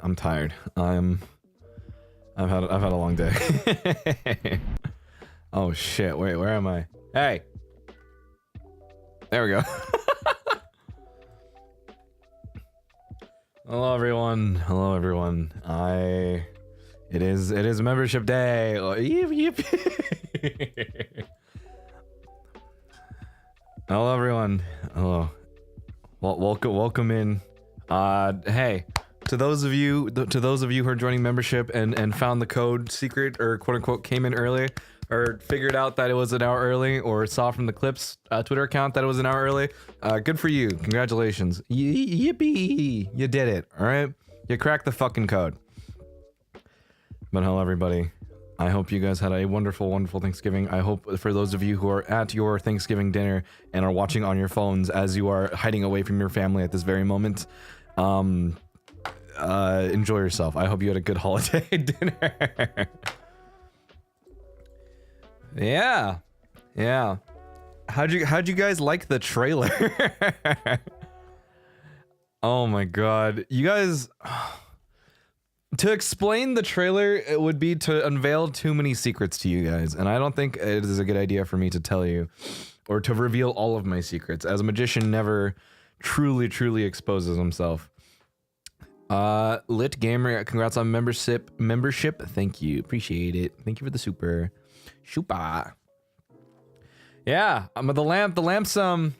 I'm tired. I've had a long day. Oh shit, wait, where am I? Hey! There we go. Hello everyone. Hello everyone. It is membership day. Yip, yip. Hello everyone. Hello. Well, welcome in. Hey, to those of you who are joining membership and found the code secret or quote unquote came in early or figured out that it was an hour early or saw from the Clips Twitter account that it was an hour early, good for you. Congratulations. Yippee! You did it. All right, you cracked the fucking code. But hello everybody. I hope you guys had a wonderful, wonderful Thanksgiving. I hope for those of you who are at your Thanksgiving dinner and are watching on your phones as you are hiding away from your family at this very moment, enjoy yourself. I hope you had a good holiday dinner. Yeah. Yeah. How'd you guys like the trailer? Oh my god. You guys... To explain the trailer, it would be to unveil too many secrets to you guys, and I don't think it is a good idea for me to tell you, or to reveal all of my secrets, as a magician never truly exposes himself. Lit Gamer, congrats on membership, thank you, appreciate it, thank you for the super. Yeah, the lamp's on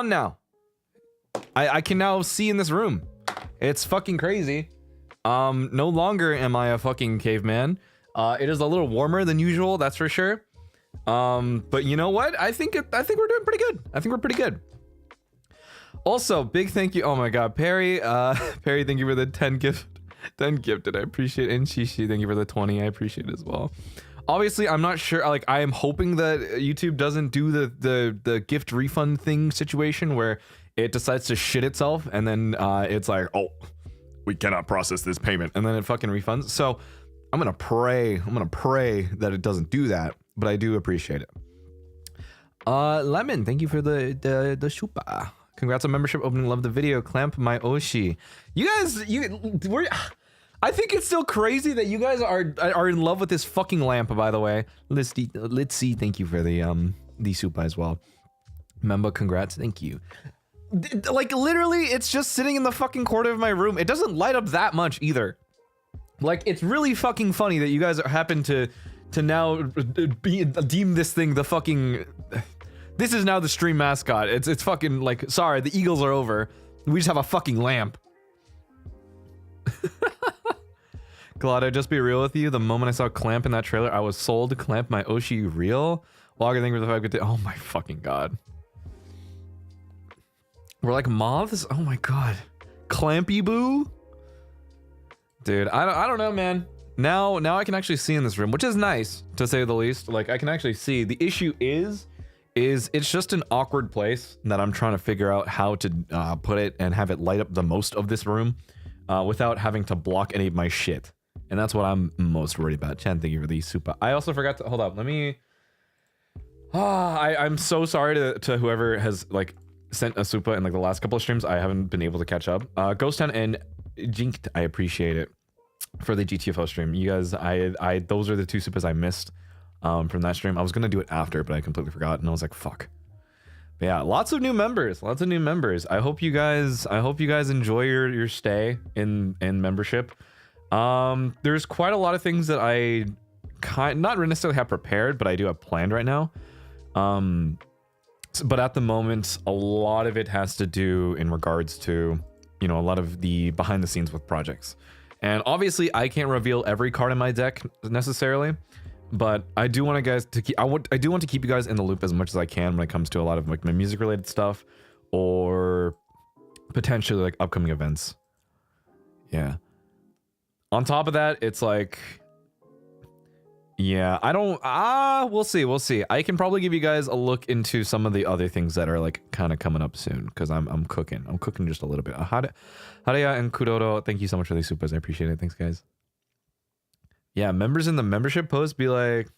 now. I can now see in this room. It's fucking crazy. No longer am I a fucking caveman. It is a little warmer than usual, that's for sure. But you know what? I think we're doing pretty good. I think we're pretty good. Also, big thank you. Oh my god, Perry. Perry, thank you for the 10 gifted. I appreciate it. And Shishi, thank you for the 20. I appreciate it as well. Obviously, I'm not sure. Like, I am hoping that YouTube doesn't do the gift refund thing situation where it decides to shit itself and then it's like, oh, we cannot process this payment, and then it fucking refunds. So I'm gonna pray that it doesn't do that, but I do appreciate it. Lemon, thank you for the shupa. Congrats on membership opening. Love the video. Clamp my Oshi. You guys, I think it's still crazy that you guys are in love with this fucking lamp, by the way. Let's see, thank you for the shupa as well. Memba, congrats, thank you. Like, literally, it's just sitting in the fucking corner of my room. It doesn't light up that much either. Like, it's really fucking funny that you guys happen to now deem this thing the fucking... This is now the stream mascot. It's fucking like, sorry, the Eagles are over. We just have a fucking lamp. Claude, I'd just be real with you. The moment I saw Clamp in that trailer, I was sold. Clamp my Oshi real. Logger, thank you for the 5 good day. Oh my fucking god. We're like moths? Oh my god. Clampy boo? Dude, I don't know, man. Now I can actually see in this room, which is nice, to say the least. Like, I can actually see. The issue is it's just an awkward place that I'm trying to figure out how to put it and have it light up the most of this room without having to block any of my shit. And that's what I'm most worried about. Chan, thank you for the super. I also forgot to, hold up, let me... I'm so sorry to whoever has, like, sent a super in like the last couple of streams. I haven't been able to catch up. Ghost Town and Jinked, I appreciate it for the GTFO stream. You guys, those are the two supers I missed from that stream. I was gonna do it after, but I completely forgot, and I was like, fuck. But yeah, lots of new members. Lots of new members. I hope you guys enjoy your stay in membership. There's quite a lot of things that I not necessarily have prepared, but I do have planned right now. But at the moment, a lot of it has to do in regards to, you know, a lot of the behind the scenes with projects. And obviously I can't reveal every card in my deck necessarily, but I do want you guys to keep, I do want to keep you guys in the loop as much as I can when it comes to a lot of like my music related stuff or potentially like upcoming events. Yeah. On top of that, it's like, yeah, I don't, we'll see. I can probably give you guys a look into some of the other things that are like kind of coming up soon, because I'm cooking just a little bit. Haraya and Kudodo, thank you so much for these supers. I appreciate it. Thanks, guys. Yeah, members in the membership post be like,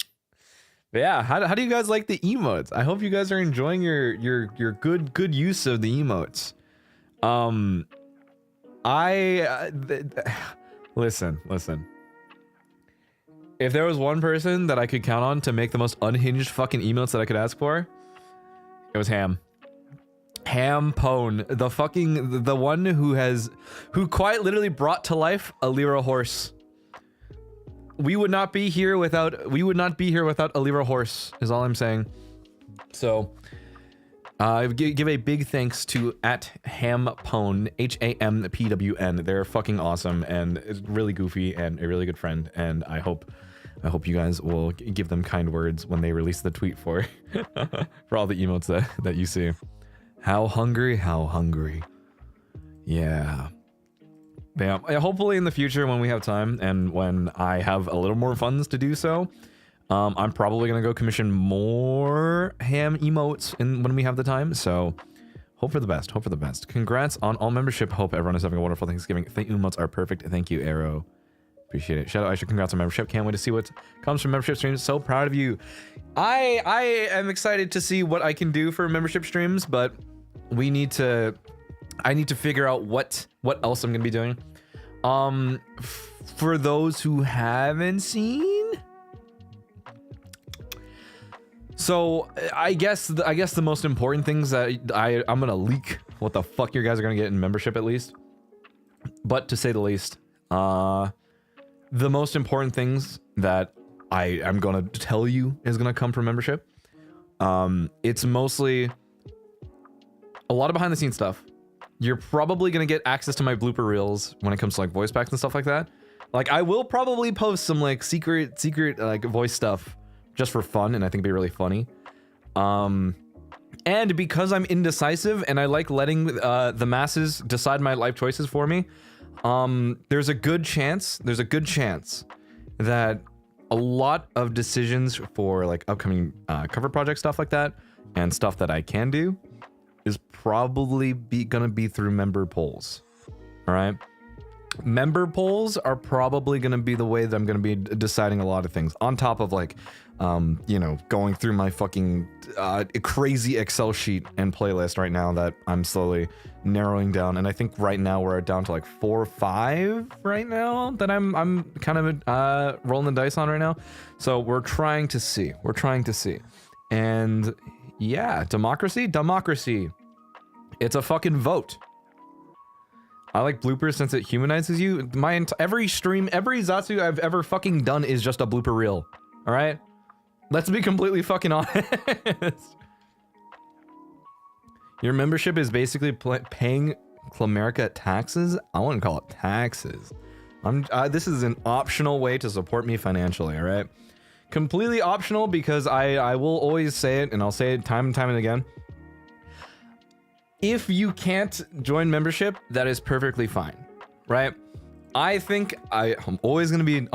yeah, how do you guys like the emotes? I hope you guys are enjoying your good use of the emotes. Listen. If there was one person that I could count on to make the most unhinged fucking emotes that I could ask for, it was Ham. Ham Pone, the one who quite literally brought to life a Lyra horse. We would not be here without a Lyra horse, is all I'm saying. So give a big thanks to @Hampwn, HAMPWN. They're fucking awesome and it's really goofy and a really good friend. And I hope you guys will give them kind words when they release the tweet for all the emotes that you see. How hungry? Yeah. Yeah. Hopefully in the future when we have time and when I have a little more funds to do so, I'm probably gonna go commission more ham emotes when we have the time. So hope for the best. Congrats on all membership. Hope everyone is having a wonderful Thanksgiving. The emotes are perfect. Thank you, Arrow. Appreciate it. Shout out Aisha, congrats on membership. Can't wait to see what comes from membership streams. So proud of you. I am excited to see what I can do for membership streams, but I need to figure out what else I'm gonna be doing. For those who haven't seen, so I guess the most important things that I'm gonna leak what the fuck you guys are gonna get in membership at least, but to say the least, the most important things that I am gonna tell you is gonna come from membership. It's mostly a lot of behind the scenes stuff. You're probably gonna get access to my blooper reels when it comes to like voice packs and stuff like that. Like I will probably post some like secret like voice stuff just for fun, and I think it'd be really funny. And because I'm indecisive and I like letting the masses decide my life choices for me, there's a good chance that a lot of decisions for like upcoming cover project stuff like that and stuff that I can do is probably gonna be through member polls. All right, member polls are probably gonna be the way that I'm gonna be deciding a lot of things, on top of like you know, going through my fucking crazy Excel sheet and playlist right now that I'm slowly narrowing down. And I think right now we're down to like 4 or 5 right now that I'm kind of rolling the dice on right now. So we're trying to see. And yeah, democracy. It's a fucking vote. I like bloopers since it humanizes you. Every stream, every Zatsu I've ever fucking done is just a blooper reel. All right, let's be completely fucking honest. Your membership is basically paying Clawmark taxes. I wouldn't call it taxes. This is an optional way to support me financially. All right, completely optional, because I will always say it, and I'll say it time and time and again. If you can't join membership, that is perfectly fine, right? I think I'm always gonna be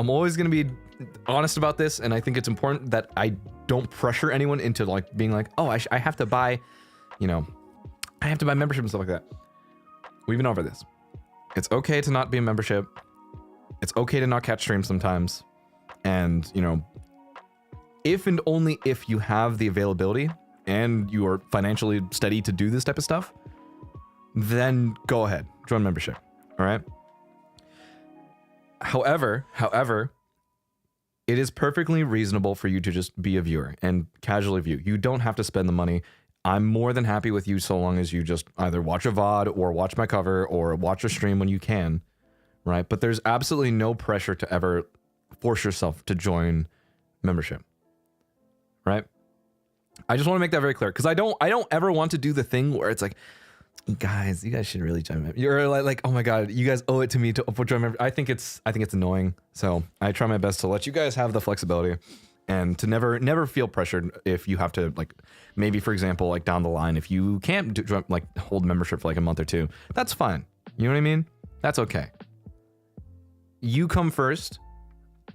honest about this, and I think it's important that I don't pressure anyone into like being like, oh, I have to buy, you know, I have to buy membership and stuff like that. We've been over this. It's okay to not be a membership. It's okay to not catch streams sometimes, and you know, if and only if you have the availability, and you are financially steady to do this type of stuff, then go ahead, join membership. All right. However, it is perfectly reasonable for you to just be a viewer and casually view. You don't have to spend the money. I'm more than happy with you so long as you just either watch a VOD or watch my cover or watch a stream when you can, right? But there's absolutely no pressure to ever force yourself to join membership, right? I just want to make that very clear because I don't ever want to do the thing where it's like, you guys should really join membership. You're like, oh my god, you guys owe it to me to join membership. I think it's annoying. So I try my best to let you guys have the flexibility and to never feel pressured if you have to, like, maybe for example, like down the line, if you can't hold membership for like a month or two, that's fine. You know what I mean? That's okay. You come first.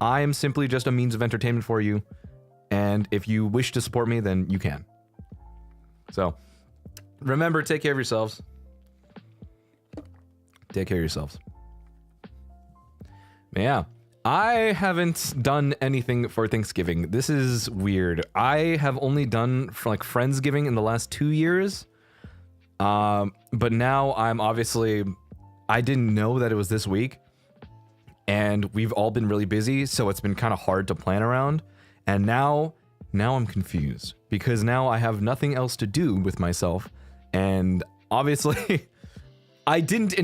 I am simply just a means of entertainment for you. And if you wish to support me, then you can. So remember, take care of yourselves. Take care of yourselves. Yeah. I haven't done anything for Thanksgiving. This is weird. I have only done for like Friendsgiving in the last 2 years. But now I'm obviously, I didn't know that it was this week. And we've all been really busy, so it's been kind of hard to plan around. And now I'm confused because now I have nothing else to do with myself. And obviously I didn't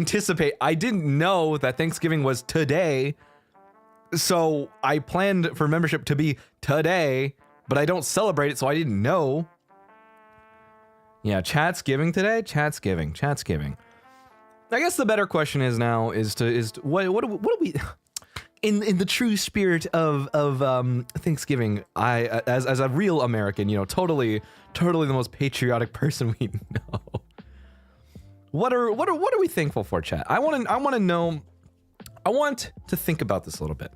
know that Thanksgiving was today. So I planned for membership to be today, but I don't celebrate it, so I didn't know. Yeah, Chatsgiving today? Chatsgiving. I guess the better question is now is what do we in the true spirit of Thanksgiving, I as a real American, you know, totally the most patriotic person we know. What are we thankful for, chat? I want to know. I want to think about this a little bit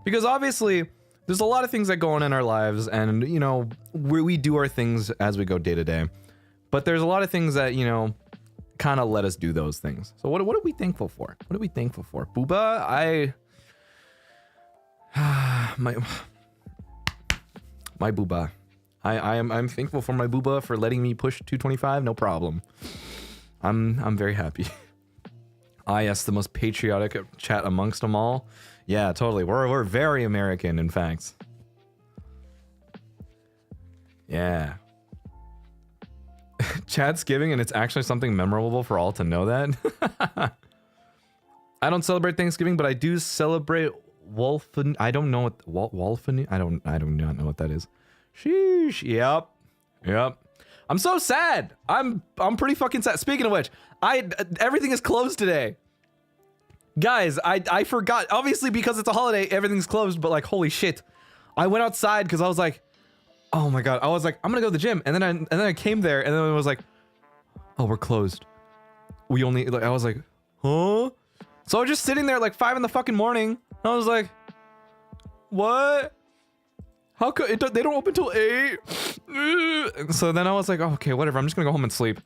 because obviously there's a lot of things that go on in our lives, and you know we do our things as we go day to day, but there's a lot of things that, you know, kind of let us do those things. So what are we thankful for? What are we thankful for? Booba, my booba. I'm thankful for my booba for letting me push 225, no problem. I'm very happy. Yes, the most patriotic chat amongst them all. Yeah, totally. We're very American, in fact. Yeah. Chatsgiving, and it's actually something memorable for all to know that. I don't celebrate Thanksgiving, but I do celebrate Wolfen. I don't know what Wolfen. I do not know what that is. Sheesh. Yep. I'm so sad. I'm pretty fucking sad. Speaking of which, everything is closed today. Guys, I forgot. Obviously, because it's a holiday, everything's closed, but like, holy shit. I went outside because I was like, oh my god. I was like, I'm gonna go to the gym. And then I came there, and then it was like, oh, we're closed. We only, like, I was like, huh? So I was just sitting there at like 5 in the fucking morning. And I was like, what? How could they don't open till 8? So then I was like, oh, okay, whatever. I'm just gonna go home and sleep.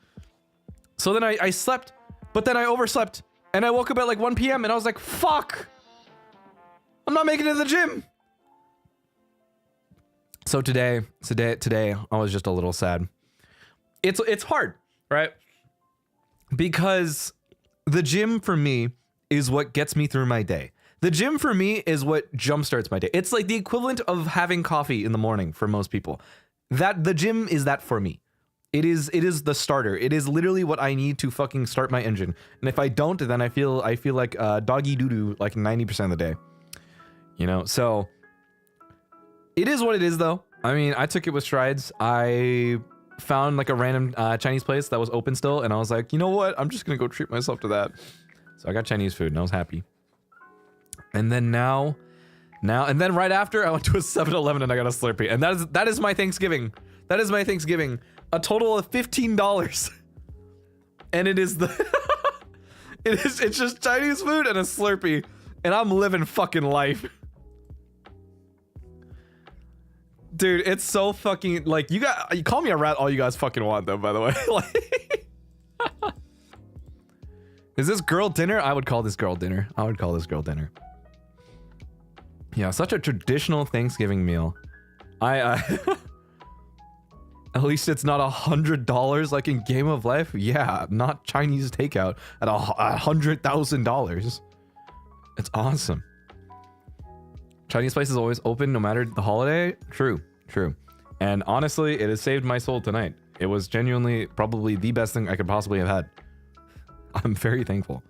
So then I slept, but then I overslept, and I woke up at like 1 p.m. and I was like, fuck, I'm not making it to the gym. So today I was just a little sad. It's hard, right? Because the gym for me is what gets me through my day. The gym for me is what jumpstarts my day. It's like the equivalent of having coffee in the morning for most people. That the gym is that for me. It is the starter. It is literally what I need to fucking start my engine. And if I don't, then I feel like doggy doo-doo like 90% of the day. You know, so it is what it is though. I mean, I took it with strides. I found like a random Chinese place that was open still, and I was like, you know what? I'm just gonna go treat myself to that. So I got Chinese food and I was happy. And then now, and then right after I went to a 7-Eleven and I got a Slurpee, and that is my Thanksgiving. That is my Thanksgiving. A total of $15, and it is it's just Chinese food and a Slurpee, and I'm living fucking life. Dude, it's so fucking, like, you call me a rat all you guys fucking want though, by the way. Like, is this girl dinner? I would call this girl dinner. Yeah, such a traditional Thanksgiving meal. At least it's not $100 like in Game of Life. Yeah, not Chinese takeout at $100,000. It's awesome. Chinese place is always open no matter the holiday. True, true. And honestly, it has saved my soul tonight. It was genuinely probably the best thing I could possibly have had. I'm very thankful.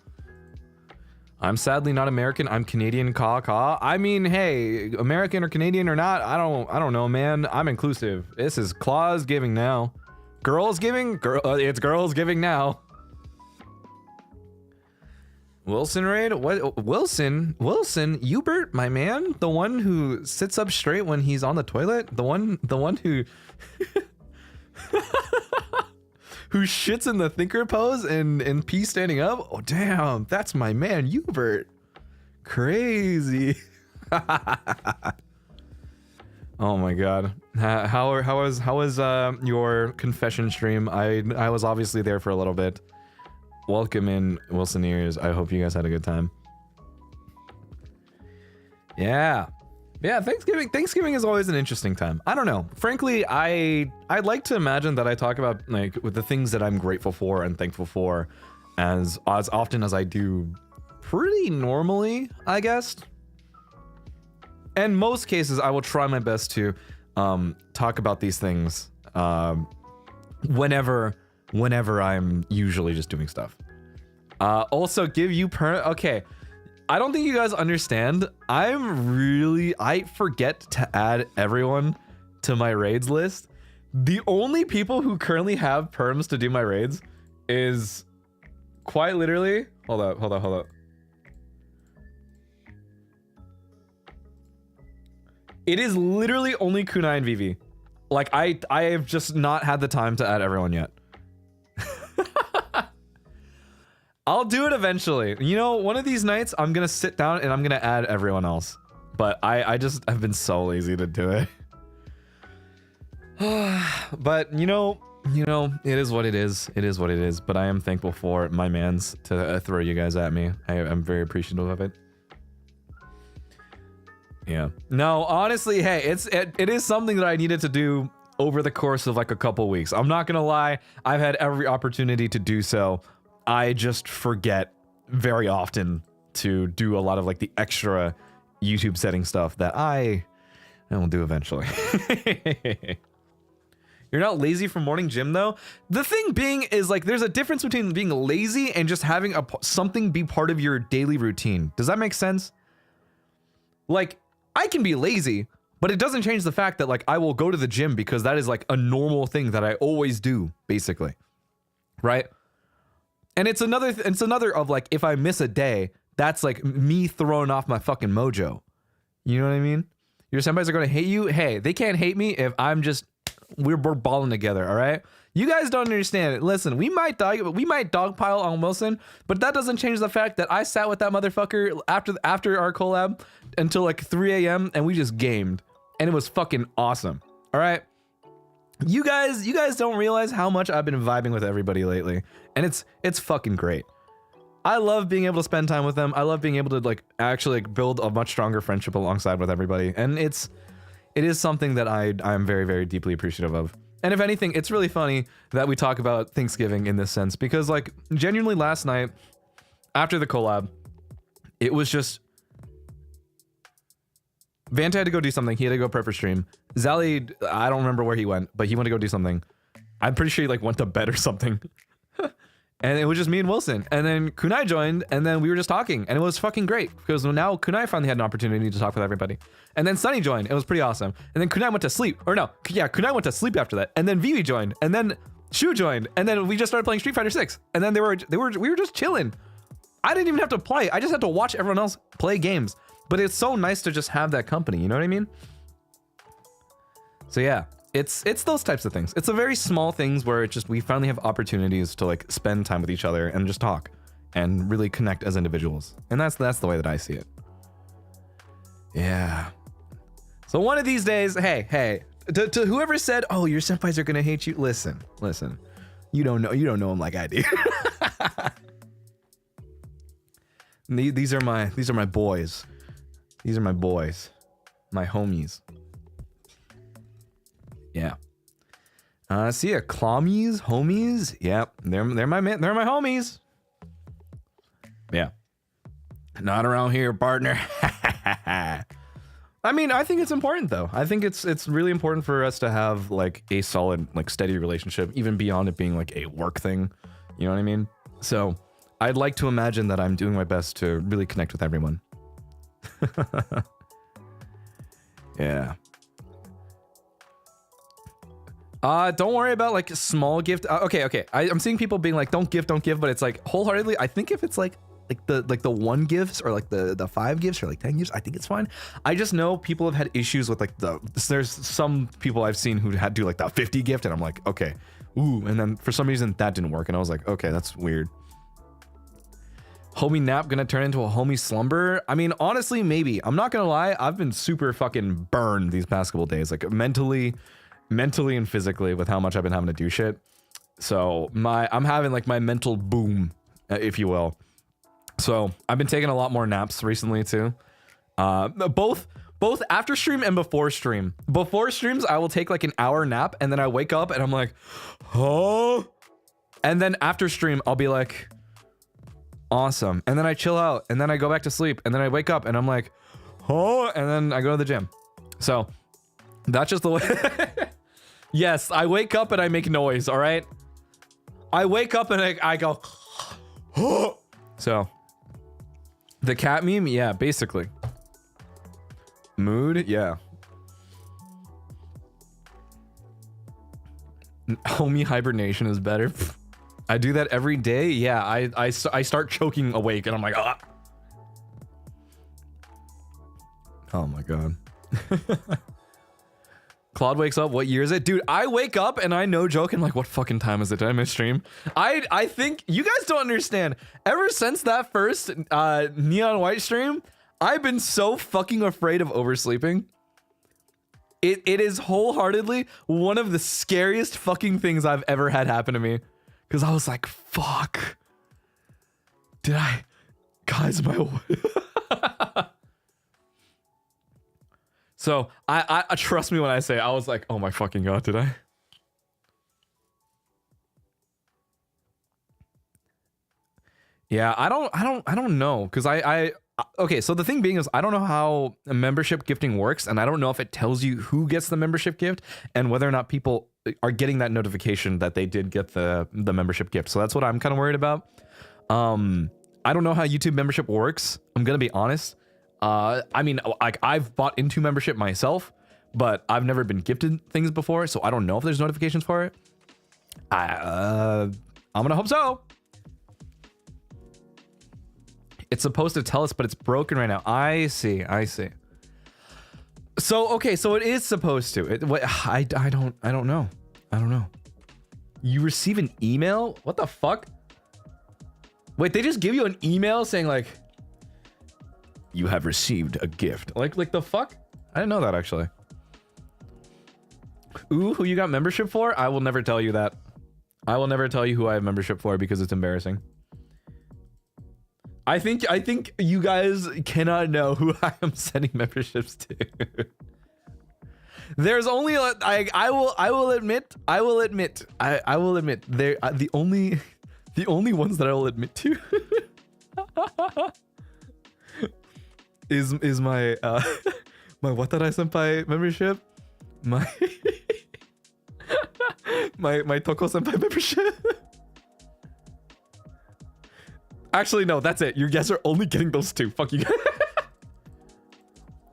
I'm sadly not American. I'm Canadian. I mean, hey, American or Canadian or not, I don't know, man. I'm inclusive. This is Claws giving now. Girls giving? It's girls giving now. Wilson raid? What? Wilson, Hubert, my man, the one who sits up straight when he's on the toilet, the one who who shits in the thinker pose and pee standing up. Oh damn, that's my man, Hubert. Crazy. Oh my god. How was your confession stream? I was obviously there for a little bit. Welcome in, Wilsoneers. I hope you guys had a good time. Yeah. Thanksgiving is always an interesting time. I don't know. Frankly, I'd like to imagine that I talk about like with the things that I'm grateful for and thankful for as often as I do pretty normally, I guess. In most cases, I will try my best to talk about these things whenever I'm usually just doing stuff. Also give you okay. I don't think you guys understand. I forget to add everyone to my raids list. The only people who currently have perms to do my raids is quite literally, hold up. It is literally only Kunai and Vivi. Like I have just not had the time to add everyone yet. I'll do it eventually. You know, one of these nights I'm gonna sit down and I'm gonna add everyone else. But I just have been so lazy to do it. But you know, it is what it is. It is what it is. But I am thankful for my mans to throw you guys at me. I'm very appreciative of it. Yeah. No, honestly, hey, it is something that I needed to do over the course of like a couple weeks. I'm not gonna lie. I've had every opportunity to do so. I just forget very often to do a lot of like the extra YouTube setting stuff that I will do eventually. You're not lazy for morning gym though? The thing being is like there's a difference between being lazy and just having something be part of your daily routine. Does that make sense? Like I can be lazy, but it doesn't change the fact that like I will go to the gym because that is like a normal thing that I always do basically. Right? And it's another of like, if I miss a day, that's like me throwing off my fucking mojo. You know what I mean? Your senpais are going to hate you. Hey, they can't hate me if I'm just, we're balling together. All right. You guys don't understand it. Listen, we might dogpile on Wilson, but that doesn't change the fact that I sat with that motherfucker after our collab until like 3 a.m. and we just gamed and it was fucking awesome. All right. You guys don't realize how much I've been vibing with everybody lately, and it's fucking great. I love being able to spend time with them. I love being able to like actually like, build a much stronger friendship alongside with everybody, and it is something that I'm very, very deeply appreciative of. And if anything, it's really funny that we talk about Thanksgiving in this sense because like genuinely last night after the collab, it was just Vanta had to go do something. He had to go prep for stream. Zally, I don't remember where he went, but he went to go do something. I'm pretty sure he like went to bed or something. And it was just me and Wilson. And then Kunai joined, and then we were just talking, and it was fucking great because now Kunai finally had an opportunity to talk with everybody. And then Sunny joined. It was pretty awesome. And then Kunai went to sleep. Or no, yeah, Kunai went to sleep after that. And then Vivi joined, and then Shu joined, and then we just started playing Street Fighter 6. And then we were just chilling. I didn't even have to play. I just had to watch everyone else play games. But it's so nice to just have that company, you know what I mean? So yeah, it's those types of things. It's a very small things where it just we finally have opportunities to like spend time with each other and just talk and really connect as individuals. And that's the way that I see it. Yeah. So one of these days, hey, to whoever said, "Oh, your senpais are gonna hate you," listen. You don't know them like I do. These are my boys. These are my boys, my homies. Yeah. See ya, Clawmies, homies. Yep, they're my man. They're my homies. Yeah. Not around here, partner. I mean, I think it's important though. I think it's really important for us to have like a solid, like steady relationship, even beyond it being like a work thing. You know what I mean? So I'd like to imagine that I'm doing my best to really connect with everyone. Yeah. Don't worry about like small gift. Okay. I'm seeing people being like, don't give, but it's like wholeheartedly. I think if it's like the 1 gifts or like the 5 gifts or like 10 gifts, I think it's fine. I just know people have had issues with like there's some people I've seen who had to do like the 50 gift, and I'm like, okay, ooh, and then for some reason that didn't work, and I was like, okay, that's weird. Homie nap gonna turn into a homie slumber? I mean, honestly, maybe. I'm not gonna lie, I've been super fucking burned these past couple days, like mentally and physically, with how much I've been having to do shit. So I'm having like my mental boom, if you will. So I've been taking a lot more naps recently too. Both after stream and before stream. Before streams, I will take like an hour nap, and then I wake up and I'm like, oh. And then after stream, I'll be like, awesome. And then I chill out, and then I go back to sleep, and then I wake up and I'm like, oh, and then I go to the gym. So that's just the way. Yes, I wake up and I make noise, all right? I wake up and I go, oh. So the cat meme, yeah, basically. Mood, yeah. Homie hibernation is better. I do that every day. Yeah, I start choking awake, and I'm like, ah. Oh my god. Claude wakes up. What year is it? Dude, I wake up and I no joke, and like, what fucking time is it? Did I miss stream? I think you guys don't understand. Ever since that first Neon White stream, I've been so fucking afraid of oversleeping. It is wholeheartedly one of the scariest fucking things I've ever had happen to me. Because I was like, fuck. Did I? Guys, my... So, I trust me when I say, I was like, oh my fucking god, did I? Yeah, I don't know. Because okay, so the thing being is, I don't know how membership gifting works, and I don't know if it tells you who gets the membership gift and whether or not people are getting that notification that they did get the membership gift. So that's what I'm kind of worried about. I don't know how YouTube membership works. I'm gonna be honest. I mean, like, I've bought into membership myself, but I've never been gifted things before, so I don't know if there's notifications for it. I'm gonna hope so. It's supposed to tell us, but it's broken right now. I see. So, okay, so it is supposed to. I don't know. You receive an email? What the fuck? Wait, they just give you an email saying like, you have received a gift. Like the fuck? I didn't know that, actually. Ooh, who you got membership for? I will never tell you that. I will never tell you who I have membership for because it's embarrassing. I think you guys cannot know who I am sending memberships to. There's only I will admit they're the only ones that I will admit to is my my Watarai Senpai membership, my my Toko Senpai membership. Actually, no, that's it. You guys are only getting those 2. Fuck you guys.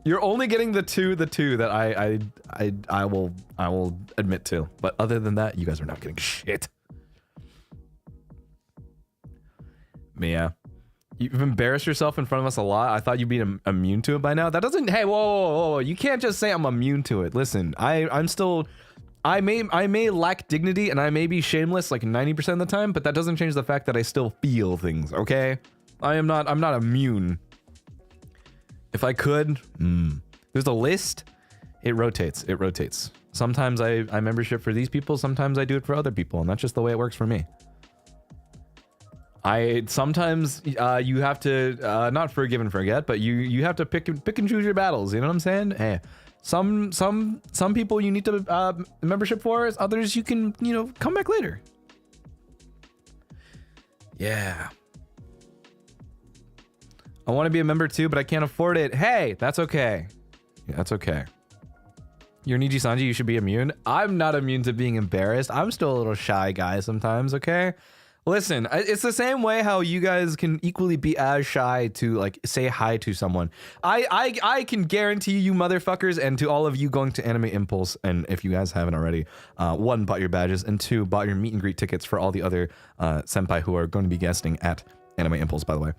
You're only getting the two that I will admit to. But other than that, you guys are not getting shit. But yeah. You've embarrassed yourself in front of us a lot. I thought you'd be immune to it by now. That doesn't... Hey, whoa. You can't just say I'm immune to it. Listen, I'm still... I may lack dignity and I may be shameless like 90% of the time, but that doesn't change the fact that I still feel things, okay? I'm not immune. If I could, there's a list. It rotates. Sometimes I membership for these people, sometimes I do it for other people, and that's just the way it works for me. Sometimes you have to not forgive and forget, but you have to pick and choose your battles, you know what I'm saying? Hey, Some people you need to membership for, others you can, you know, come back later. Yeah. I want to be a member too, but I can't afford it. Hey, that's okay. Yeah, that's okay. You're NIJISANJI, you should be immune. I'm not immune to being embarrassed. I'm still a little shy guy sometimes, okay? Listen, it's the same way how you guys can equally be as shy to like say hi to someone. I can guarantee you motherfuckers, and to all of you going to Anime Impulse, and if you guys haven't already, one, bought your badges, and two, bought your meet and greet tickets for all the other senpai who are going to be guesting at Anime Impulse, by the way.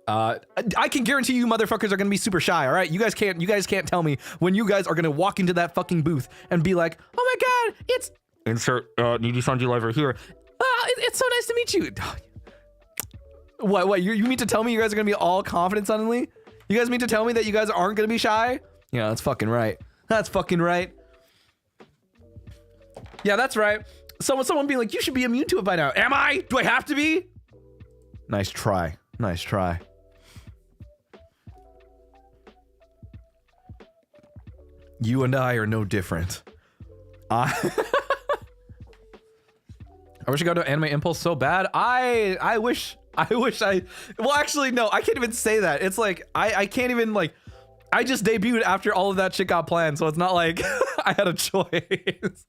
I can guarantee you motherfuckers are gonna be super shy, all right? You guys can't tell me when you guys are gonna walk into that fucking booth and be like, oh my god, it's insert NIJISANJI live right here. It's so nice to meet you. What, you mean to tell me you guys are gonna be all confident suddenly? You guys mean to tell me that you guys aren't gonna be shy? Yeah, that's fucking right. That's fucking right. Yeah, that's right. Someone being like, you should be immune to it by now. Am I? Do I have to be? Nice try. Nice try. You and I are no different. I wish I got to Anime Impulse so bad. I wish I, well, actually, no, I can't even say that. It's like, I can't even like, I just debuted after all of that shit got planned. So it's not like I had a choice.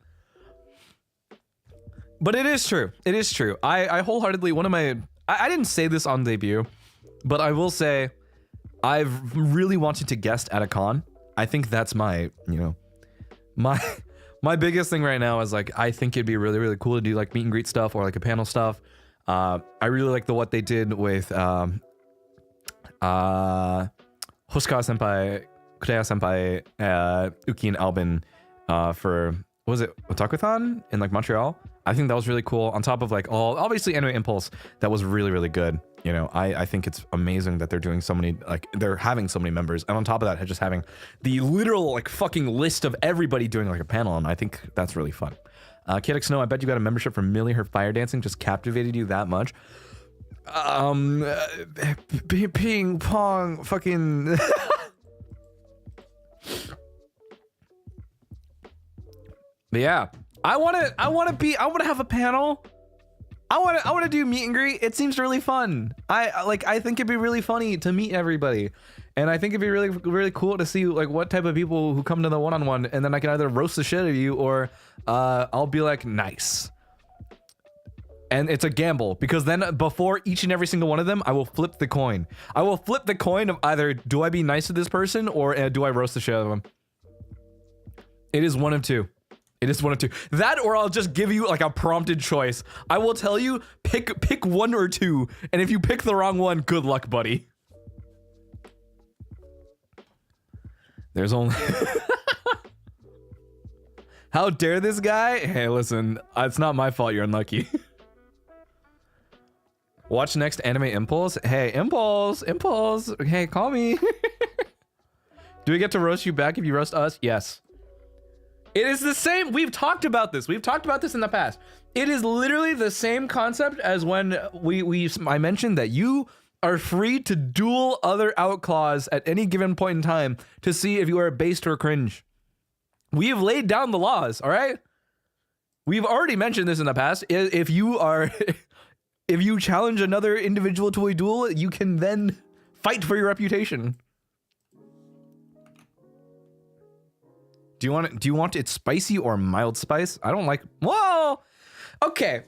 But it is true. It is true. I wholeheartedly, I didn't say this on debut, but I will say I've really wanted to guest at a con. I think that's my, you know, my biggest thing right now is like, I think it'd be really, really cool to do like meet and greet stuff or like a panel stuff. I really like what they did with Hosukawa senpai, Kureya senpai, Uki and Albin for, what was it, Otakuthon in like Montreal? I think that was really cool. On top of like all, obviously Anime Impulse, that was really, really good. You know, I think it's amazing that they're doing so many, like they're having so many members. And on top of that, just having the literal like fucking list of everybody doing like a panel. And I think that's really fun. KX Snow, I bet you got a membership from Millie. Her fire dancing just captivated you that much. Ping pong fucking... But yeah, I want to have a panel. I want to do meet and greet. It seems really fun. I think it'd be really funny to meet everybody. And I think it'd be really, really cool to see like what type of people who come to the one-on-one, and then I can either roast the shit out of you or I'll be like, nice. And it's a gamble, because then before each and every single one of them, I will flip the coin. I will flip the coin of either do I be nice to this person or do I roast the shit out of them. It is one of two. It is one of two. That, or I'll just give you like a prompted choice. I will tell you, pick one or two, and if you pick the wrong one, good luck, buddy. There's only... How dare this guy? Hey, listen, it's not my fault you're unlucky. Watch next Anime Impulse. Hey, Impulse. Hey, call me. Do we get to roast you back if you roast us? Yes. It is the same. We've talked about this. We've talked about this in the past. It is literally the same concept as when I mentioned that you are free to duel other OUTCLAWS at any given point in time to see if you are based or cringe. We have laid down the laws, all right? We've already mentioned this in the past. If you are, if you challenge another individual to a duel, you can then fight for your reputation. Do you want it spicy or mild spice? I don't like, whoa! Okay.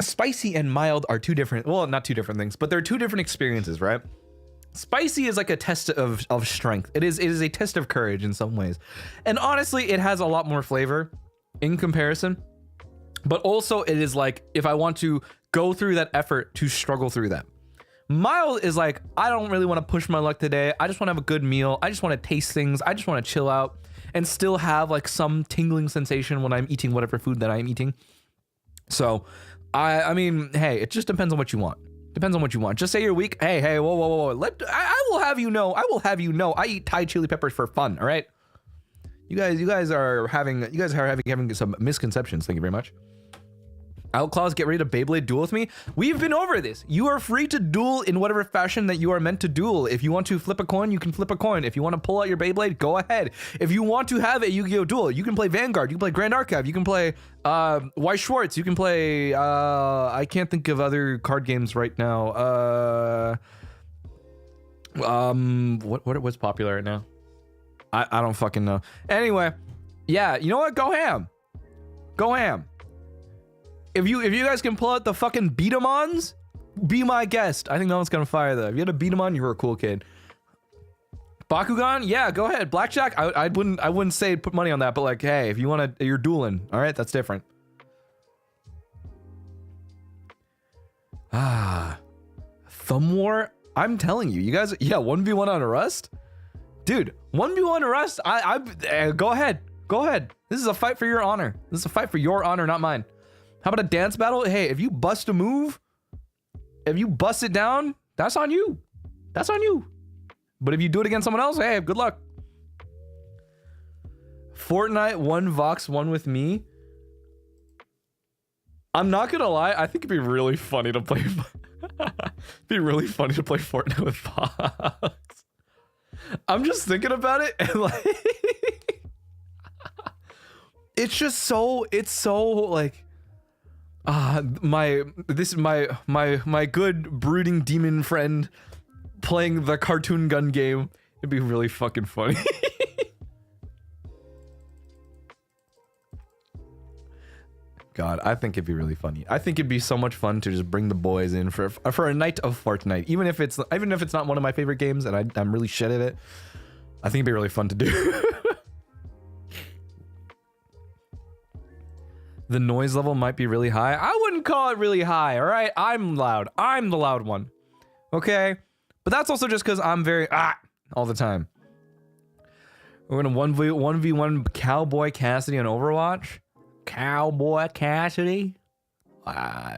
Spicy and mild are two different, well, not two different things, but they're two different experiences, right? Spicy is like a test of strength. It is a test of courage in some ways. And honestly, it has a lot more flavor in comparison. But also it is like, if I want to go through that effort to struggle through that. Mild is like, I don't really want to push my luck today. I just want to have a good meal. I just want to taste things. I just want to chill out and still have like some tingling sensation when I'm eating whatever food that I'm eating. So, I mean, hey, it just depends on what you want. Depends on what you want. Just say you're weak. Hey, whoa. I will have you know, I eat Thai chili peppers for fun, all right? You guys are having some misconceptions. Thank you very much. Outclaws, get ready to Beyblade duel with me. We've been over this. You are free to duel in whatever fashion that you are meant to duel. If you want to flip a coin, you can flip a coin. If you want to pull out your Beyblade, go ahead. If you want to have a Yu-Gi-Oh duel, you can play Vanguard, you can play Grand Archive, you can play White Schwartz, you can play I can't think of other card games right now. What's popular right now? I don't fucking know. Anyway, yeah, you know what? Go ham. Go ham. If you guys can pull out the fucking beat-em-ons, be my guest. I think no one's gonna fire though. If you had a beat-em-on, you were a cool kid. Bakugan, yeah, go ahead. Blackjack, I wouldn't say put money on that, but like, hey, if you wanna, you're dueling, all right, that's different. Thumb War. I'm telling you, you guys, yeah, 1v1 on a Rust, dude. 1v1 on a Rust. Go ahead, go ahead. This is a fight for your honor. This is a fight for your honor, not mine. How about a dance battle? Hey, if you bust a move, if you bust it down, that's on you. That's on you. But if you do it against someone else, hey, good luck. Fortnite, 1 Vox, 1 with me. I'm not gonna lie, I think it'd be really funny to play. It'd be really funny to play Fortnite with Vox. I'm just thinking about it, and like, it's just so, it's so like, my good brooding demon friend playing the cartoon gun game. It'd be really fucking funny. God, I think it'd be really funny. I think it'd be so much fun to just bring the boys in for a night of Fortnite, even if it's not one of my favorite games and I'm really shit at it. I think it'd be really fun to do. The noise level might be really high. I wouldn't call it really high, all right? I'm loud. I'm the loud one, okay? But that's also just because I'm very all the time. We're gonna 1v1 Cowboy Cassidy on Overwatch. Cowboy Cassidy?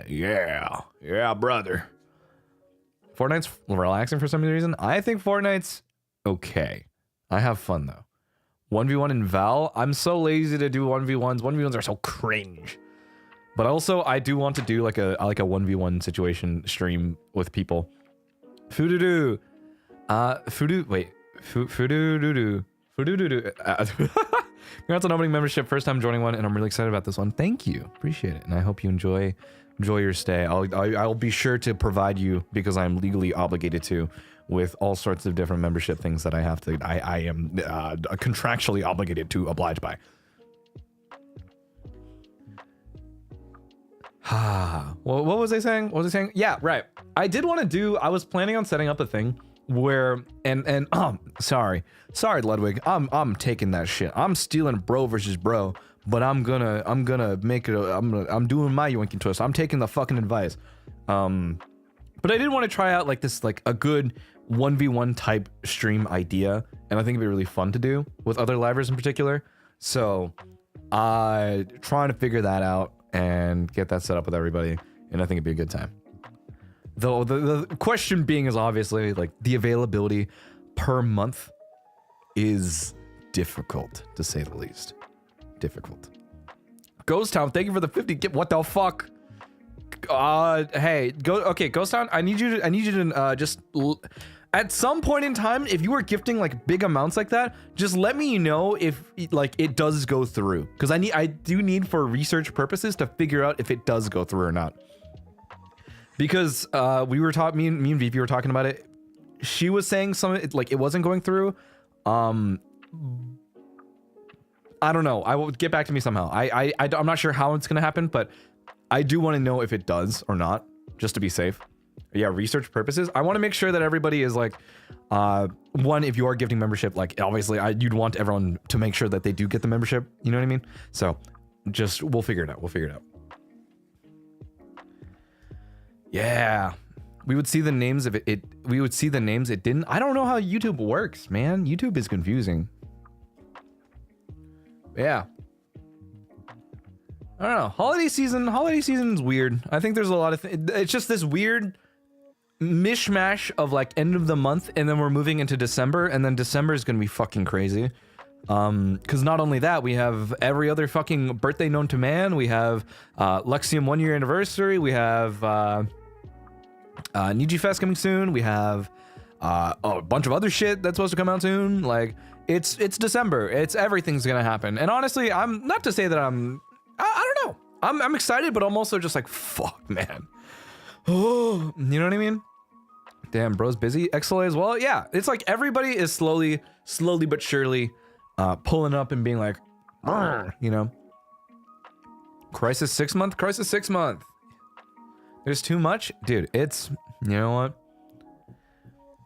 Yeah, brother. Fortnite's relaxing for some reason. I think Fortnite's okay. I have fun though. 1v1 in Val. I'm so lazy to do 1v1s. 1v1s are so cringe. But also, I do want to do like a 1v1 situation stream with people. Fudu-doo. Fudu-doo-doo. Congrats on opening membership. First time joining one, and I'm really excited about this one. Thank you. Appreciate it. And I hope you enjoy your stay. I'll be sure to provide you, because I'm legally obligated to, with all sorts of different membership things that I have to, I am contractually obligated to oblige by. What was I saying? What was I saying? Yeah, right. I was planning on setting up a thing where, and sorry Ludwig, I'm taking that shit. I'm stealing bro versus bro, but I'm gonna make it, I'm doing my yoinking twist. I'm taking the fucking advice. But I did want to try out like this, like a good 1v1 type stream idea, and I think it'd be really fun to do with other livers in particular. So trying to figure that out and get that set up with everybody, and I think it'd be a good time. Though the question being is obviously like the availability per month is difficult, to say the least. Difficult. Ghost Town, thank you for the 50. What the fuck? Hey, Ghost Town, I need you to just at some point in time, if you are gifting like big amounts like that, just let me know if like it does go through, because I do need for research purposes to figure out if it does go through or not. Because me and VP were talking about it. She was saying like it wasn't going through. I don't know. I will get back to me somehow. I'm not sure how it's gonna happen, but I do want to know if it does or not, just to be safe. Yeah, research purposes. I want to make sure that everybody is like, one, if you are gifting membership, like obviously you'd want everyone to make sure that they do get the membership. You know what I mean? So just, we'll figure it out. We'll figure it out. Yeah. We would see the names of it. We would see the names. It didn't. I don't know how YouTube works, man. YouTube is confusing. Yeah. I don't know. Holiday season's weird. I think there's a lot of it's just this weird mishmash of like end of the month, and then we're moving into December, and then December is gonna be fucking crazy. Because not only that, we have every other fucking birthday known to man. We have Lexium 1 year anniversary. We have Niji Fest coming soon. We have a bunch of other shit that's supposed to come out soon. Like, it's December. Everything's gonna happen. And honestly, I'm not to say that I don't know. I'm excited, but I'm also just like, fuck, man. Oh, you know what I mean? Damn, bro's busy. XLA as well. Yeah, it's like everybody is slowly but surely pulling up and being like, you know, crisis 6 month. There's too much, dude. It's, you know what?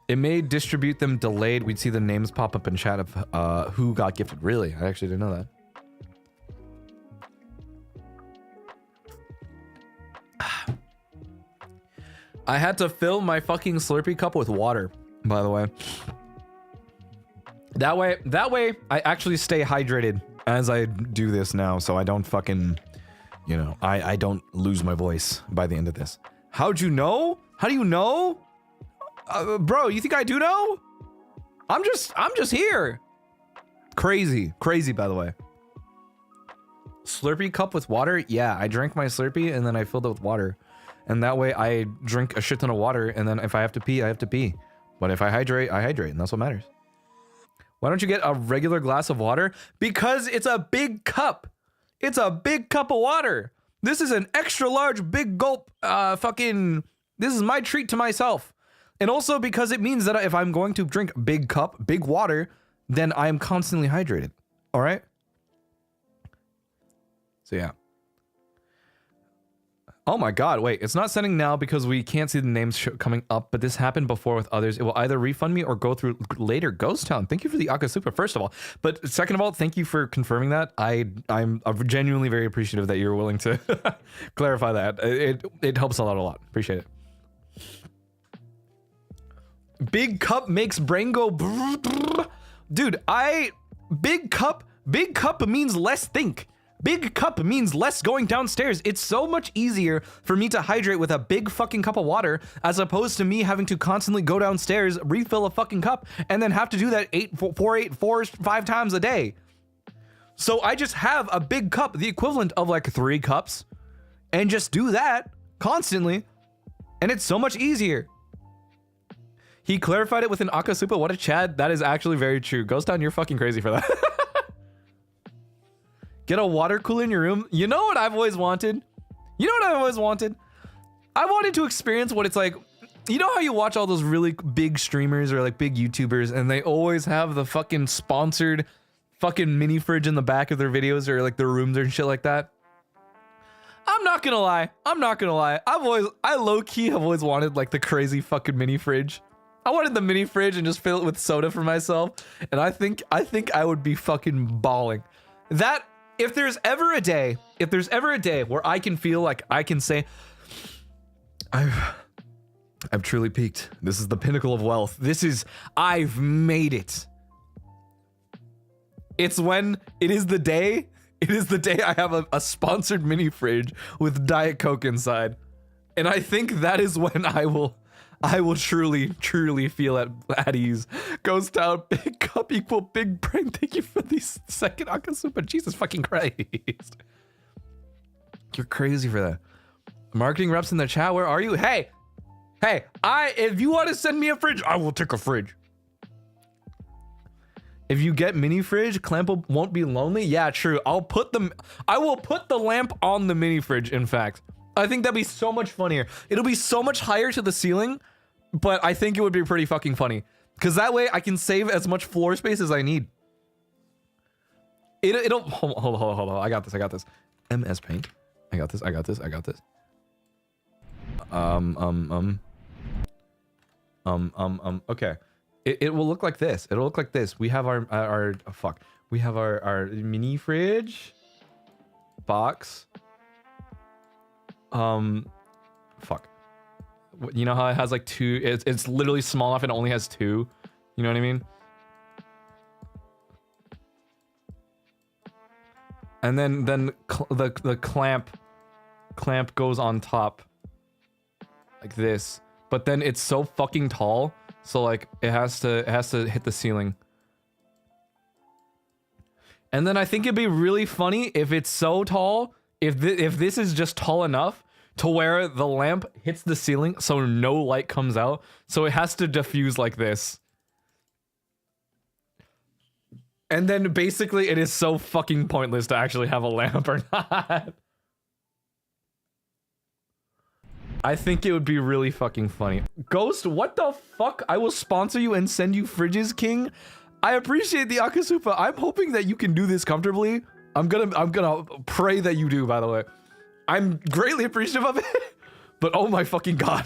It may distribute them delayed. We'd see the names pop up in chat of who got gifted. Really, I actually didn't know that. I had to fill my fucking Slurpee cup with water, by the way. That way, I actually stay hydrated as I do this now, so I don't fucking, you know, I don't lose my voice by the end of this. How'd you know? How do you know? Bro, you think I do know? I'm just here. Crazy, by the way. Slurpee cup with water? Yeah, I drank my Slurpee and then I filled it with water. And that way I drink a shit ton of water, and then if I have to pee, I have to pee. But if I hydrate, and that's what matters. Why don't you get a regular glass of water? Because it's a big cup. It's a big cup of water. This is an extra large, big gulp, this is my treat to myself. And also because it means that if I'm going to drink big cup, big water, then I am constantly hydrated. All right? So yeah. Oh my god, wait, it's not sending now because we can't see the names coming up, but this happened before with others. It will either refund me or go through later. Ghost Town, thank you for the Akasupa, first of all. But second of all, thank you for confirming that. I'm genuinely very appreciative that you're willing to clarify that. It helps a lot. Appreciate it. Big cup makes brain go brr, brr. Dude, big cup means less think. Big cup means less going downstairs. It's so much easier for me to hydrate with a big fucking cup of water as opposed to me having to constantly go downstairs, refill a fucking cup, and then have to do that 5 times a day. So I just have a big cup, the equivalent of like 3 cups, and just do that constantly, and it's so much easier. He clarified it with an Akasupa. What a Chad. That is actually very true. Ghost Town, you're fucking crazy for that. Get a water cooler in your room. You know what I've always wanted? I wanted to experience what it's like. You know how you watch all those really big streamers or like big YouTubers and they always have the fucking sponsored fucking mini fridge in the back of their videos or like their rooms and shit like that? I'm not gonna lie. I low-key have always wanted like the crazy fucking mini fridge. I wanted the mini fridge and just fill it with soda for myself. And I think I would be fucking bawling. That, if there's ever a day where I can feel like I can say, I've truly peaked. This is the pinnacle of wealth. I've made it. It is the day I have a sponsored mini fridge with Diet Coke inside. And I think that is when I will truly feel at ease. Goes down, big cup equal big brain. Thank you for the second Akasupa. Jesus fucking Christ. You're crazy for that. Marketing reps in the chat, where are you? Hey, if you want to send me a fridge, I will take a fridge. If you get mini fridge, Clamp won't be lonely. Yeah, true. I will put the lamp on the mini fridge, in fact. I think that'd be so much funnier. It'll be so much higher to the ceiling, but I think it would be pretty fucking funny. Because that way I can save as much floor space as I need. It'll hold on. I got this. MS Paint. I got this. Okay. It will look like this. We have we have our mini fridge box. You know how it has like 2, it's literally small enough and it only has 2. You know what I mean? And then the clamp goes on top like this. But then it's so fucking tall, so like it has to hit the ceiling. And then I think it'd be really funny if it's so tall, if this is just tall enough to where the lamp hits the ceiling so no light comes out, so it has to diffuse like this. And then basically it is so fucking pointless to actually have a lamp or not. I think it would be really fucking funny. Ghost, what the fuck? I will sponsor you and send you fridges, King. I appreciate the Akasupa. I'm hoping that you can do this comfortably. I'm gonna pray that you do, by the way. I'm greatly appreciative of it, but oh my fucking god.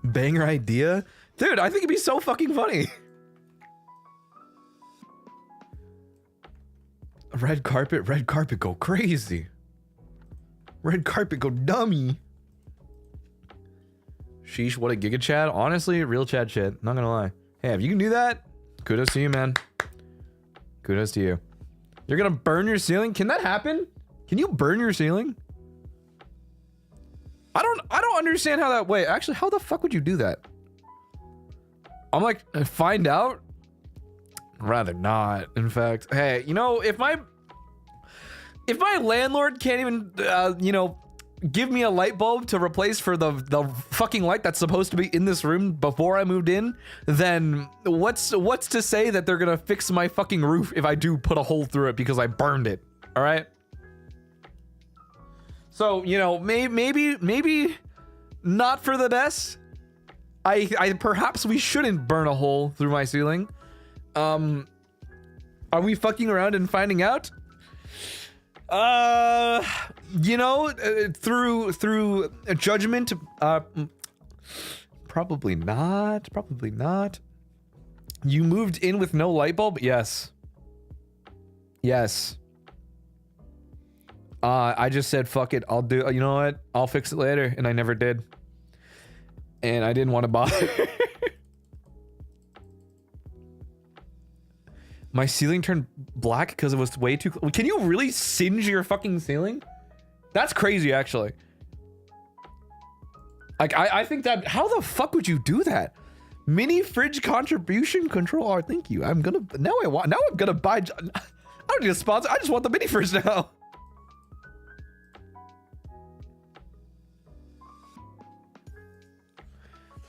Banger idea? Dude, I think it'd be so fucking funny. Red carpet, go crazy. Red carpet, go dummy. Sheesh, what a giga Chad. Honestly, real Chad shit. Not gonna lie. Hey, if you can do that, kudos to you, man. Kudos to you. You're gonna burn your ceiling? Can that happen? Can you burn your ceiling? I don't understand how that. Wait, actually, how the fuck would you do that? I'm like, find out? Rather not, in fact. Hey, you know, if my landlord can't even, you know, give me a light bulb to replace for the fucking light that's supposed to be in this room before I moved in, then what's to say that they're gonna fix my fucking roof if I do put a hole through it because I burned it? All right. So, you know, maybe not for the best. I perhaps we shouldn't burn a hole through my ceiling. Are we fucking around and finding out? You know, through judgment, probably not. You moved in with no light bulb? Yes. I just said, fuck it, I'll do, you know what? I'll fix it later, and I never did. And I didn't want to bother. My ceiling turned black because it was way too... Can you really singe your fucking ceiling? That's crazy, actually. Like, I think that... How the fuck would you do that? Mini fridge contribution control R. Thank you. I'm gonna... Now I'm gonna buy... I don't need a sponsor. I just want the mini fridge now.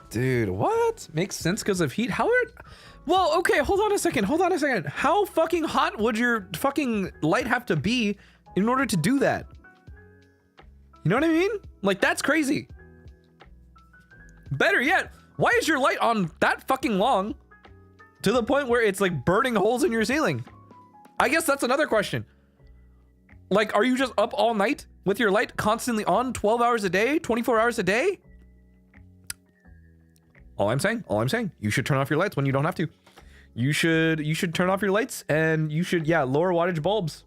Dude, what? Makes sense because of heat. How are... Well, okay, hold on a second. How fucking hot would your fucking light have to be in order to do that? You know what I mean? Like, that's crazy. Better yet, why is your light on that fucking long to the point where it's like burning holes in your ceiling? I guess that's another question. Like, are you just up all night with your light constantly on 12 hours a day, 24 hours a day? All I'm saying, you should turn off your lights when you don't have to. You should turn off your lights, and you should, yeah, lower wattage bulbs.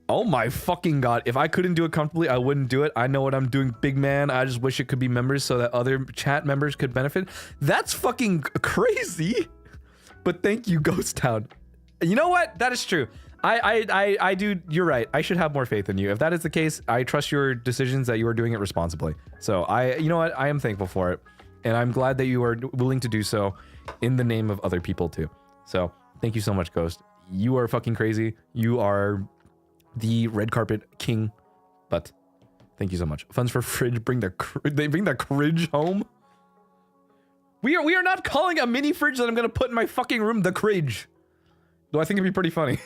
Oh my fucking god. If I couldn't do it comfortably, I wouldn't do it. I know what I'm doing, big man. I just wish it could be members so that other chat members could benefit. That's fucking crazy. But thank you, Ghost Town. You know what? That is true. I do. You're right. I should have more faith in you. If that is the case, I trust your decisions that you are doing it responsibly. So you know what? I am thankful for it. And I'm glad that you are willing to do so in the name of other people too. So thank you so much, Ghost. You are fucking crazy. You are the red carpet king. But thank you so much. Funds for fridge. They bring the fridge home. We are not calling a mini fridge that I'm going to put in my fucking room the fridge. Though I think it'd be pretty funny.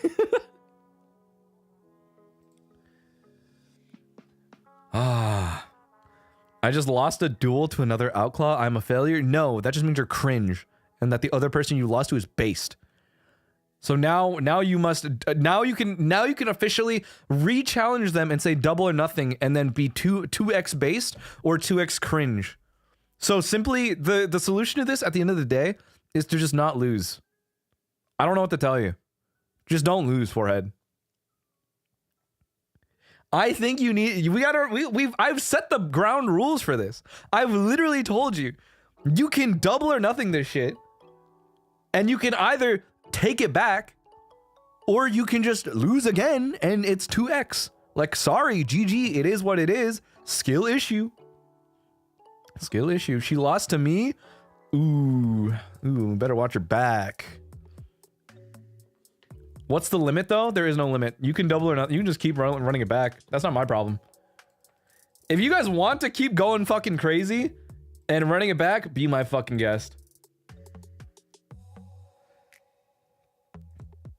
I just lost a duel to another outclaw. I'm a failure. No, that just means you're cringe, and that the other person you lost to is based. So now you can officially re-challenge them and say double or nothing, and then be 2x based or 2x cringe. So simply the solution to this at the end of the day is to just not lose. I don't know what to tell you. Just don't lose, Forehead. I think you need... I've set the ground rules for this. I've literally told you. You can double or nothing this shit. And you can either take it back, or you can just lose again, and it's 2x. Like, sorry, GG, it is what it is. Skill issue. Skill issue. She lost to me. Ooh, better watch your back. What's the limit though? There is no limit. You can double or not. You can just keep running it back. That's not my problem. If you guys want to keep going fucking crazy and running it back, be my fucking guest.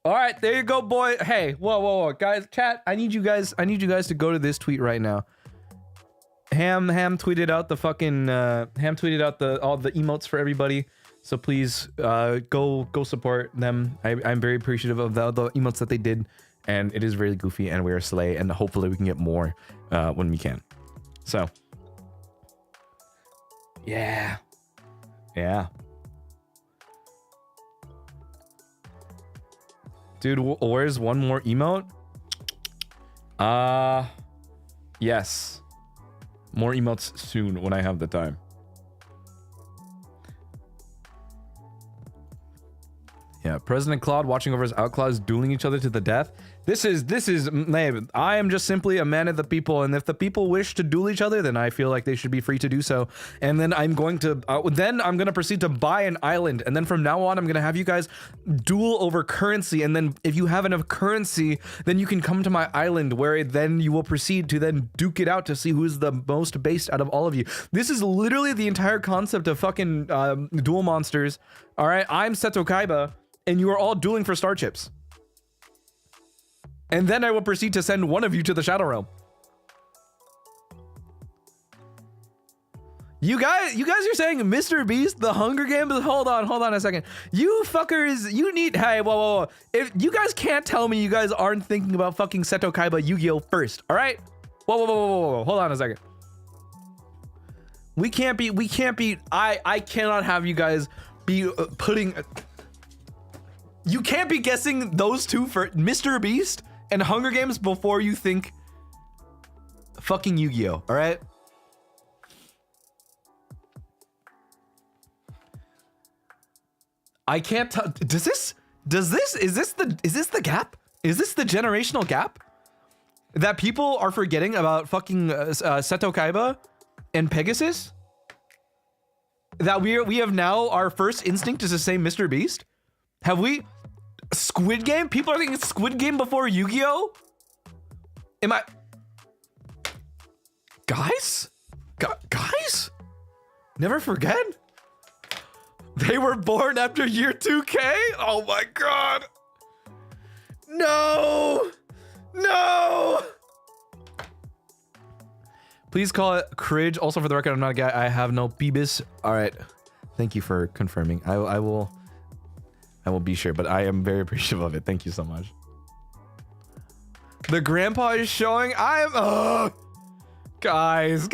All right, there you go, boy. Hey, whoa, guys, chat. I need you guys to go to this tweet right now. Ham tweeted out the fucking all the emotes for everybody. So please go support them. I'm very appreciative of the emotes that they did, and it is really goofy, and we're a slay, and hopefully we can get more when we can. So yeah. Dude, where's one more emote? Yes. More emotes soon when I have the time. Yeah, President Claude watching over his outclaws dueling each other to the death. This is I am just simply a man of the people, and if the people wish to duel each other, then I feel like they should be free to do so. And then I'm going to proceed to buy an island, and then from now on I'm going to have you guys duel over currency, and then if you have enough currency, then you can come to my island, where then you will proceed to then duke it out to see who's the most based out of all of you. This is literally the entire concept of fucking duel monsters. All right, I'm Seto Kaiba, and you are all dueling for star chips. And then I will proceed to send one of you to the Shadow Realm. You guys are saying Mr. Beast, the Hunger Games? Hold on a second. You fuckers, you need, hey, whoa. If you guys can't tell me you guys aren't thinking about fucking Seto Kaiba Yu-Gi-Oh first, all right? Whoa. Hold on a second. We can't be, I cannot have you guys be putting, you can't be guessing those two for Mr. Beast and Hunger Games before you think fucking Yu-Gi-Oh, all right? I can't tell. Is this the gap? Is this the generational gap that people are forgetting about fucking Seto Kaiba and Pegasus? That we have now, our first instinct is to say Mr. Beast? Have we? Squid Game? People are thinking Squid Game before Yu-Gi-Oh? Am I? Guys? Guys? Never forget? They were born after year 2K? Oh my god. No! Please call it Cridge. Also, for the record, I'm not a guy. I have no peebus. All right. Thank you for confirming. I will be sure, but I am very appreciative of it. Thank you so much. The grandpa is showing. Guys.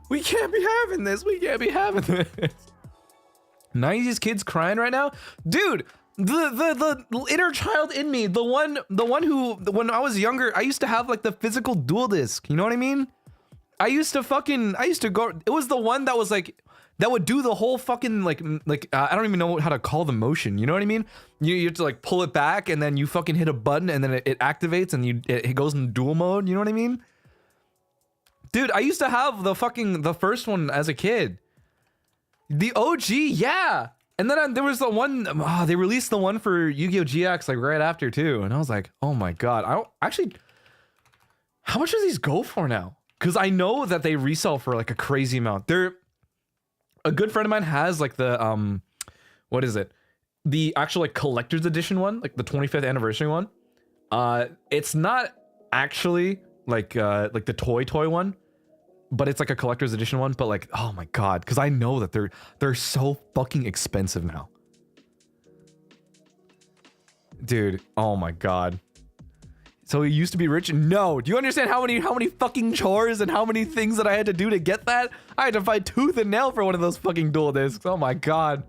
We can't be having this. 90s kids crying right now? Dude, the inner child in me, the one who, when I was younger, I used to have like the physical dual disc. You know what I mean? I used to go, it was the one that was like, that would do the whole fucking like I don't even know how to call the motion. You know what I mean? You have to like pull it back, and then you fucking hit a button, and then it activates, and it goes in dual mode. You know what I mean? Dude, I used to have the first one as a kid. The OG, yeah. And then there was the one, they released the one for Yu-Gi-Oh! GX like right after too. And I was like, oh my god. How much do these go for now? Because I know that they resell for like a crazy amount. A good friend of mine has like the, what is it? The actual like collector's edition one, like the 25th anniversary one. It's not actually like the toy one, but it's like a collector's edition one. But like, oh my god, because I know that they're so fucking expensive now, dude. Oh my god. So he used to be rich? No. Do you understand how many fucking chores and how many things that I had to do to get that? I had to fight tooth and nail for one of those fucking dual discs. Oh my god.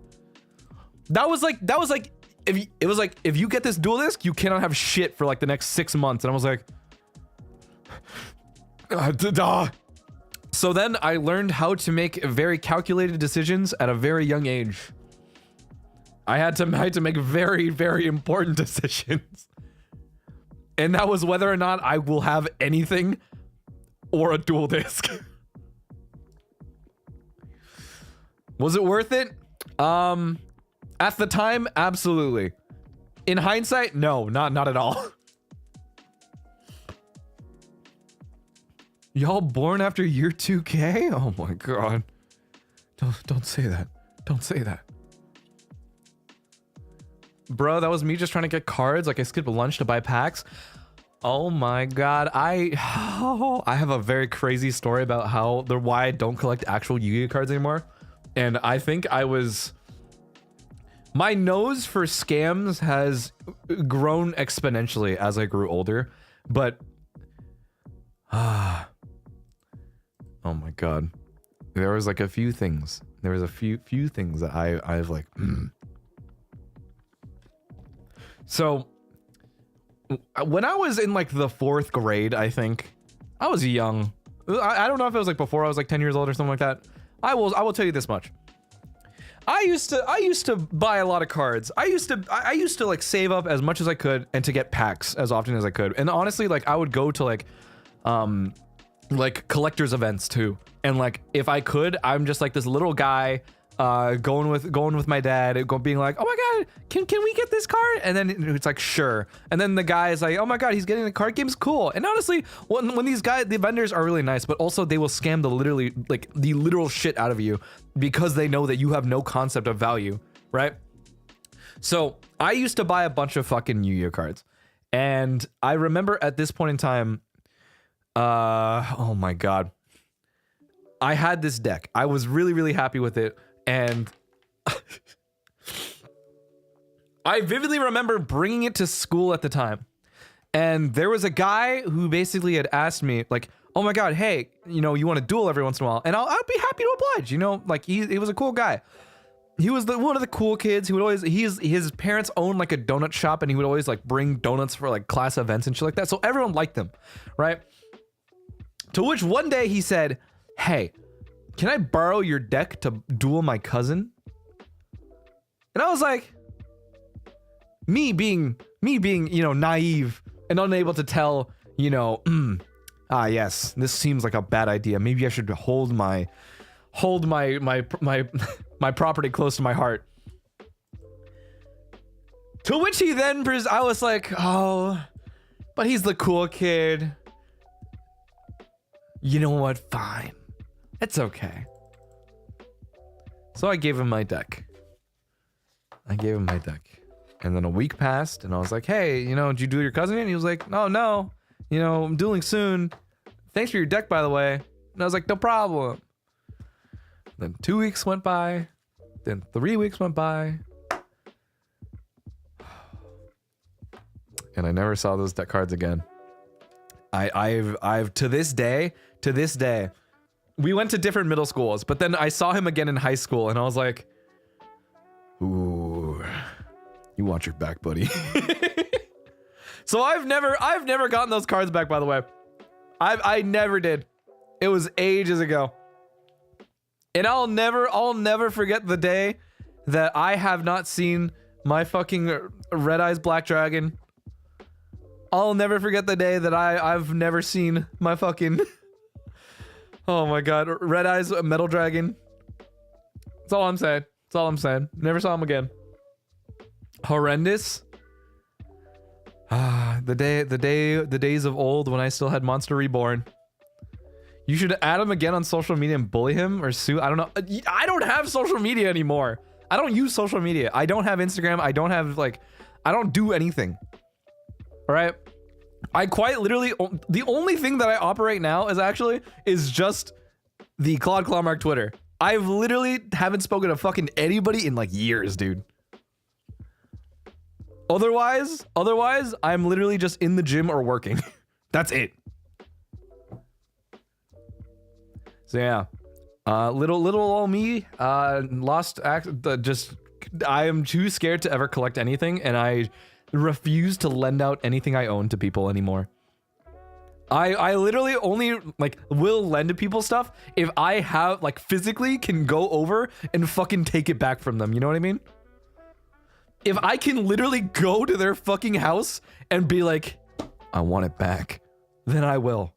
That was like if you get this dual disc, you cannot have shit for like the next 6 months. And I was like, so then I learned how to make very calculated decisions at a very young age. I had to make very, very important decisions. And that was whether or not I will have anything or a dual disc. Was it worth it? At the time, absolutely. In hindsight, no, not at all. Y'all born after year 2K? Oh my god. Don't say that. Don't say that. Bro, that was me just trying to get cards. Like I skipped lunch to buy packs. Oh my god. I have a very crazy story about why I don't collect actual Yu-Gi-Oh cards anymore. And I think my nose for scams has grown exponentially as I grew older, but oh my god. There was like a few things. There was a few things that I've like So when I was in like the 4th grade, I think I was young. I don't know if it was like before I was like 10 years old or something like that. I will tell you this much. I used to buy a lot of cards. I used to like save up as much as I could and to get packs as often as I could. And honestly, like I would go to like collectors events too. And like if I could, I'm just like this little guy going with my dad, being like, oh my god, can we get this card? And then it's like, sure. And then the guy is like, oh my god, he's getting the card game's cool. And honestly, when these guys, the vendors are really nice, but also they will scam the literal shit out of you because they know that you have no concept of value, right? So I used to buy a bunch of fucking Yu-Gi-Oh cards, and I remember at this point in time, oh my god, I had this deck. I was really happy with it. And I vividly remember bringing it to school at the time. And there was a guy who basically had asked me like, oh my god, hey, you know, you want to duel every once in a while? And I'll be happy to oblige, you know, like he was a cool guy. He was one of the cool kids who would always, his parents owned like a donut shop, and he would always like bring donuts for like class events and shit like that. So everyone liked him, right? To which one day he said, hey, can I borrow your deck to duel my cousin? And I was like, me being, you know, naive and unable to tell, you know, yes, this seems like a bad idea. Maybe I should hold my property close to my heart. To which he then, I was like, oh, but he's the cool kid. You know what? Fine. It's okay. So I gave him my deck. And then a week passed, and I was like, hey, you know, did you duel your cousin? And he was like, oh, no. You know, I'm dueling soon. Thanks for your deck, by the way. And I was like, no problem. Then 2 weeks went by. Then 3 weeks went by. And I never saw those deck cards again. I've to this day, we went to different middle schools, but then I saw him again in high school, and I was like, ooh, you want your back, buddy. So I've never gotten those cards back, by the way. I never did. It was ages ago. And I'll never forget the day that I have not seen my fucking Red Eyes Black Dragon. I'll never forget the day that I've never seen my fucking oh my god, Red Eyes Metal Dragon. That's all I'm saying. Never saw him again. Horrendous. The days of old when I still had Monster Reborn. You should add him again on social media and bully him or sue. I don't know. I don't have social media anymore. I don't use social media. I don't have Instagram. I don't have I don't do anything. All right. I quite literally, the only thing that I operate now is just the Claude Clawmark Twitter. I've literally haven't spoken to fucking anybody in like years, dude. Otherwise, I'm literally just in the gym or working. That's it. So yeah, little old me, lost I am too scared to ever collect anything, and I refuse to lend out anything I own to people anymore. I literally only will lend to people stuff if I have physically can go over and fucking take it back from them. You know what I mean? If I can literally go to their fucking house and be like, I want it back, then I will.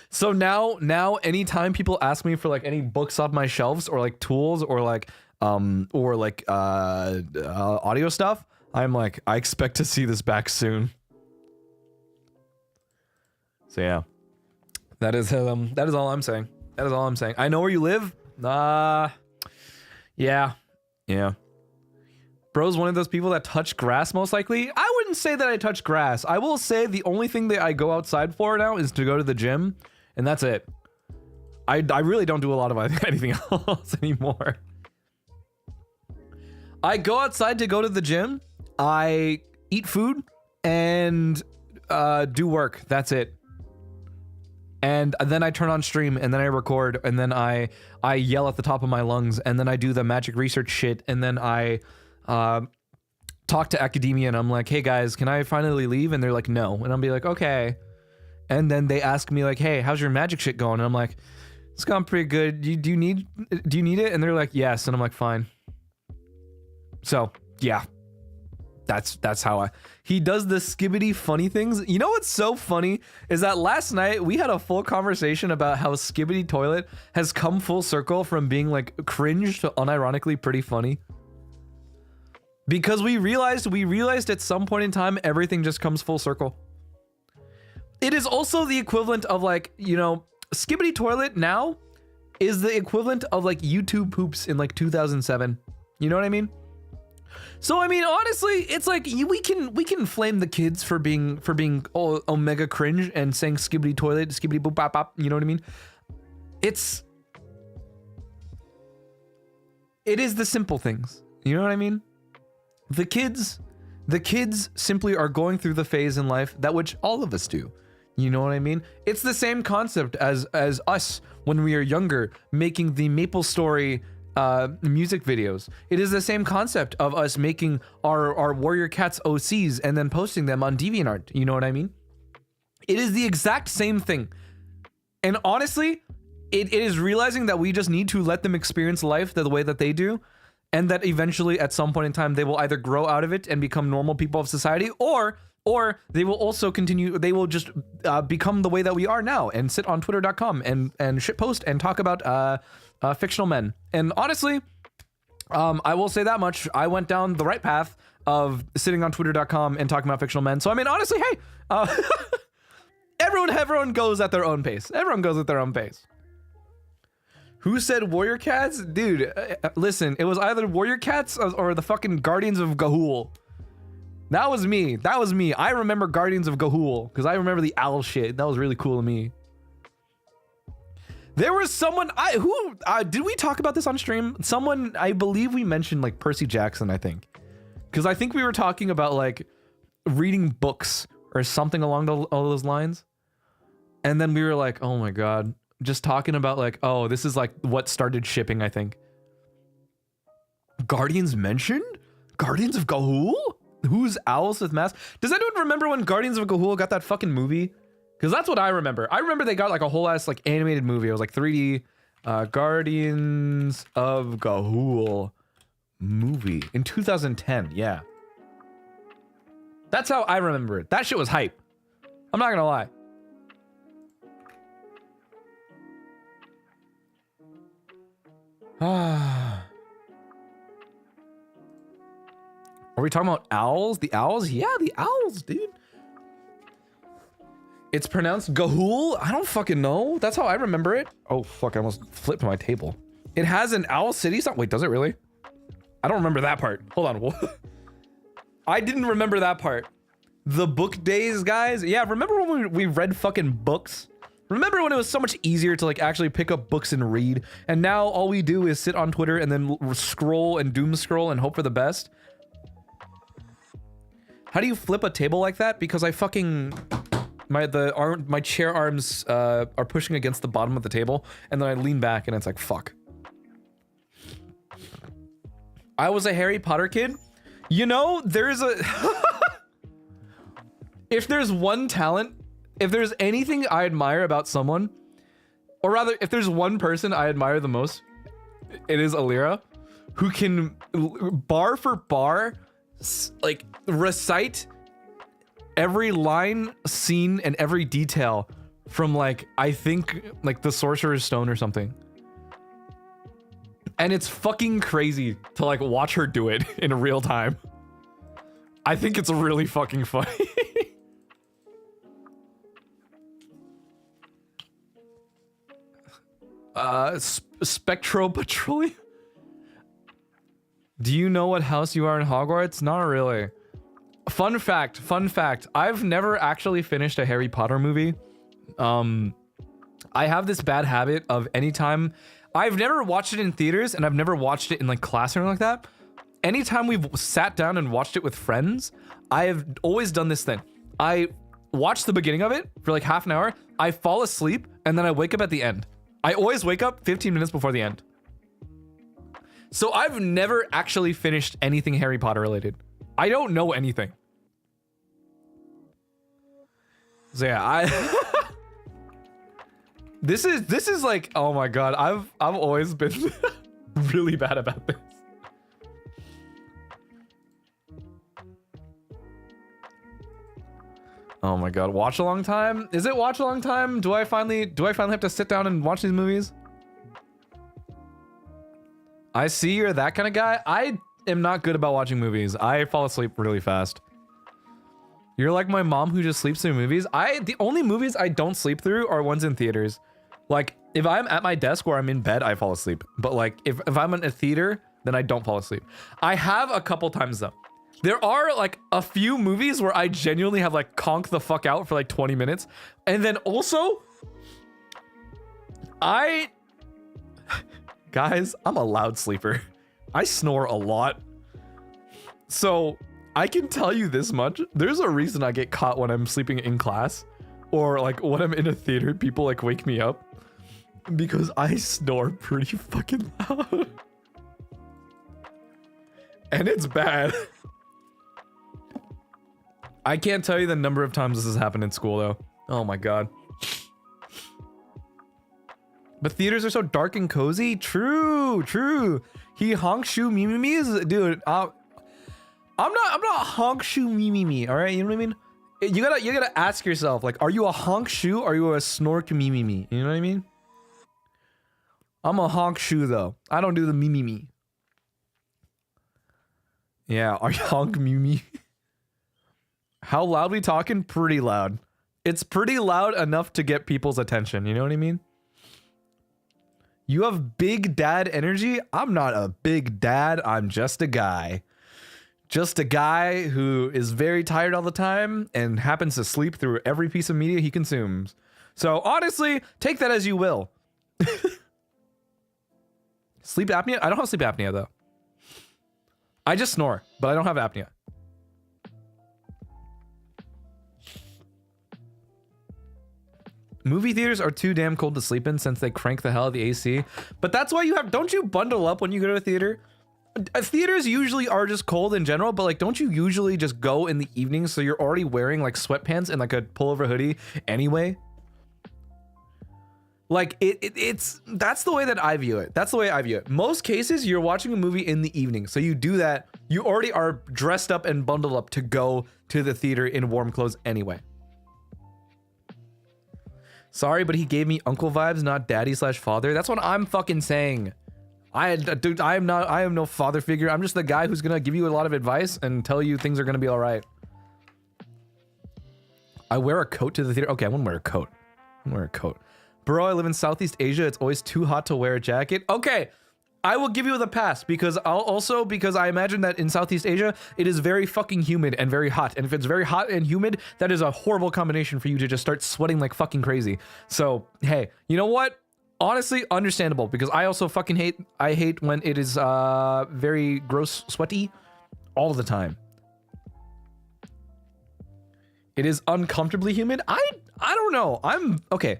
So now anytime people ask me for like any books off my shelves or like tools or like audio stuff, I'm like, I expect to see this back soon. So yeah. That is all I'm saying. That is all I'm saying. I know where you live. Yeah. Bro's one of those people that touch grass most likely. I wouldn't say that I touch grass. I will say the only thing that I go outside for now is to go to the gym, and that's it. I really don't do a lot of anything else anymore. I go outside to go to the gym, I eat food, and do work. That's it. And then I turn on stream, and then I record, and then I yell at the top of my lungs, and then I do the magic research shit, and then I talk to academia, and I'm like, hey guys, can I finally leave? And they're like, no. And I'll be like, okay. And then they ask me like, hey, how's your magic shit going? And I'm like, it's gone pretty good. Do you need it? And they're like, yes. And I'm like, fine. So yeah, that's how he does the skibbity funny things. You know what's so funny is that last night we had a full conversation about how Skibbity Toilet has come full circle from being like cringe to unironically pretty funny. Because we realized at some point in time everything just comes full circle. It is also the equivalent of like, you know, Skibbity Toilet now is the equivalent of like YouTube poops in like 2007. You know what I mean? So I mean, honestly, it's like we can flame the kids for being omega cringe and saying Skibbity Toilet, Skibbity boop bop bop. You know what I mean? It is the simple things. You know what I mean? The kids simply are going through the phase in life that which all of us do. You know what I mean? It's the same concept as us when we are younger making the MapleStory music videos. It is the same concept of us making our Warrior Cats OCs and then posting them on DeviantArt. You know what I mean? It is the exact same thing. And honestly, it is realizing that we just need to let them experience life the way that they do, and that eventually at some point in time they will either grow out of it and become normal people of society, or they will also continue, they will just become the way that we are now and sit on twitter.com and shitpost and talk about fictional men. And honestly, I will say that much. I went down the right path of sitting on twitter.com and talking about fictional men. So I mean, honestly, hey, everyone goes at their own pace. Everyone goes at their own pace. Who said Warrior Cats? Dude, listen, it was either Warrior Cats or the fucking Guardians of Ga'Hoole. That was me. That was me. I remember Guardians of Ga'Hoole because I remember the owl shit. That was really cool to me. There was someone did we talk about this on stream? Someone, I believe we mentioned like Percy Jackson, I think. Because I think we were talking about like reading books or something along all those lines. And then we were like, oh my God, just talking about like, oh, this is like what started shipping, I think. Guardians mentioned? Guardians of Ga'Hoole? Who's Owls with Masks? Does anyone remember when Guardians of Ga'Hoole got that fucking movie? Because that's what I remember. I remember they got like a whole ass like animated movie. It was like 3D. Guardians of Ga'Hoole movie in 2010. Yeah. That's how I remember it. That shit was hype. I'm not gonna lie. Are we talking about owls? The owls? Yeah, the owls, dude. It's pronounced Ga'Hoole? I don't fucking know. That's how I remember it. Oh, fuck, I almost flipped my table. It has an owl city song. Wait, does it really? I don't remember that part. Hold on. I didn't remember that part. The book days, guys. Yeah, remember when we read fucking books? Remember when it was so much easier to like actually pick up books and read? And now all we do is sit on Twitter and then scroll and doom scroll and hope for the best? How do you flip a table like that? Because I fucking... My chair arms are pushing against the bottom of the table, and then I lean back and it's like, fuck. I was a Harry Potter kid. You know, there's a... If there's one talent, if there's anything I admire about someone, or rather, if there's one person I admire the most, it is Alira, who can bar for bar, like, recite every line, scene, and every detail from like, I think like the Sorcerer's Stone or something. And it's fucking crazy to like watch her do it in real time. I think it's really fucking funny. Spectral Petroleum. Do you know what house you are in Hogwarts? Not really. Fun fact, I've never actually finished a Harry Potter movie. I have this bad habit of anytime I've never watched it in theaters and I've never watched it in like class or anything like that. Anytime we've sat down and watched it with friends, I have always done this thing. I watch the beginning of it for like half an hour, I fall asleep, and then I wake up at the end. I always wake up 15 minutes before the end. So I've never actually finished anything Harry Potter related. I don't know anything. So yeah, This is like, oh my god, I've always been really bad about this. Oh my god, watch along time? Is it watch along time? Do I finally have to sit down and watch these movies? I see you're that kind of guy. I am not good about watching movies. I fall asleep really fast. You're like my mom who just sleeps through movies. The only movies I don't sleep through are ones in theaters. Like, if I'm at my desk or I'm in bed, I fall asleep. But like, if I'm in a theater, then I don't fall asleep. I have a couple times though. There are like a few movies where I genuinely have like conked the fuck out for like 20 minutes. And then also, guys, I'm a loud sleeper. I snore a lot. So I can tell you this much. There's a reason I get caught when I'm sleeping in class or like when I'm in a theater, people like wake me up because I snore pretty fucking loud. And it's bad. I can't tell you the number of times this has happened in school though. Oh my god. But theaters are so dark and cozy. True. He honk shoe me is, dude. I'm not honk shoe me. All right, you know what I mean? You gotta ask yourself, like, are you a honk shoe? Or are you a snork me? You know what I mean? I'm a honk shoe though. I don't do the me. Yeah, are you honk me? How loud we talking? Pretty loud. It's pretty loud enough to get people's attention. You know what I mean? You have big dad energy. I'm not a big dad. I'm just a guy. Just a guy who is very tired all the time and happens to sleep through every piece of media he consumes. So honestly, take that as you will. Sleep apnea? I don't have sleep apnea though. I just snore, but I don't have apnea. Movie theaters are too damn cold to sleep in since they crank the hell out of the AC. But that's why don't you bundle up when you go to a theater? Theaters usually are just cold in general, but like, don't you usually just go in the evening so you're already wearing like sweatpants and like a pullover hoodie anyway? Like that's the way that I view it. That's the way I view it. Most cases you're watching a movie in the evening. So you do that. You already are dressed up and bundled up to go to the theater in warm clothes anyway. Sorry, but he gave me uncle vibes, not daddy/father. That's what I'm fucking saying. Dude, I am no father figure. I'm just the guy who's gonna give you a lot of advice and tell you things are gonna be all right. I wear a coat to the theater. Okay, I'm gonna wear a coat. Bro, I live in Southeast Asia. It's always too hot to wear a jacket. Okay, I will give you the pass because because I imagine that in Southeast Asia, it is very fucking humid and very hot. And if it's very hot and humid, that is a horrible combination for you to just start sweating like fucking crazy. So, hey, you know what? Honestly, understandable because I also fucking hate when it is very gross sweaty all the time. It is uncomfortably humid. I don't know. Okay.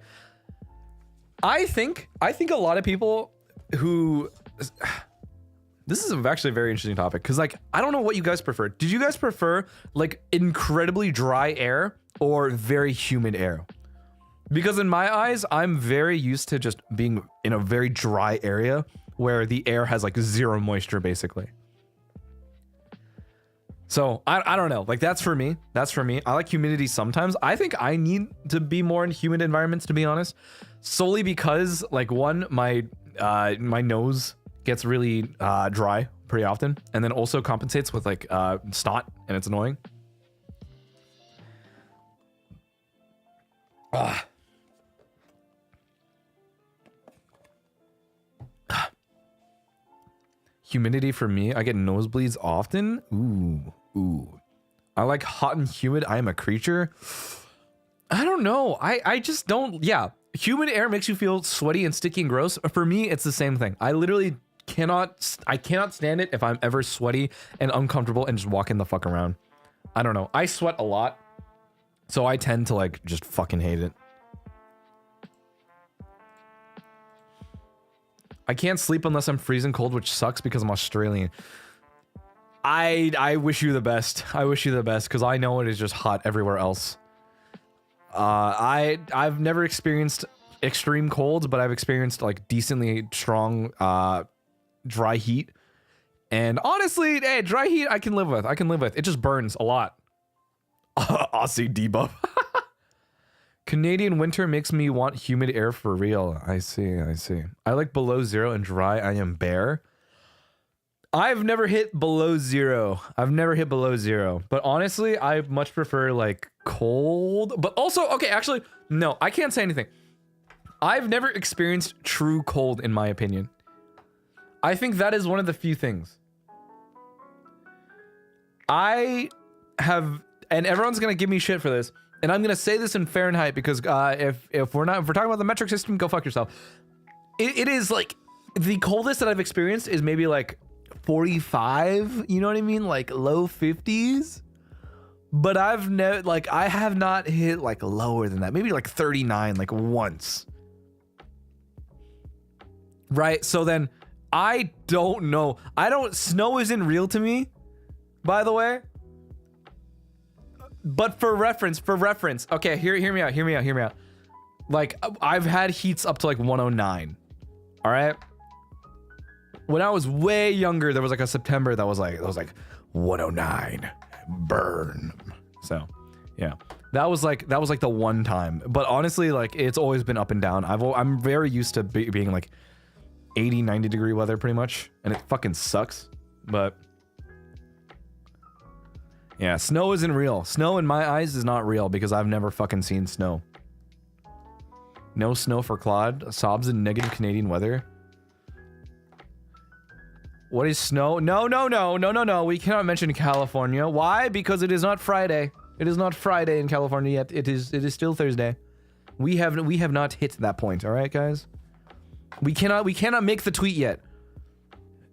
I think a lot of people who this is actually a very interesting topic because like I don't know what you guys prefer. Did you guys prefer like incredibly dry air or very humid air? Because in my eyes, I'm very used to just being in a very dry area where the air has like zero moisture basically. So I don't know. Like that's for me. That's for me. I like humidity sometimes. I think I need to be more in humid environments, to be honest, solely because like one, my nose gets really dry pretty often, and then also compensates with like snot, and it's annoying. Humidity for me, I get nosebleeds often. Ooh. I like hot and humid. I am a creature. I don't know. I just don't. Yeah. Humid air makes you feel sweaty and sticky and gross. For me, it's the same thing. I literally cannot stand it if I'm ever sweaty and uncomfortable and just walking the fuck around. I don't know. I sweat a lot. So I tend to like just fucking hate it. I can't sleep unless I'm freezing cold, which sucks because I'm Australian. I wish you the best. I wish you the best because I know it is just hot everywhere else. I've never experienced extreme colds, but I've experienced like decently strong dry heat. And honestly, hey, dry heat I can live with. I can live with. It just burns a lot. Aussie debuff. Canadian winter makes me want humid air for real. I see. I like below zero and dry. I am bare. I've never hit below zero. But honestly, I much prefer like cold. But also, okay, actually, no, I can't say anything. I've never experienced true cold, in my opinion. I think that is one of the few things. I have, and everyone's gonna give me shit for this, and I'm gonna say this in Fahrenheit because if we're talking about the metric system, go fuck yourself. It is like the coldest that I've experienced is maybe like 45. You know what I mean? Like low 50s. But I've never like I have not hit like lower than that. Maybe like 39, like once. Right? So then I don't know. Snow isn't real to me, by the way. But for reference, okay, hear me out. Like, I've had heats up to like 109. All right. When I was way younger, there was like a September that was like 109, burn. So, yeah, that was like the one time. But honestly, like it's always been up and down. I'm very used to being like 80, 90 degree weather pretty much, and it fucking sucks. But yeah, snow isn't real. Snow in my eyes is not real because I've never fucking seen snow. No snow for Claude. Sobs in negative Canadian weather. What is snow? No. We cannot mention California. Why? Because it is not Friday. It is not Friday in California yet. It is still Thursday. We have not hit that point. All right, guys. We cannot make the tweet yet.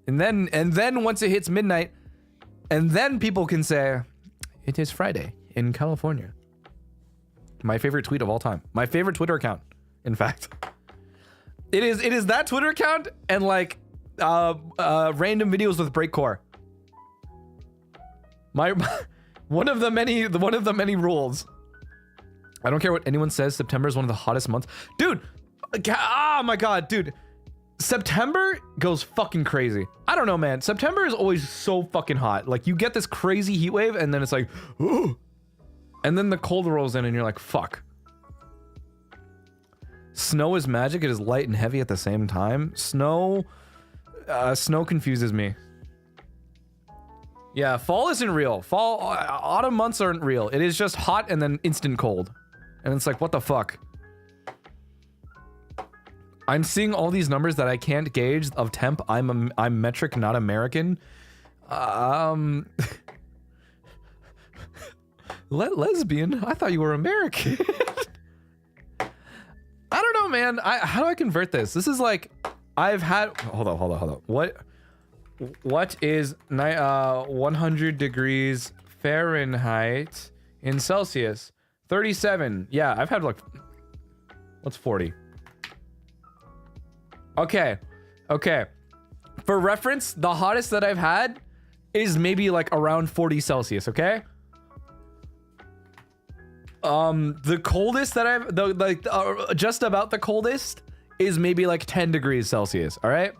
And then once it hits midnight, and then people can say, it is Friday in California. My favorite tweet of all time. My favorite Twitter account, in fact. It is that Twitter account and like random videos with breakcore. One of the many rules. I don't care what anyone says, September is one of the hottest months. Dude, oh my god, dude. September goes fucking crazy. I don't know, man. September is always so fucking hot. Like, you get this crazy heat wave, and then it's like, ooh. And then the cold rolls in, and you're like, fuck. Snow is magic. It is light and heavy at the same time. Snow confuses me. Yeah, fall isn't real. Autumn months aren't real. It is just hot and then instant cold. And it's like, what the fuck? I'm seeing all these numbers that I can't gauge of temp. I'm metric, not American. Lesbian? I thought you were American. I don't know, man. How do I convert this? This is like, I've had, hold on. What is 100 degrees Fahrenheit in Celsius? 37. Yeah, I've had like, what's 40? Okay. For reference, the hottest that I've had is maybe like around 40 Celsius, okay? The coldest that I've, just about the coldest is maybe like 10 degrees Celsius, all right?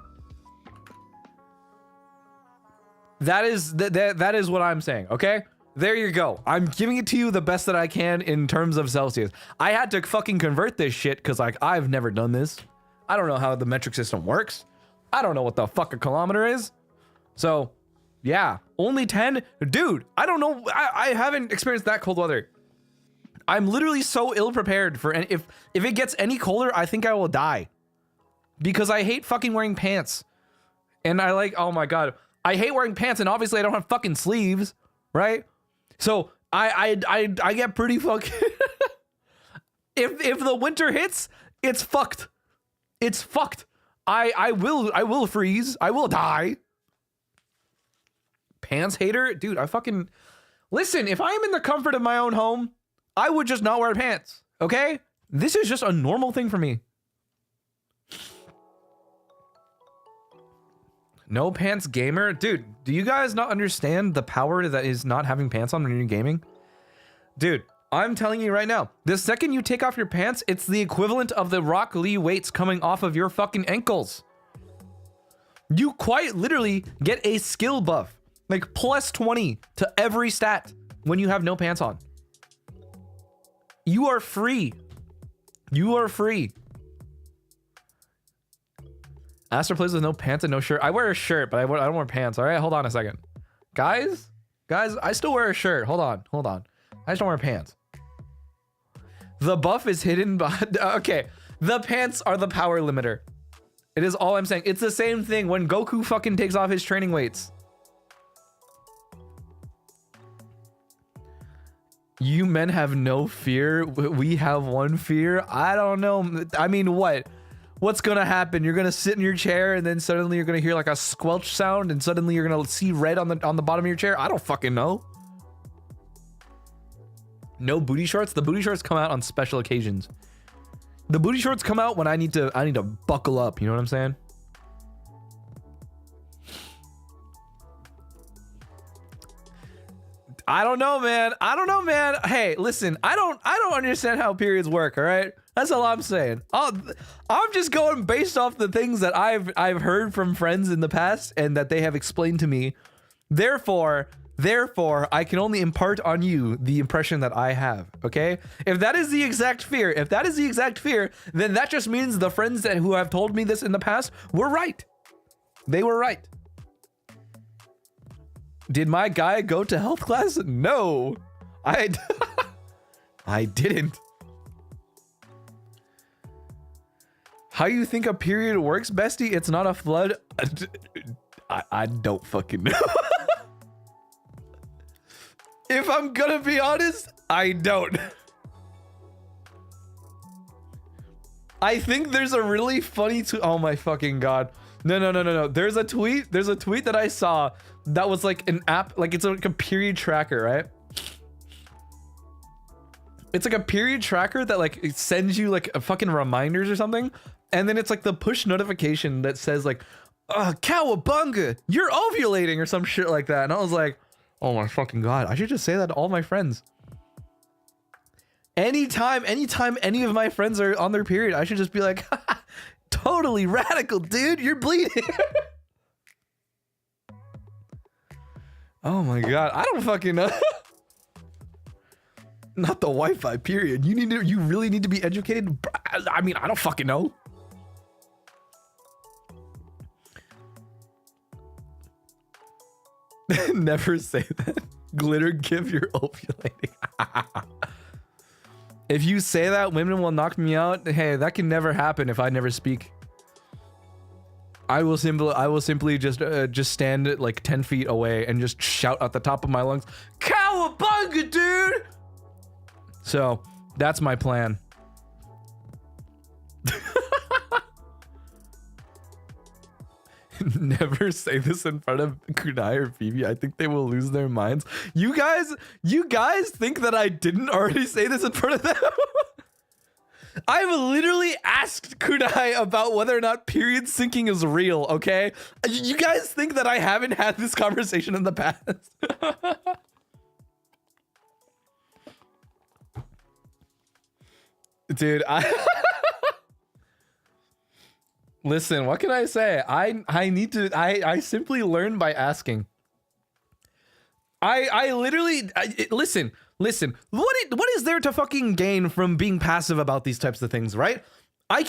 That is what I'm saying, okay? There you go. I'm giving it to you the best that I can in terms of Celsius. I had to fucking convert this shit because, like, I've never done this. I don't know how the metric system works. I don't know what the fuck a kilometer is. So, yeah, only 10? Dude, I don't know. I haven't experienced that cold weather. I'm literally so ill-prepared for any, if it gets any colder, I think I will die. Because I hate fucking wearing pants. And I like, oh my God. I hate wearing pants, and obviously I don't have fucking sleeves, right? So I get pretty fucking if the winter hits, it's fucked. It's fucked. I will freeze. I will die. Pants hater? Dude, I fucking listen, if I am in the comfort of my own home, I would just not wear pants. Okay? This is just a normal thing for me. No pants gamer? Dude, do you guys not understand the power that is not having pants on when you're gaming? Dude, I'm telling you right now, the second you take off your pants, it's the equivalent of the Rock Lee weights coming off of your fucking ankles. You quite literally get a skill buff, like plus 20 to every stat when you have no pants on. You are free. You are free. Aster plays with no pants and no shirt. I wear a shirt, but I don't wear pants. All right, hold on a second. Guys, I still wear a shirt. Hold on. I just don't wear pants. The buff is hidden behind, okay. The pants are the power limiter. It is all I'm saying. It's the same thing when Goku fucking takes off his training weights. You men have no fear. We have one fear. I don't know. I mean, what? What's gonna happen? You're gonna sit in your chair and then suddenly you're gonna hear like a squelch sound and suddenly you're gonna see red on the bottom of your chair? I don't fucking know. No booty shorts? The booty shorts come out on special occasions. The booty shorts come out when I need to buckle up, you know what I'm saying? I don't know, man. Hey, listen, I don't understand how periods work, all right? That's all I'm saying. I'm just going based off the things that I've heard from friends in the past and that they have explained to me. Therefore, I can only impart on you the impression that I have, okay? If that is the exact fear, then that just means the friends who have told me this in the past were right. They were right. Did my guy go to health class? No, I didn't. How you think a period works, bestie? It's not a flood. I don't fucking know. If I'm gonna be honest, I don't. I think there's a really funny oh my fucking God. No. There's a tweet that I saw that was like an app, like it's like a period tracker, right? It's like a period tracker that like it sends you like a fucking reminders or something. And then it's like the push notification that says like, cowabunga, you're ovulating or some shit like that. And I was like, oh my fucking God, I should just say that to all my friends. Anytime any of my friends are on their period, I should just be like, totally radical, dude, you're bleeding. Oh my God, I don't fucking know. Not the Wi-Fi period. You really need to be educated. I mean, I don't fucking know. Never say that. Glitter give, you're ovulating. If you say that, women will knock me out. Hey, that can never happen if I never speak. I will simply just stand at like 10 feet away and just shout at the top of my lungs, "Cowabunga, dude!" So that's my plan. Never say this in front of Kunai or Phoebe. I think they will lose their minds. You guys think that I didn't already say this in front of them? I've literally asked Kunai about whether or not period syncing is real, okay? You guys think that I haven't had this conversation in the past? Dude, listen, what can I say? I simply learn by asking. I literally listen. What is there to fucking gain from being passive about these types of things, right? I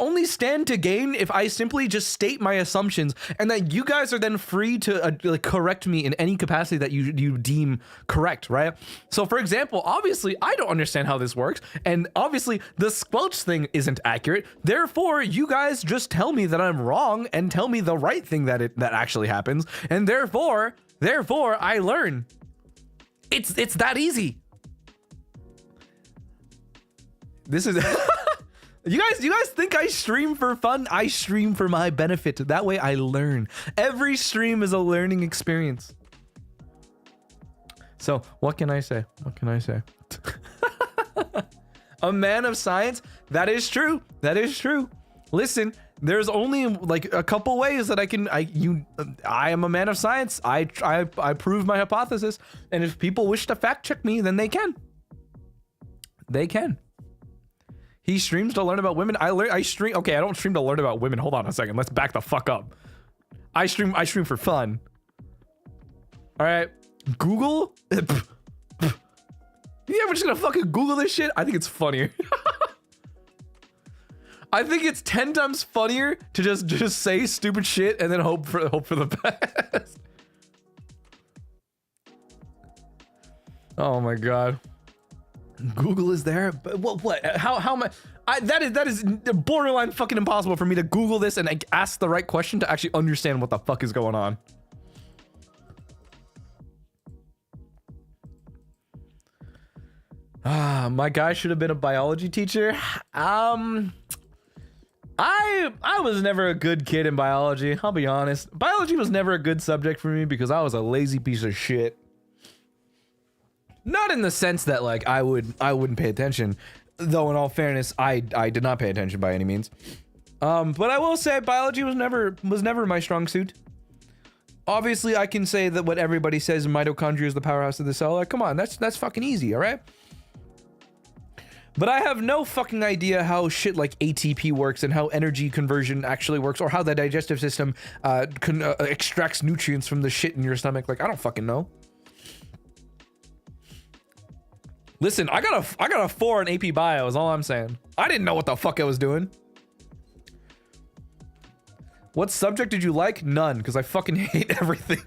only stand to gain if I simply just state my assumptions, and that you guys are then free to like correct me in any capacity that you deem correct, right? So for example, obviously I don't understand how this works, and obviously the squelch thing isn't accurate. Therefore, you guys just tell me that I'm wrong and tell me the right thing that actually happens, and therefore I learn. It's that easy. This is You guys think I stream for fun? I stream for my benefit. That way I learn. Every stream is a learning experience. So what can I say? What can I say? A man of science? That is true. That is true. Listen, there's only like a couple ways that I am a man of science. I prove my hypothesis, and if people wish to fact check me, then they can. They can. He streams to learn about women. I stream. Okay, I don't stream to learn about women. Hold on a second. Let's back the fuck up. I stream for fun. All right. Google. Yeah, we're just gonna fucking Google this shit. I think it's funnier. I think it's 10 times funnier to just say stupid shit and then hope for the best. Oh my god. Google is there, but what? How am I? That is borderline fucking impossible for me to Google this and ask the right question to actually understand what the fuck is going on. My guy should have been a biology teacher. I was never a good kid in biology. I'll be honest. Biology was never a good subject for me because I was a lazy piece of shit. Not in the sense that like I wouldn't pay attention, though in all fairness, I did not pay attention by any means. But I will say biology was never my strong suit. Obviously, I can say that what everybody says, mitochondria is the powerhouse of the cell. Like, come on, that's fucking easy, all right? But I have no fucking idea how shit like ATP works and how energy conversion actually works, or how the digestive system extracts nutrients from the shit in your stomach. Like, I don't fucking know. Listen, I got a 4 in AP Bio is all I'm saying. I didn't know what the fuck I was doing. What subject did you like? None, because I fucking hate everything.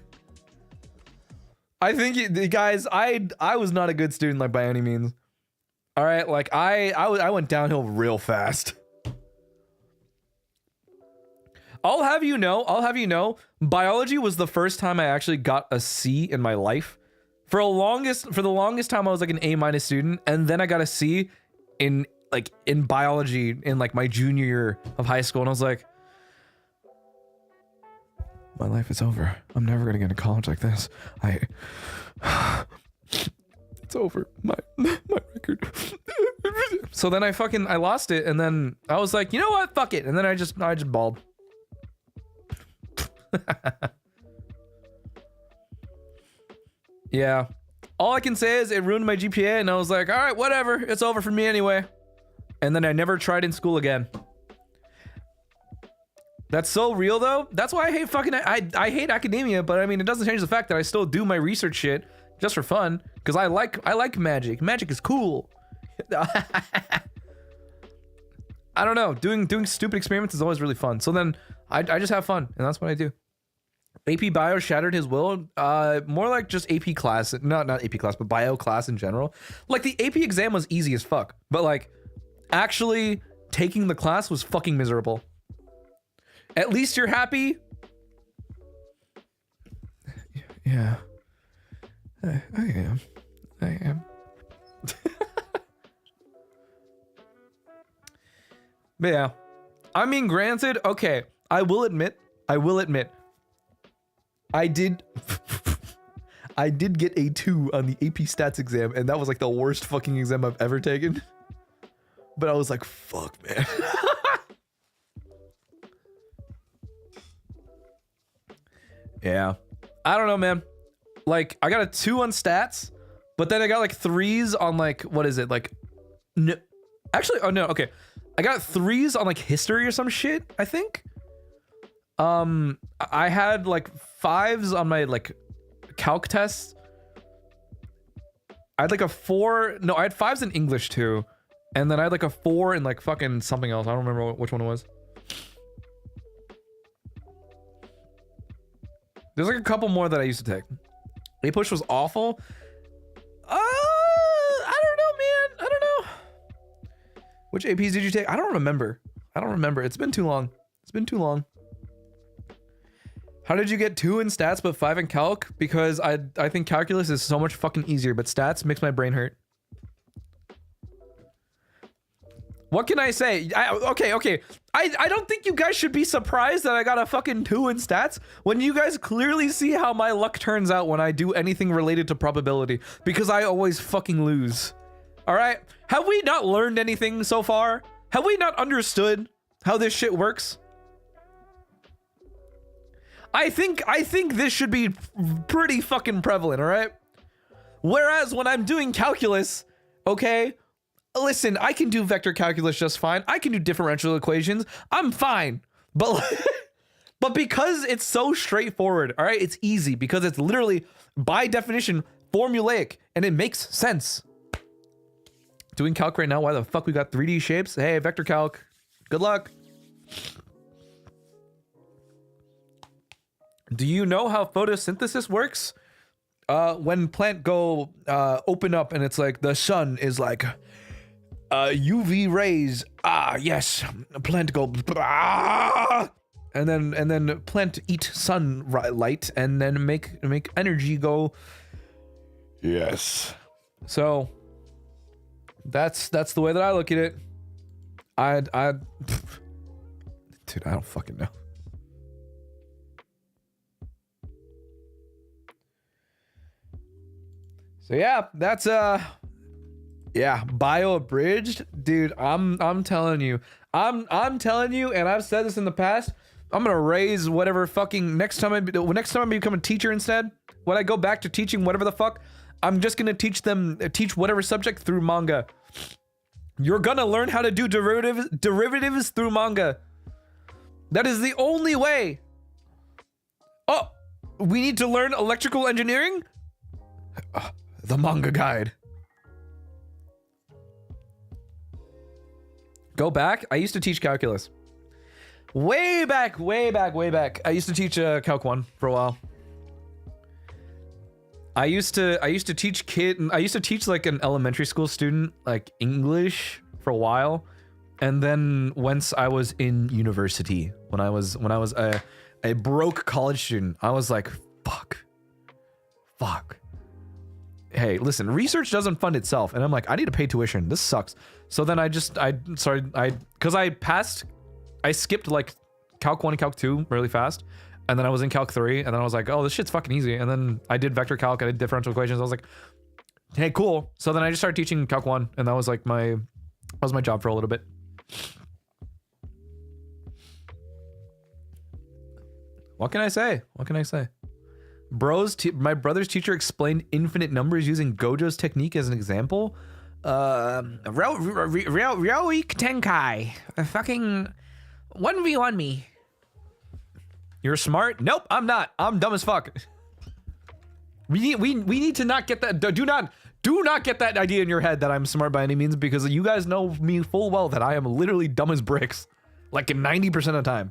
I think, guys, I was not a good student, like, by any means. All right, like, I went downhill real fast. I'll have you know, biology was the first time I actually got a C in my life. For the longest time, I was like an A- student, and then I got a C in biology in like my junior year of high school, and I was like, my life is over. I'm never gonna get into college like this. It's over. My record. So then I lost it, and then I was like, you know what? Fuck it. And then I just bawled. Yeah. All I can say is it ruined my GPA, and I was like, all right, whatever. It's over for me anyway. And then I never tried in school again. That's so real though. That's why I hate fucking I hate academia, but I mean, it doesn't change the fact that I still do my research shit just for fun, because I like magic. Magic is cool. I don't know. Doing stupid experiments is always really fun. So then I just have fun, and that's what I do. AP Bio shattered his will. More like just AP class, not AP class, but Bio class in general. Like the AP exam was easy as fuck, but like actually taking the class was fucking miserable. At least you're happy. Yeah. I am. But yeah, I mean, granted, okay, I will admit, I did get a 2 on the AP stats exam, and that was like the worst fucking exam I've ever taken. But I was like, fuck, man. Yeah. I don't know, man. Like, I got a 2 on stats, but then I got like 3s on like, what is it? Like, no, actually, oh no, okay. I got 3s on like history or some shit, I think. I had like 5s on my like calc tests. I had like a 4. No, I had 5s in English too. And then I had like a 4 in like fucking something else. I don't remember which one it was. There's like a couple more that I used to take. A-push was awful. I don't know, man. I don't know. Which APs did you take? I don't remember. I don't remember. It's been too long. It's been too long. How did you get 2 in stats but 5 in calc? Because I think calculus is so much fucking easier, but stats makes my brain hurt. What can I say? Okay. I don't think you guys should be surprised that I got a fucking 2 in stats when you guys clearly see how my luck turns out when I do anything related to probability, because I always fucking lose. All right? Have we not learned anything so far? Have we not understood how this shit works? I think this should be pretty fucking prevalent, all right? Whereas when I'm doing calculus, okay, listen, I can do vector calculus just fine. I can do differential equations. I'm fine. But but because it's so straightforward, all right, it's easy because it's literally by definition formulaic and it makes sense. Doing calc right now, why the fuck we got 3D shapes? Hey, vector calc. Good luck. Do you know how photosynthesis works? When plant go open up and it's like the sun is like UV rays. Ah, yes. Plant go and then plant eat sunlight and then make energy go. Yes. So that's the way that I look at it. Dude, I don't fucking know. So yeah, that's yeah, bio abridged, dude. I'm telling you, I'm telling you, and I've said this in the past. I'm gonna raise whatever fucking next time I become a teacher instead. When I go back to teaching whatever the fuck, I'm just gonna teach whatever subject through manga. You're gonna learn how to do derivatives through manga. That is the only way. Oh, we need to learn electrical engineering. The manga guide. Go back. I used to teach calculus. Way back. I used to teach Calc 1 for a while. I used to teach like an elementary school student like English for a while, and then once I was in university, when I was a broke college student, I was like, fuck. Hey, listen, research doesn't fund itself. And I'm like, I need to pay tuition. This sucks. So then because I skipped like Calc 1 and Calc 2 really fast. And then I was in Calc 3. And then I was like, oh, this shit's fucking easy. And then I did vector calc, I did differential equations. I was like, hey, cool. So then I just started teaching Calc 1. And that was like my job for a little bit. What can I say? My brother's teacher explained infinite numbers using Gojo's technique as an example. Ryoik Tenkai. Fucking 1v1 me. You're smart? Nope, I'm not. I'm dumb as fuck. We need to not get that. Do not get that idea in your head that I'm smart by any means, because you guys know me full well that I am literally dumb as bricks. Like 90% of the time.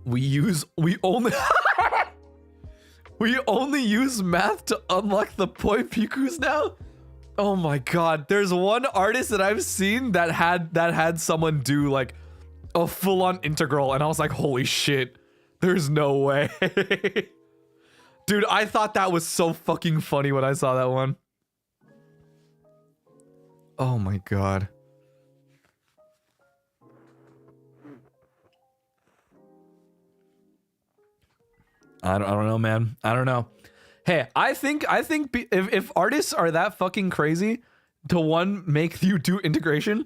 We only use math to unlock the poi pikus now. Oh my god, there's one artist that I've seen that had someone do like a full-on integral, and I was like, holy shit, there's no way. Dude, I thought that was so fucking funny when I saw that one. Oh my god. I don't know, man. I don't know. Hey, I think if artists are that fucking crazy to, one, make you do integration,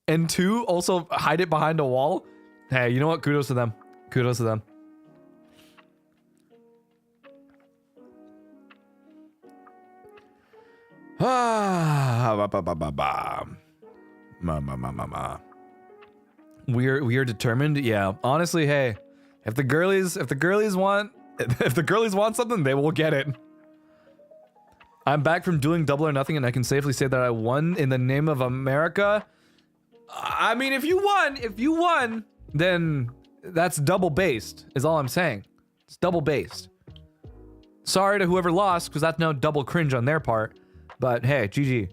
and two, also hide it behind a wall, hey, you know what? Kudos to them. Kudos to them. We are determined. Yeah, honestly, hey, if the girlies want something, they will get it. I'm back from doing Double or Nothing, and I can safely say that I won in the name of America. I mean, if you won, then that's double based, is all I'm saying. It's double based. Sorry to whoever lost, because that's no double cringe on their part. But hey, GG.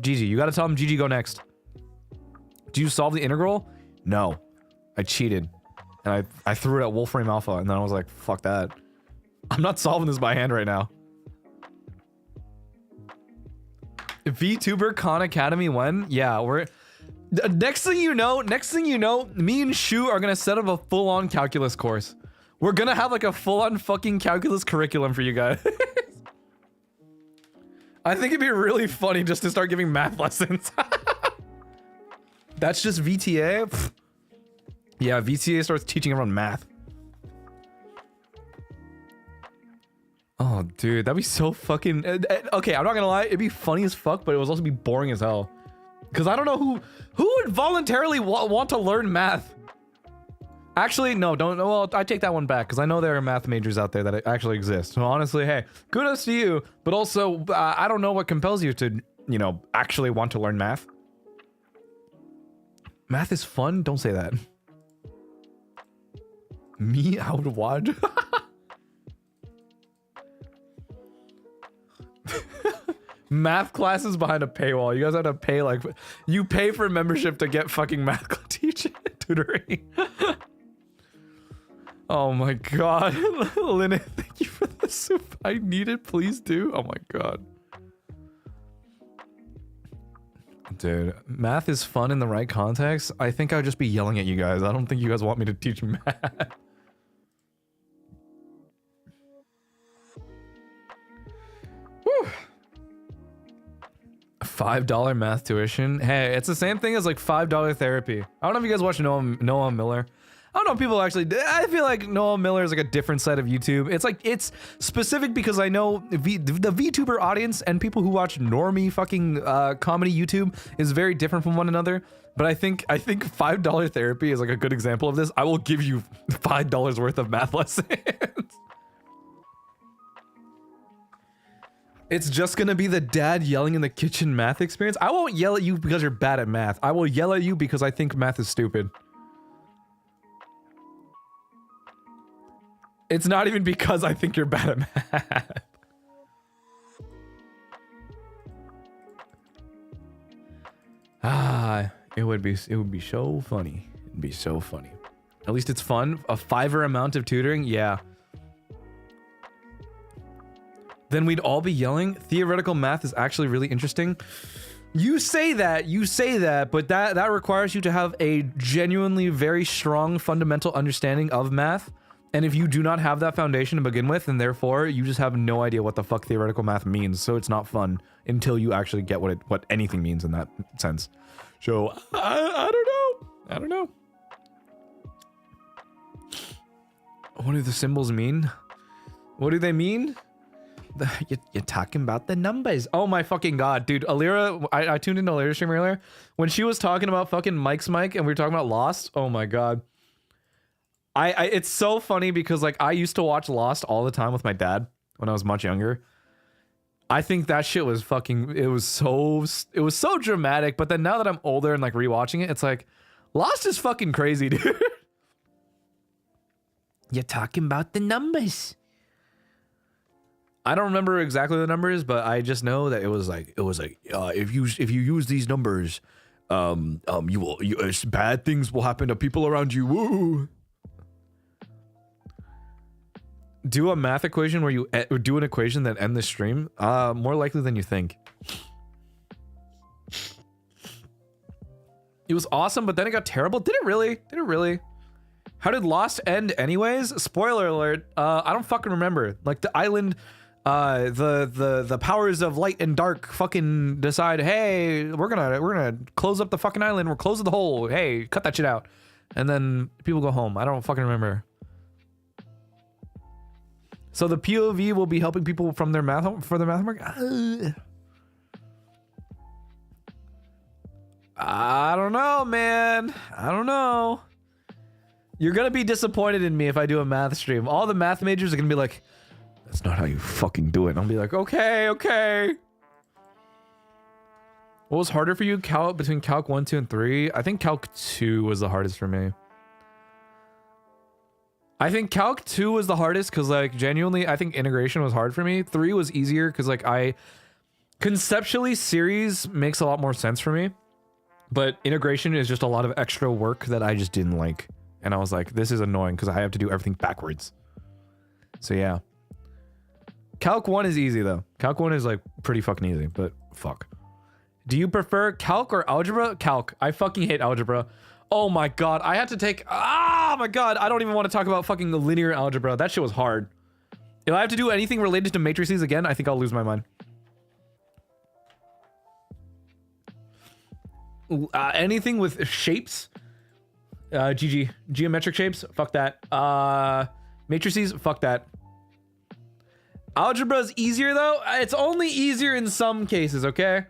GG, you gotta tell them GG go next. Do you solve the integral? No. I cheated. And I threw it at Wolfram Alpha, and then I was like, fuck that. I'm not solving this by hand right now. VTuber Khan Academy when? Yeah, we're... Next thing you know, me and Shu are gonna set up a full-on calculus course. We're gonna have like a full-on fucking calculus curriculum for you guys. I think it'd be really funny just to start giving math lessons. That's just VTA? Pfft. Yeah, VTA starts teaching everyone math. Oh, dude, that'd be so fucking... Okay, I'm not gonna lie, it'd be funny as fuck, but it would also be boring as hell. Because I don't know who would voluntarily want to learn math. Actually, no, don't. Well, I take that one back, because I know there are math majors out there that actually exist. So honestly, hey, kudos to you. But also, I don't know what compels you to, you know, actually want to learn math. Math is fun? Don't say that. Me? I would watch. Math classes behind a paywall. You guys have to pay, like, you pay for membership to get fucking math teaching tutoring. Oh my god. Lynette, thank you for the soup. I need it, please do. Oh my god. Dude, math is fun in the right context. I think I would just be yelling at you guys. I don't think you guys want me to teach math. Whew. $5 math tuition. Hey, it's the same thing as like $5 therapy. I don't know if you guys watch Noah Miller. I don't know if people actually... I feel like Noah Miller is like a different side of YouTube. It's like, it's specific because I know the VTuber audience and people who watch normie fucking comedy YouTube is very different from one another. But I think $5 therapy is like a good example of this. I will give you $5 worth of math lessons. It's just gonna be the dad yelling in the kitchen math experience. I won't yell at you because you're bad at math. I will yell at you because I think math is stupid. It's not even because I think you're bad at math. Ah, it would be so funny. It'd be so funny. At least it's fun. A $5 amount of tutoring, yeah. Then we'd all be yelling. Theoretical math is actually really interesting. You say that, but that requires you to have a genuinely very strong fundamental understanding of math. And if you do not have that foundation to begin with, then therefore you just have no idea what the fuck theoretical math means. So it's not fun until you actually get what anything means in that sense. So I don't know. What do the symbols mean? What do they mean? You're talking about the numbers. Oh my fucking god, dude. Alira, I tuned into Alira's stream earlier. When she was talking about fucking Mike's mic and we were talking about Lost, oh my god. It's so funny because like I used to watch Lost all the time with my dad when I was much younger. I think that shit was fucking, it was so dramatic, but then now that I'm older and like rewatching it, it's like Lost is fucking crazy, dude. You're talking about the numbers. I don't remember exactly the numbers, but I just know that it was like if you use these numbers, bad things will happen to people around you. Woo. Do a math equation where you do an equation that end the stream. More likely than you think. It was awesome, but then it got terrible. Did it really? Did it really? How did Lost end anyways? Spoiler alert. I don't fucking remember. Like the island, the powers of light and dark fucking decide, hey, we're gonna close up the fucking island. We're closing the hole. Hey, cut that shit out. And then people go home. I don't fucking remember. So the POV will be helping people from their math for their math homework. I don't know, man. I don't know. You're gonna be disappointed in me if I do a math stream. All the math majors are gonna be like, that's not how you fucking do it. And I'll be like, okay, okay. What was harder for you between Calc 1, 2, and 3? I think Calc 2 was the hardest for me. I think Calc 2 was the hardest because, like, genuinely, I think integration was hard for me. 3 was easier because, like, conceptually, series makes a lot more sense for me. But integration is just a lot of extra work that I just didn't like. And I was like, this is annoying because I have to do everything backwards. So, yeah. Calc 1 is easy, though. Calc 1 is, like, pretty fucking easy, but fuck. Do you prefer Calc or algebra? Calc. I fucking hate algebra. Oh my god, I had to take... Ah, my god, I don't even want to talk about fucking linear algebra. That shit was hard. If I have to do anything related to matrices again, I think I'll lose my mind. Anything with shapes? GG. Geometric shapes? Fuck that. Matrices? Fuck that. Algebra is easier, though. It's only easier in some cases, okay?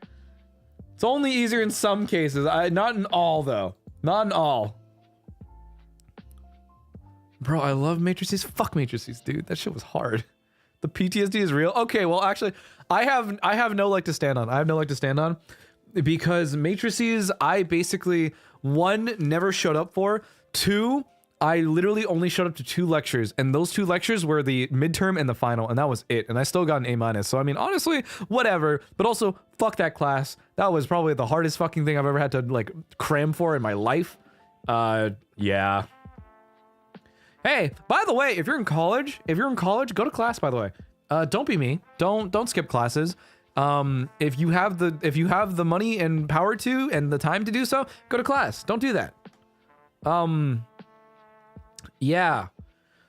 It's only easier in some cases. Not in all, though. Not in all. Bro, I love matrices. Fuck matrices, dude. That shit was hard. The PTSD is real. Okay, well, actually, I have no leg to stand on. I have no leg to stand on because matrices, I basically, 1, never showed up for. 2, I literally only showed up to 2 lectures, and those 2 lectures were the midterm and the final, and that was it. And I still got an A-. So, I mean, honestly, whatever. But also, fuck that class. That was probably the hardest fucking thing I've ever had to, like, cram for in my life. Yeah. Hey, by the way, if you're in college, go to class, by the way. Don't be me. Don't skip classes. If you have the money and power to, and the time to do so, go to class. Don't do that. Yeah.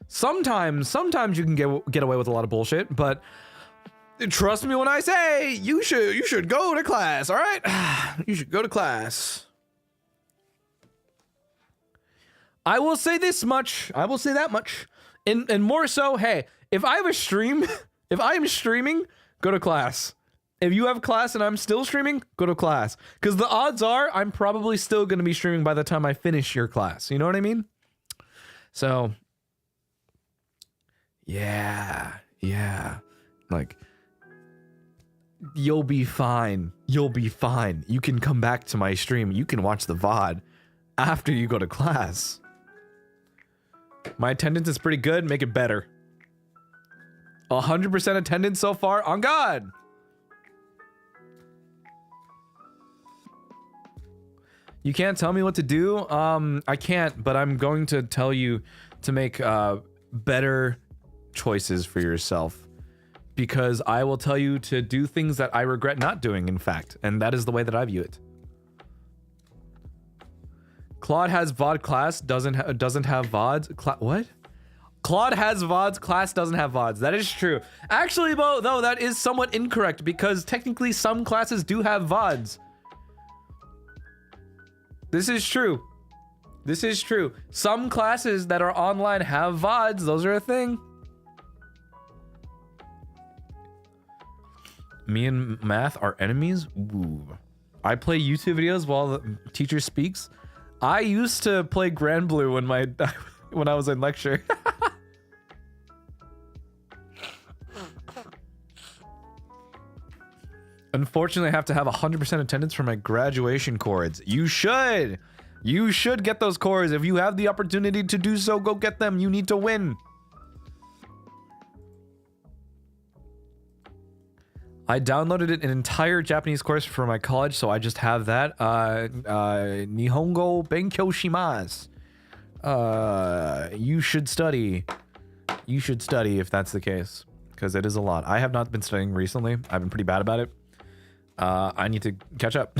Sometimes you can get away with a lot of bullshit, but trust me when I say you should go to class, all right? You should go to class. I will say this much. I will say that much. And more so, hey, if I have a stream, if I am streaming, go to class. If you have class and I'm still streaming, go to class. Because the odds are I'm probably still going to be streaming by the time I finish your class. You know what I mean? So, yeah. Like, you'll be fine. You'll be fine. You can come back to my stream. You can watch the VOD after you go to class. My attendance is pretty good. Make it better. 100% attendance so far. On God. You can't tell me what to do. I can't, but I'm going to tell you to make better choices for yourself, because I will tell you to do things that I regret not doing, in fact, and that is the way that I view it. Claude has VOD, class doesn't have VODs. What? Claude has VODs, class doesn't have VODs. That is true. Actually, though, that is somewhat incorrect, because technically some classes do have VODs. This is true. This is true. Some classes that are online have VODs. Those are a thing. Me and math are enemies? Ooh. I play YouTube videos while the teacher speaks. I used to play Grand Blue when when I was in lecture. Unfortunately, I have to have 100% attendance for my graduation chords. You should! You should get those chords. If you have the opportunity to do so, go get them. You need to win. I downloaded an entire Japanese course for my college, so I just have that. Nihongo benkyou shimasu. You should study. You should study if that's the case, because it is a lot. I have not been studying recently. I've been pretty bad about it. I need to catch up.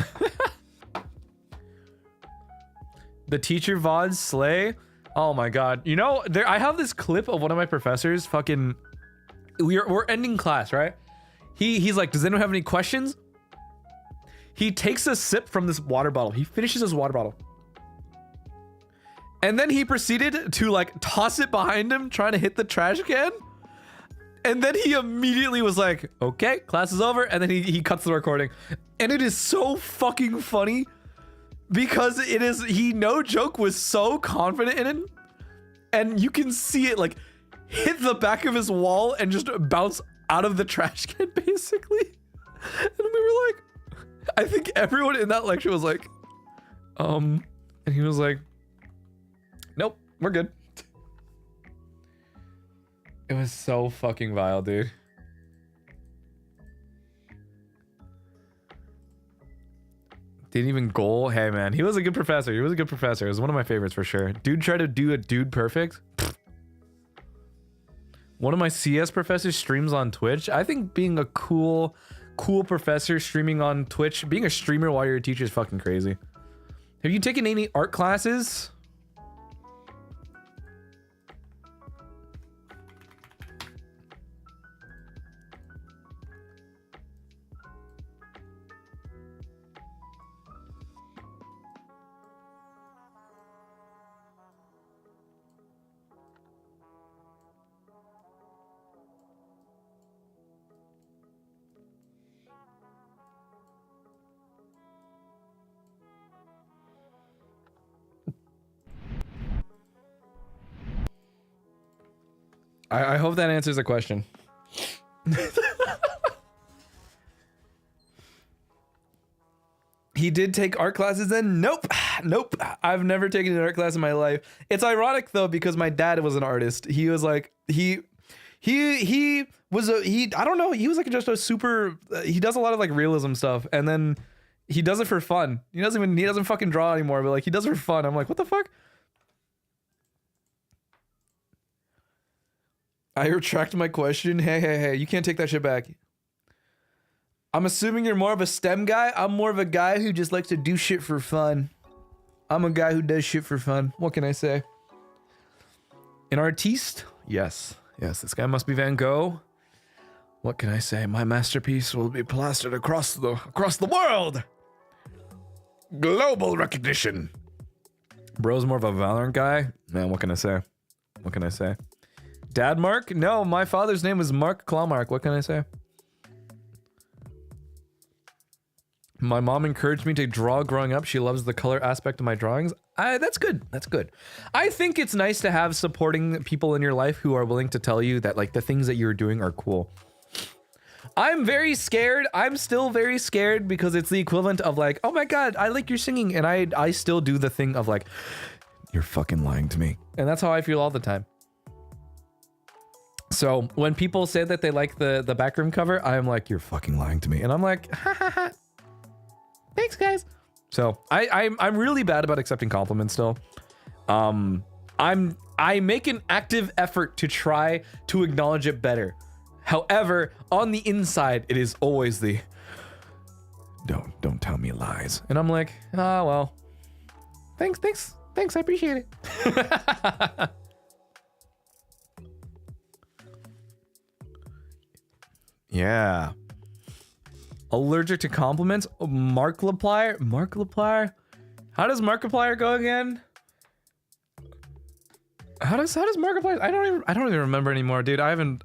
The teacher VODs slay. Oh my god. You know, I have this clip of one of my professors fucking... We're ending class, right? He's like, does anyone have any questions? He takes a sip from this water bottle. He finishes his water bottle. And then he proceeded to like toss it behind him, trying to hit the trash can. And then he immediately was like, okay, class is over. And then he cuts the recording. And it is so fucking funny. because it is, he no joke was so confident in it, and you can see it like hit the back of his wall and just bounce out of the trash can basically. And we were like, I think everyone in that lecture was like, and he was like, nope, we're good. It was so fucking vile, dude. Didn't even goal. Hey man, he was a good professor. He was a good professor. It was one of my favorites for sure. Dude tried to do a dude perfect. One of my CS professors streams on Twitch. I think being a cool professor streaming on Twitch, being a streamer while you're a teacher is fucking crazy. Have you taken any art classes? I hope that answers the question. He did take art classes then? Nope. Nope. I've never taken an art class in my life. It's ironic though, because my dad was an artist. He was like, he was I don't know. He was like just a super, he does a lot of like realism stuff. And then he does it for fun. He doesn't fucking draw anymore, but like he does it for fun. I'm like, what the fuck? I retract my question. Hey, you can't take that shit back. I'm assuming you're more of a STEM guy. I'm more of a guy who just likes to do shit for fun. I'm a guy who does shit for fun. What can I say? An artiste? Yes, this guy must be Van Gogh. What can I say? My masterpiece will be plastered across the world. Global recognition. Bro's more of a Valorant guy. Man, what can I say? What can I say? Dad Mark? No, my father's name was Mark Clawmark. What can I say? My mom encouraged me to draw growing up. She loves the color aspect of my drawings. That's good. That's good. I think it's nice to have supporting people in your life who are willing to tell you that like the things that you're doing are cool. I'm very scared. I'm still very scared because it's the equivalent of like, oh my God, I like your singing. And I still do the thing of like, you're fucking lying to me. And that's how I feel all the time. So when people say that they like the backroom cover, I'm like, you're fucking lying to me. And I'm like, ha ha ha. Thanks, guys. So I'm really bad about accepting compliments still. I make an active effort to try to acknowledge it better. However, on the inside, it is always the don't tell me lies. And I'm like, oh well. Thanks, I appreciate it. Yeah. Allergic to compliments? Markiplier? How does Markiplier go again? How does Markiplier? I don't even remember anymore, dude. I haven't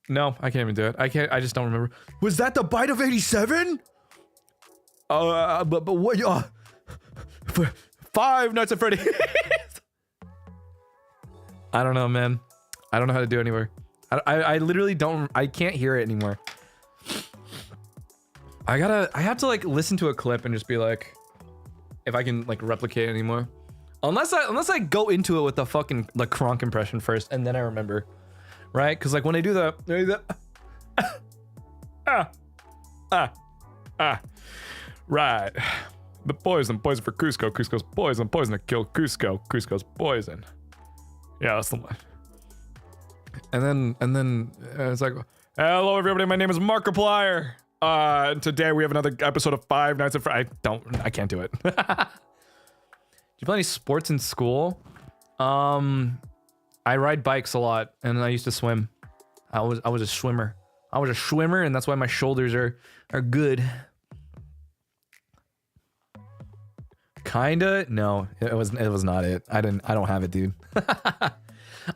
no, I can't even do it. I just don't remember. Was that the bite of 87? But what Five Nights at Freddy's. I don't know, man. I don't know how to do it anywhere. I literally don't, I can't hear it anymore. I have to like listen to a clip and just be like, if I can like replicate it anymore. Unless I go into it with the fucking like Kronk impression first and then I remember. Right? Cause like when I do the right. The poison for Cusco. Cusco's poison to kill Cusco. Cusco's poison. Yeah, that's the one. And then it's like, hello everybody, my name is Markiplier. And today we have another episode of Five Nights at Freddy's. I can't do it. Did you play any sports in school? I ride bikes a lot and I used to swim. I was a swimmer. And that's why my shoulders are good. Kinda? No, it was not it. I don't have it, dude.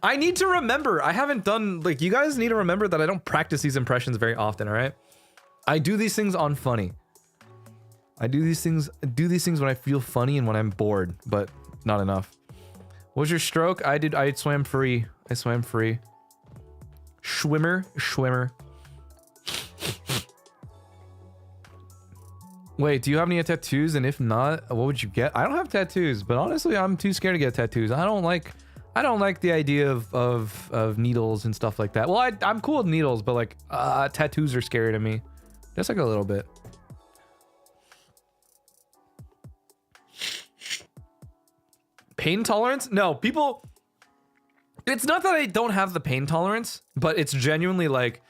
I need to remember. I haven't done, like, you guys need to remember that I don't practice these impressions very often, all right? I do these things on funny. I do these things when I feel funny and when I'm bored, but not enough. What was your stroke? I swam free. I swam free. Schwimmer. Wait, do you have any tattoos? And if not, what would you get? I don't have tattoos, but honestly, I'm too scared to get tattoos. I don't like the idea of needles and stuff like that. Well, I'm cool with needles, but like tattoos are scary to me. Just like a little bit. Pain tolerance? No, people. It's not that I don't have the pain tolerance, but it's genuinely like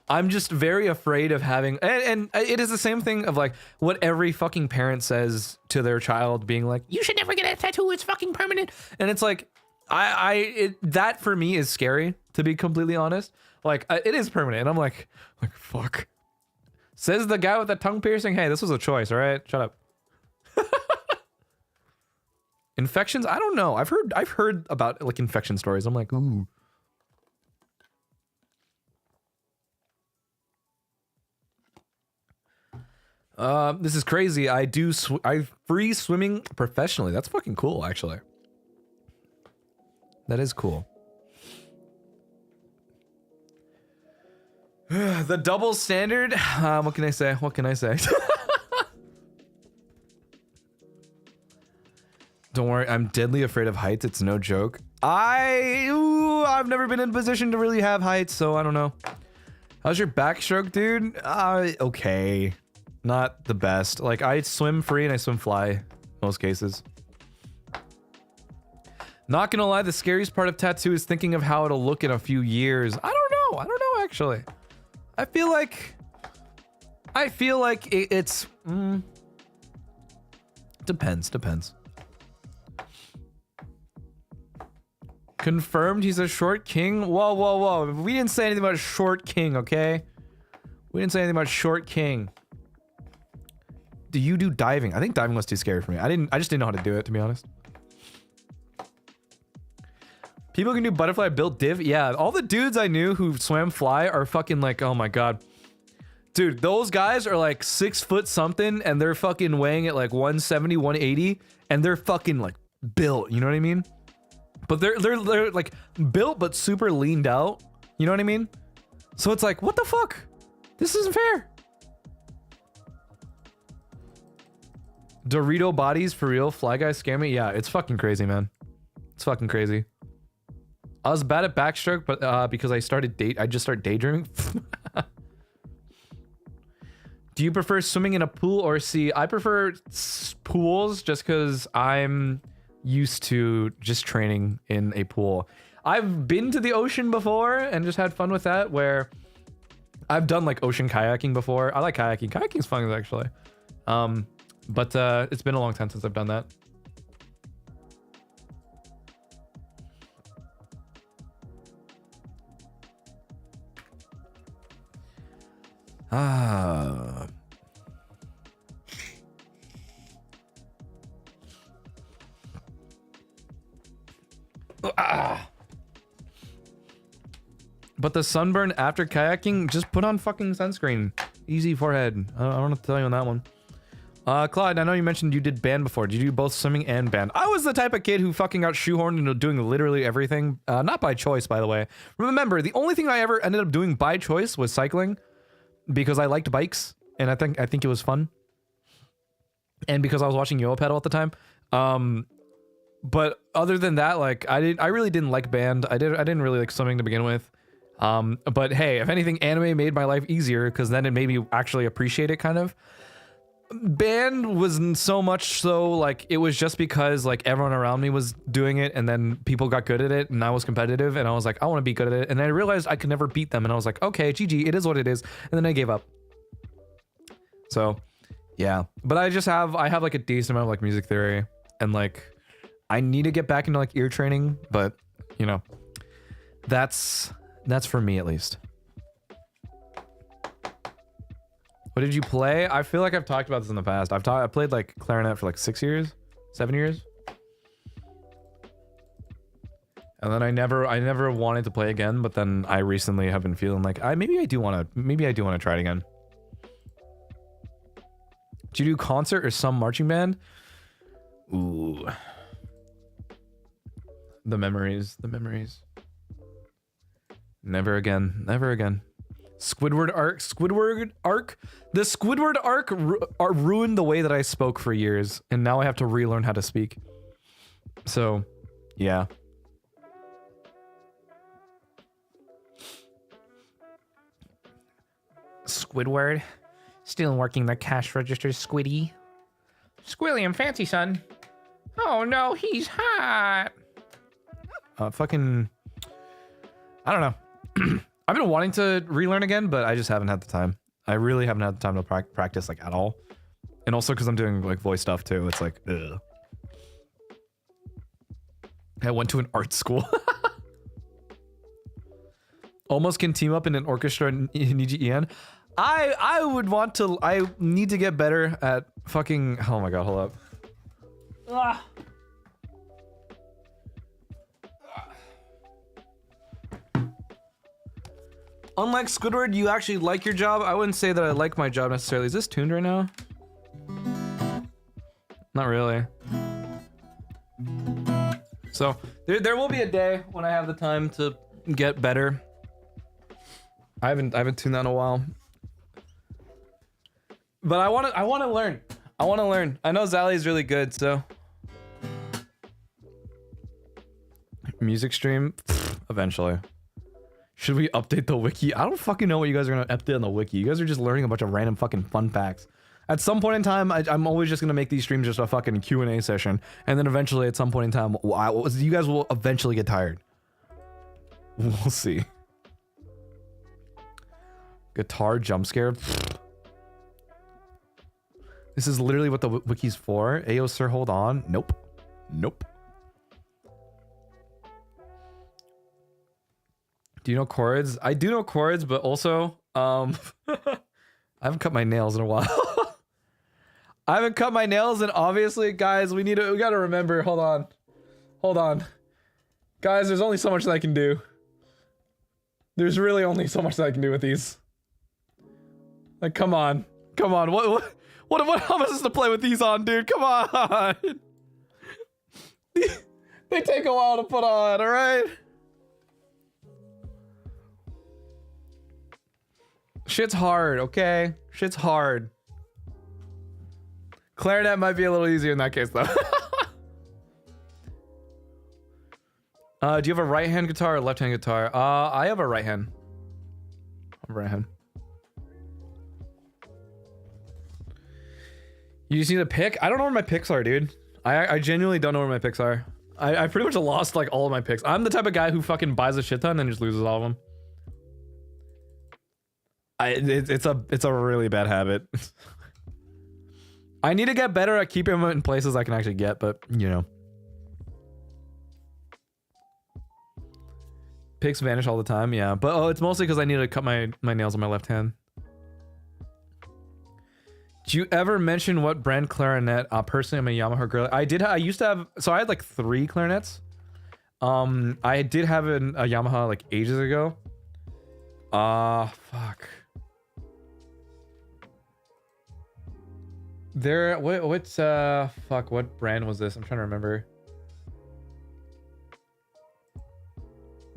I'm just very afraid of having, and it is the same thing of like what every fucking parent says to their child, being like, you should never get a tattoo, it's fucking permanent. And it's like, that for me is scary, to be completely honest. Like, it is permanent, and I'm like, fuck. Says the guy with the tongue piercing, hey, this was a choice, all right? Shut up. Infections? I don't know. I've heard about like infection stories. I'm like, ooh. This is crazy. I free swimming professionally. That's fucking cool, actually. That is cool. The double standard. What can I say? What can I say? Don't worry, I'm deadly afraid of heights. It's no joke. I've never been in a position to really have heights, so I don't know. How's your backstroke, dude? Okay. Not the best. Like, I swim free and I swim fly most cases. Not gonna lie, the scariest part of tattoo is thinking of how it'll look in a few years. I don't know, actually. I feel like it's... Depends. Confirmed he's a short king? Whoa. We didn't say anything about short king, okay? We didn't say anything about short king. Do you do diving? I think diving was too scary for me. I just didn't know how to do it, to be honest. People can do butterfly built div? Yeah, all the dudes I knew who swam fly are fucking like, oh my god. Dude, those guys are like 6 foot something and they're fucking weighing at like 170, 180 and they're fucking like built, you know what I mean? But they're like built but super leaned out, you know what I mean? So it's like, what the fuck? This isn't fair. Dorito bodies for real? Fly guys scare me? Yeah, it's fucking crazy, man. It's fucking crazy. I was bad at backstroke, but because I just started daydreaming. Do you prefer swimming in a pool or sea? I prefer pools just because I'm used to just training in a pool. I've been to the ocean before and just had fun with that, where I've done like ocean kayaking before. I like kayaking. Kayaking's fun, actually. But it's been a long time since I've done that. But the sunburn after kayaking, just put on fucking sunscreen. Easy forehead. I don't know what to tell you on that one. Claude, I know you mentioned you did band before. Did you do both swimming and band? I was the type of kid who fucking got shoehorned into doing literally everything. Not by choice, by the way. Remember, the only thing I ever ended up doing by choice was cycling, because I liked bikes and I think it was fun, and because I was watching Yo Pedal at the time. But other than that, like I really didn't like band. I didn't really like swimming to begin with. But hey, if anything, anime made my life easier because then it made me actually appreciate it, kind of. Band wasn't so much so, like, it was just because like everyone around me was doing it and then people got good at it and I was competitive and I was like, I want to be good at it, and I realized I could never beat them and I was like, okay, GG, it is what it is, and then I gave up. So yeah, but I have like a decent amount of like music theory, and like I need to get back into like ear training, but you know, that's for me at least. What did you play? I feel like I've talked about this in the past. I played like clarinet for like 6 years, 7 years. And then I never wanted to play again, but then I recently have been feeling like maybe I do want to try it again. Do you do concert or some marching band? Ooh. The memories, the memories. Never again, never again. Squidward arc, Squidward arc. The Squidward arc ruined the way that I spoke for years, and now I have to relearn how to speak. So, yeah. Squidward, still working the cash register, Squiddy. Squilly and fancy, son. Oh no, he's hot. Fucking, I don't know. I've been wanting to relearn again, but I just haven't had the time. I really haven't had the time to practice like at all. And also because I'm doing like voice stuff too. It's like, ugh. I went to an art school. Almost can team up in an orchestra in NIJISANJI. I would want to, I need to get better at fucking, oh my god, hold up. Ah. Unlike Squidward, you actually like your job. I wouldn't say that I like my job necessarily. Is this tuned right now? Not really. So there will be a day when I have the time to get better. I haven't tuned that in a while. But I want to learn. I want to learn. I know Zally's really good, so. Music stream? Eventually. Should we update the wiki? I don't fucking know what you guys are gonna update on the wiki. You guys are just learning a bunch of random fucking fun facts. At some point in time, I'm always just gonna make these streams just a fucking Q&A session. And then eventually, at some point in time, you guys will eventually get tired. We'll see. Guitar jump scare? This is literally what the wiki's for. Ayo, sir, hold on. Nope. Nope. Do you know chords? I do know chords, but also, I haven't cut my nails in a while. I haven't cut my nails, and obviously, guys, we gotta remember. Hold on. Hold on. Guys, there's only so much that I can do. There's really only so much that I can do with these. Like, come on. Come on. What how am I supposed to play with these on, dude? Come on. They take a while to put on, alright? Shit's hard, okay? Shit's hard. Clarinet might be a little easier in that case, though. Do you have a right-hand guitar or left-hand guitar? I have a right hand. Right hand. You just need a pick? I don't know where my picks are, dude. I genuinely don't know where my picks are. I pretty much lost like all of my picks. I'm the type of guy who fucking buys a shit ton and just loses all of them. It's a really bad habit. I need to get better at keeping them in places I can actually get, but you know. Picks vanish all the time, yeah. But it's mostly because I need to cut my nails on my left hand. Do you ever mention what brand clarinet? Personally, I'm a Yamaha girl. I used to have, so I had like 3 clarinets. I did have a Yamaha like ages ago. Fuck. Fuck, what brand was this? I'm trying to remember.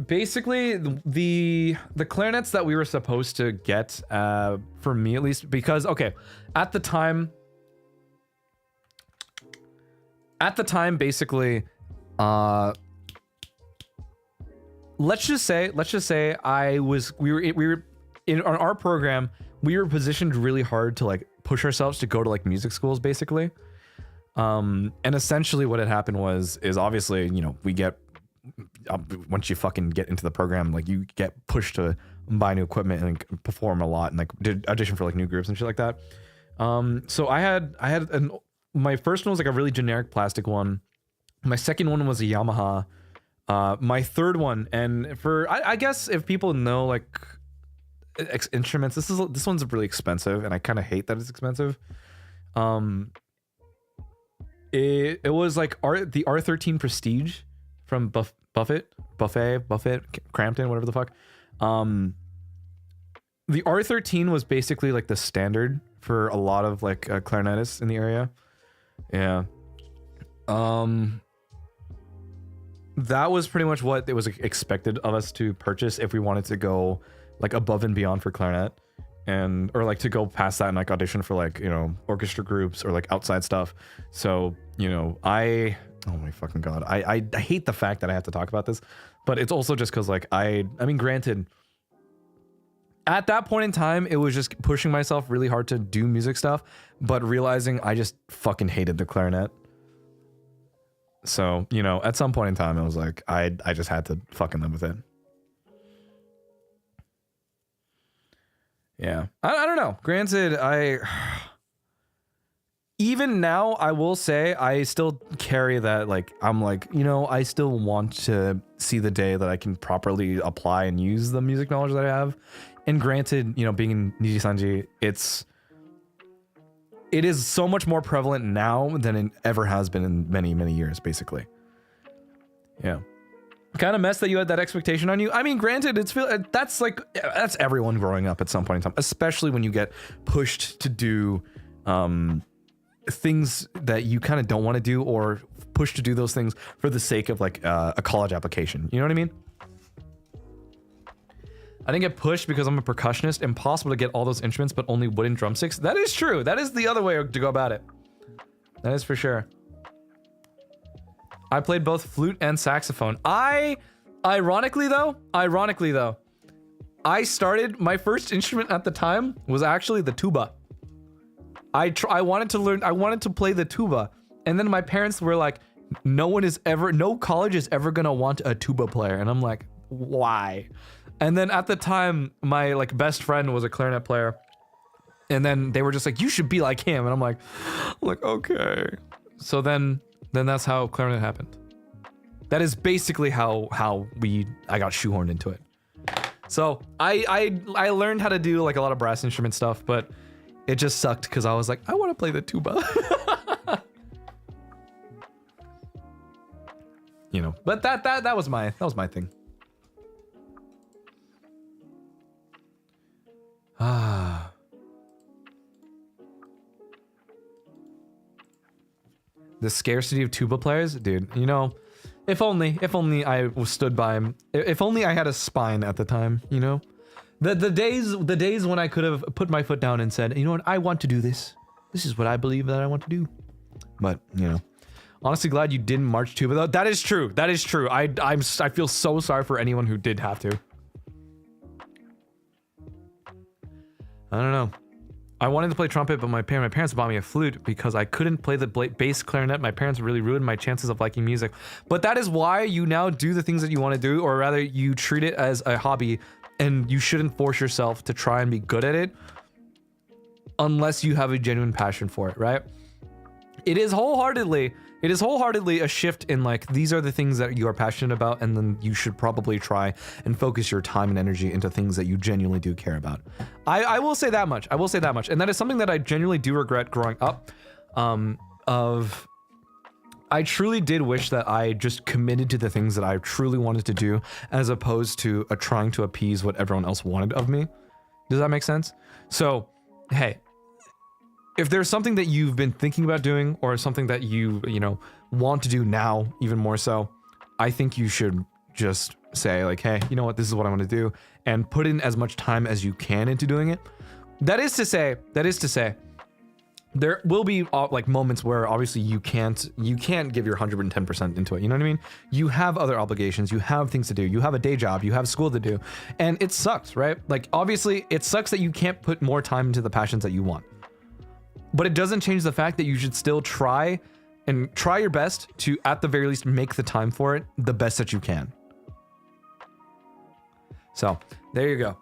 Basically, the clarinets that we were supposed to get, for me at least, because, okay, at the time, basically, let's just say we were in our program, we were positioned really hard to like push ourselves to go to like music schools, basically. And essentially what had happened is obviously, you know, we get, once you fucking get into the program, like you get pushed to buy new equipment and perform a lot and like did audition for like new groups and shit like that. So I had my first one was like a really generic plastic one. My second one was a Yamaha. My third one, and for I guess if people know like instruments, this one's really expensive, and I kind of hate that it's expensive. It was like the R13 Prestige from Buffett, Crampton, whatever the fuck. The R13 was basically like the standard for a lot of like clarinetists in the area. Yeah. That was pretty much what it was expected of us to purchase if we wanted to go like above and beyond for clarinet, and or like to go past that and like audition for like, you know, orchestra groups or like outside stuff. So, you know, oh my fucking god, I hate the fact that I have to talk about this, but it's also just because like I mean, granted, at that point in time, it was just pushing myself really hard to do music stuff, but realizing I just fucking hated the clarinet. So, you know, at some point in time, it was like, I just had to fucking live with it. Yeah. I don't know. Granted, even now, I will say, I still carry that, like, I'm like, you know, I still want to see the day that I can properly apply and use the music knowledge that I have. And granted, you know, being in NIJISANJI, it is so much more prevalent now than it ever has been in many, many years, basically. Yeah. Kind of mess that you had that expectation on you. I mean, granted, that's everyone growing up at some point in time, especially when you get pushed to do things that you kind of don't want to do, or pushed to do those things for the sake of like a college application. You know what I mean? I didn't get pushed because I'm a percussionist. Impossible to get all those instruments, but only wooden drumsticks. That is true. That is the other way to go about it. That is for sure. I played both flute and saxophone. Ironically though, I started, my first instrument at the time was actually the tuba. I wanted to play the tuba. And then my parents were like, no college is ever gonna want a tuba player. And I'm like, why? And then at the time, my like best friend was a clarinet player, and then they were just like, "You should be like him," and I'm like, okay. So then that's how clarinet happened. That is basically how I got shoehorned into it. So I learned how to do like a lot of brass instrument stuff, but it just sucked because I was like, I want to play the tuba. You know, but that was my thing. Ah. The scarcity of tuba players, dude. You know, if only I stood by him. If only I had a spine at the time. You know, the days when I could have put my foot down and said, you know what, I want to do this. This is what I believe that I want to do. But you know, honestly, glad you didn't march tuba though. That is true. That is true. I feel so sorry for anyone who did have to. I don't know. I wanted to play trumpet, but my parents bought me a flute because I couldn't play the bass clarinet. My parents really ruined my chances of liking music. But that is why you now do the things that you want to do, or rather you treat it as a hobby, and you shouldn't force yourself to try and be good at it unless you have a genuine passion for it, right? It is wholeheartedly a shift in like, these are the things that you are passionate about, and then you should probably try and focus your time and energy into things that you genuinely do care about. I will say that much. And that is something that I genuinely do regret growing up. I truly did wish that I just committed to the things that I truly wanted to do, as opposed to trying to appease what everyone else wanted of me. Does that make sense? So, hey, if there's something that you've been thinking about doing, or something that you know, want to do now, even more so, I think you should just say like, hey, you know what, this is what I want to do, and put in as much time as you can into doing it. That is to say, there will be like moments where obviously you can't give your 110% into it. You know what I mean? You have other obligations, you have things to do, you have a day job, you have school to do, and it sucks, right? Like, obviously it sucks that you can't put more time into the passions that you want. But it doesn't change the fact that you should still try your best to, at the very least, make the time for it the best that you can. So there you go.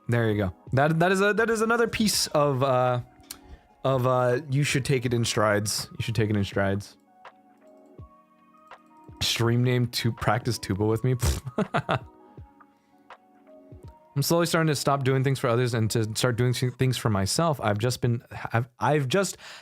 That is another piece of you should take it in strides. Stream name to practice tuba with me. I'm slowly starting to stop doing things for others and to start doing things for myself. I've just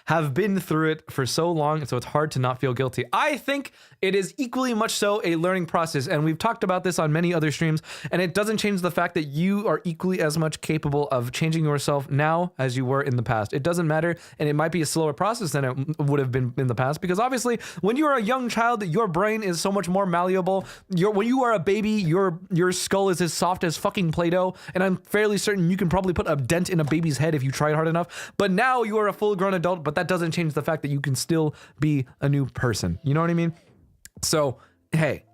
have been through it for so long, so it's hard to not feel guilty. I think it is equally much so a learning process, and we've talked about this on many other streams, and it doesn't change the fact that you are equally as much capable of changing yourself now as you were in the past. It doesn't matter, and it might be a slower process than it would have been in the past, because obviously when you are a young child, your brain is so much more malleable. When you are a baby, your skull is as soft as fucking Play-Doh, and I'm fairly certain you can probably put a dent in a baby's head if you tried hard enough. But now you are a full-grown adult, but that doesn't change the fact that you can still be a new person. You know what I mean? So, hey,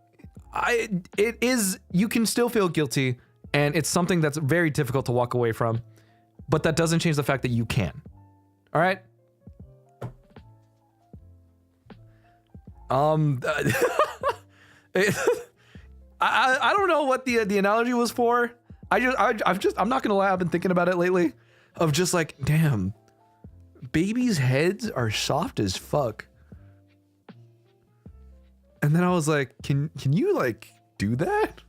you can still feel guilty, and it's something that's very difficult to walk away from, but that doesn't change the fact that you can. All right? I don't know what the analogy was for. I'm not gonna lie, I've been thinking about it lately, of just like, damn, babies' heads are soft as fuck. And then I was like, can you like do that?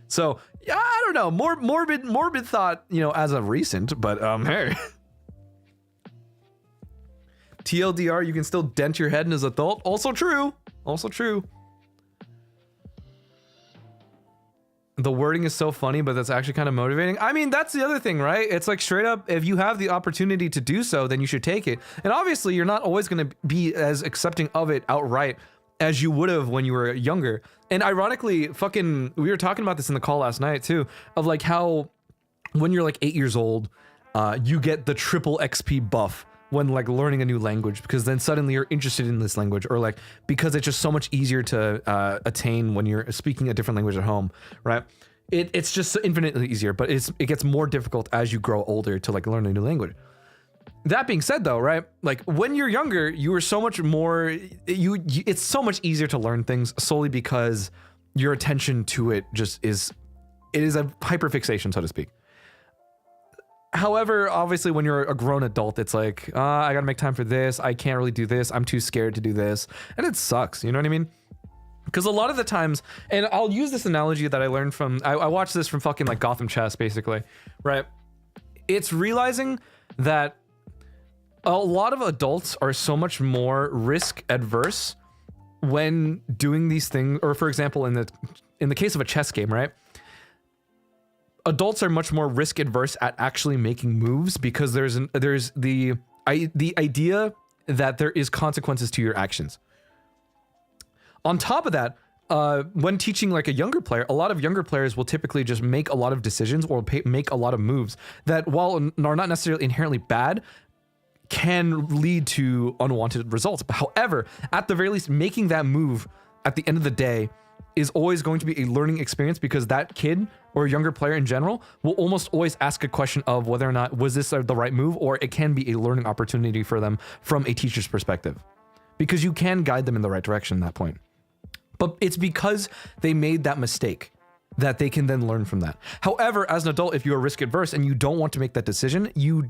So yeah, I don't know, morbid thought, you know, as of recent, but hey. TLDR, you can still dent your head in as an adult. Also true. Also true. The wording is so funny, but that's actually kind of motivating. I mean, that's the other thing, right? It's like straight up, if you have the opportunity to do so, then you should take it. And obviously, you're not always going to be as accepting of it outright as you would have when you were younger. And ironically, we were talking about this in the call last night too, of like how when you're like 8 years old, you get the triple XP buff when like learning a new language, because then suddenly you're interested in this language, or like because it's just so much easier to attain when you're speaking a different language at home, right? It's just infinitely easier, but it gets more difficult as you grow older to like learn a new language. That being said though, right? Like when you're younger, you are so much more, it's so much easier to learn things solely because your attention to it just is a hyperfixation, so to speak. However, obviously when you're a grown adult, it's like, I gotta make time for this. I can't really do this. I'm too scared to do this. And it sucks, you know what I mean? Because a lot of the times, and I'll use this analogy that I learned from, I watched this from fucking like Gotham Chess, basically, right? It's realizing that a lot of adults are so much more risk adverse when doing these things, or for example, in the case of a chess game, right? Adults are much more risk adverse at actually making moves because there's the idea that there is consequences to your actions. On top of that, when teaching like a younger player, a lot of younger players will typically just make a lot of decisions or make a lot of moves that, while are not necessarily inherently bad, can lead to unwanted results. However, at the very least, making that move at the end of the day is always going to be a learning experience, because that kid or younger player in general will almost always ask a question of whether or not was this the right move, or it can be a learning opportunity for them from a teacher's perspective, because you can guide them in the right direction at that point. But it's because they made that mistake that they can then learn from that. However, as an adult, if you are risk adverse and you don't want to make that decision, you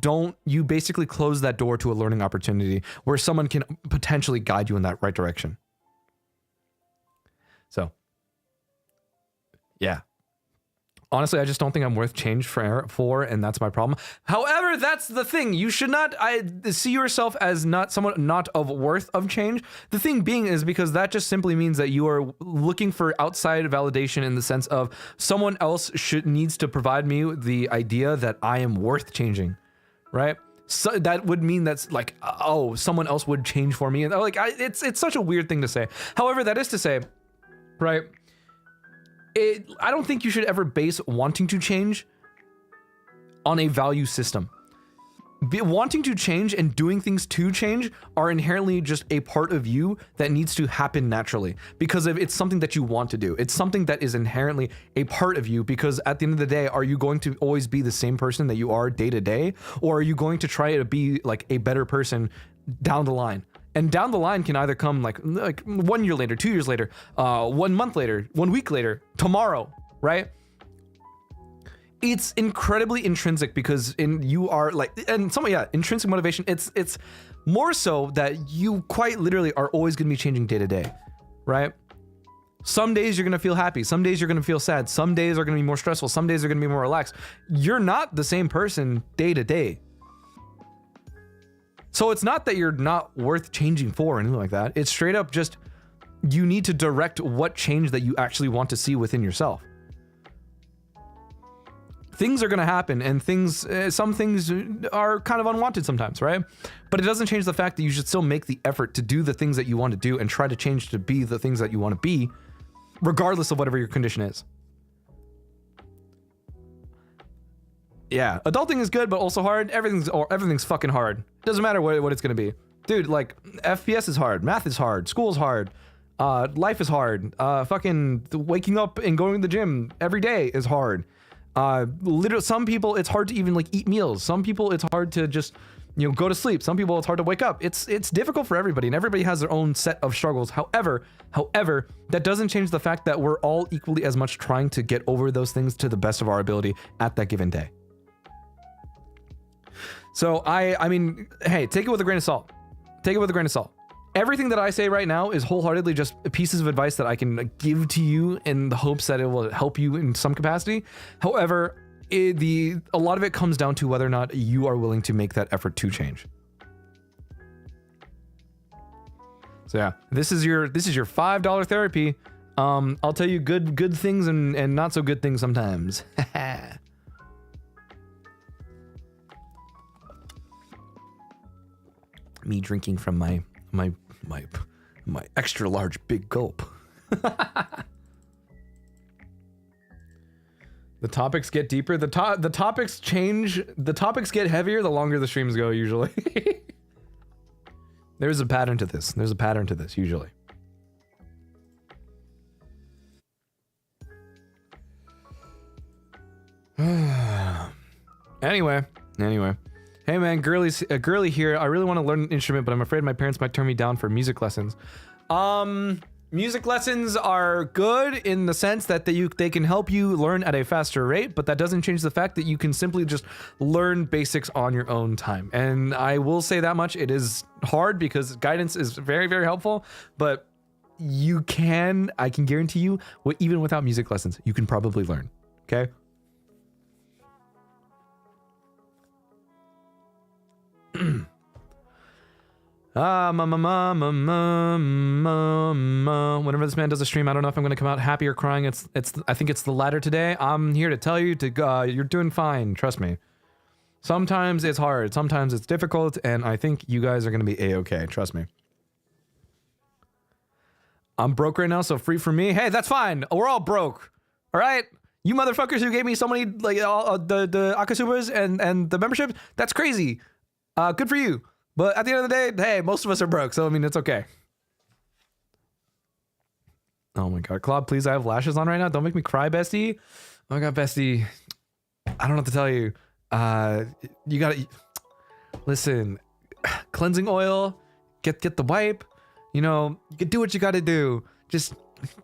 basically close that door to a learning opportunity where someone can potentially guide you in that right direction. So yeah, honestly, I just don't think I'm worth change for, and that's my problem. However, that's the thing. You should not see yourself as someone not of worth of change. The thing being is because that just simply means that you are looking for outside validation in the sense of someone else needs to provide me the idea that I am worth changing, right? So that would mean that's like, oh, someone else would change for me, and like it's such a weird thing to say. However, that is to say, right? I don't think you should ever base wanting to change on a value system. Wanting to change and doing things to change are inherently just a part of you that needs to happen naturally, because it's something that you want to do. It's something that is inherently a part of you, because at the end of the day, are you going to always be the same person that you are day to day, or are you going to try to be like a better person down the line? And down the line can either come like 1 year later, 2 years later, 1 month later, 1 week later, tomorrow, right? It's incredibly intrinsic, because you are like, and intrinsic motivation. It's more so that you quite literally are always going to be changing day to day, right? Some days you're going to feel happy. Some days you're going to feel sad. Some days are going to be more stressful. Some days are going to be more relaxed. You're not the same person day to day. So it's not that you're not worth changing for or anything like that. It's straight up just you need to direct what change that you actually want to see within yourself. Things are going to happen, and some things are kind of unwanted sometimes, right? But it doesn't change the fact that you should still make the effort to do the things that you want to do and try to change to be the things that you want to be, regardless of whatever your condition is. Yeah, adulting is good, but also hard. Everything's fucking hard. It doesn't matter what it's going to be. Dude, like, FPS is hard, math is hard, school's hard, life is hard, fucking waking up and going to the gym every day is hard. Literally, some people it's hard to even like eat meals. Some people it's hard to just, you know, go to sleep. Some people it's hard to wake up. It's difficult for everybody, and everybody has their own set of struggles. However, that doesn't change the fact that we're all equally as much trying to get over those things to the best of our ability at that given day. So I mean, hey, take it with a grain of salt. Take it with a grain of salt. Everything that I say right now is wholeheartedly just pieces of advice that I can give to you in the hopes that it will help you in some capacity. However, a lot of it comes down to whether or not you are willing to make that effort to change. So yeah, this is your $5 therapy. I'll tell you good things and not so good things sometimes. Me drinking from my extra large big gulp. The topics get deeper. The topics change. The topics get heavier the longer the streams go, usually. There's a pattern to this. There's a pattern to this, usually. Anyway. Hey man, girly here. I really want to learn an instrument, but I'm afraid my parents might turn me down for music lessons. Music lessons are good in the sense that they can help you learn at a faster rate, but that doesn't change the fact that you can simply just learn basics on your own time. And I will say that much, it is hard because guidance is very, very helpful, but I can guarantee you, even without music lessons, you can probably learn, okay? Whenever this man does a stream, I don't know if I'm gonna come out happy or crying. I think it's the latter today. I'm here to tell you you're doing fine. Trust me. Sometimes it's hard, sometimes it's difficult, and I think you guys are gonna be a-okay. Trust me. I'm broke right now, so free for me. Hey, that's fine. We're all broke. All right. You motherfuckers who gave me so many like the Akasubas and the membership. That's crazy. Good for you. But at the end of the day, hey, most of us are broke, so I mean, it's okay. Oh my god, Claude, please, I have lashes on right now. Don't make me cry, bestie. Oh my god, bestie. I don't know what to tell you. You gotta listen. Cleansing oil. Get the wipe. You know, you can do what you gotta do. Just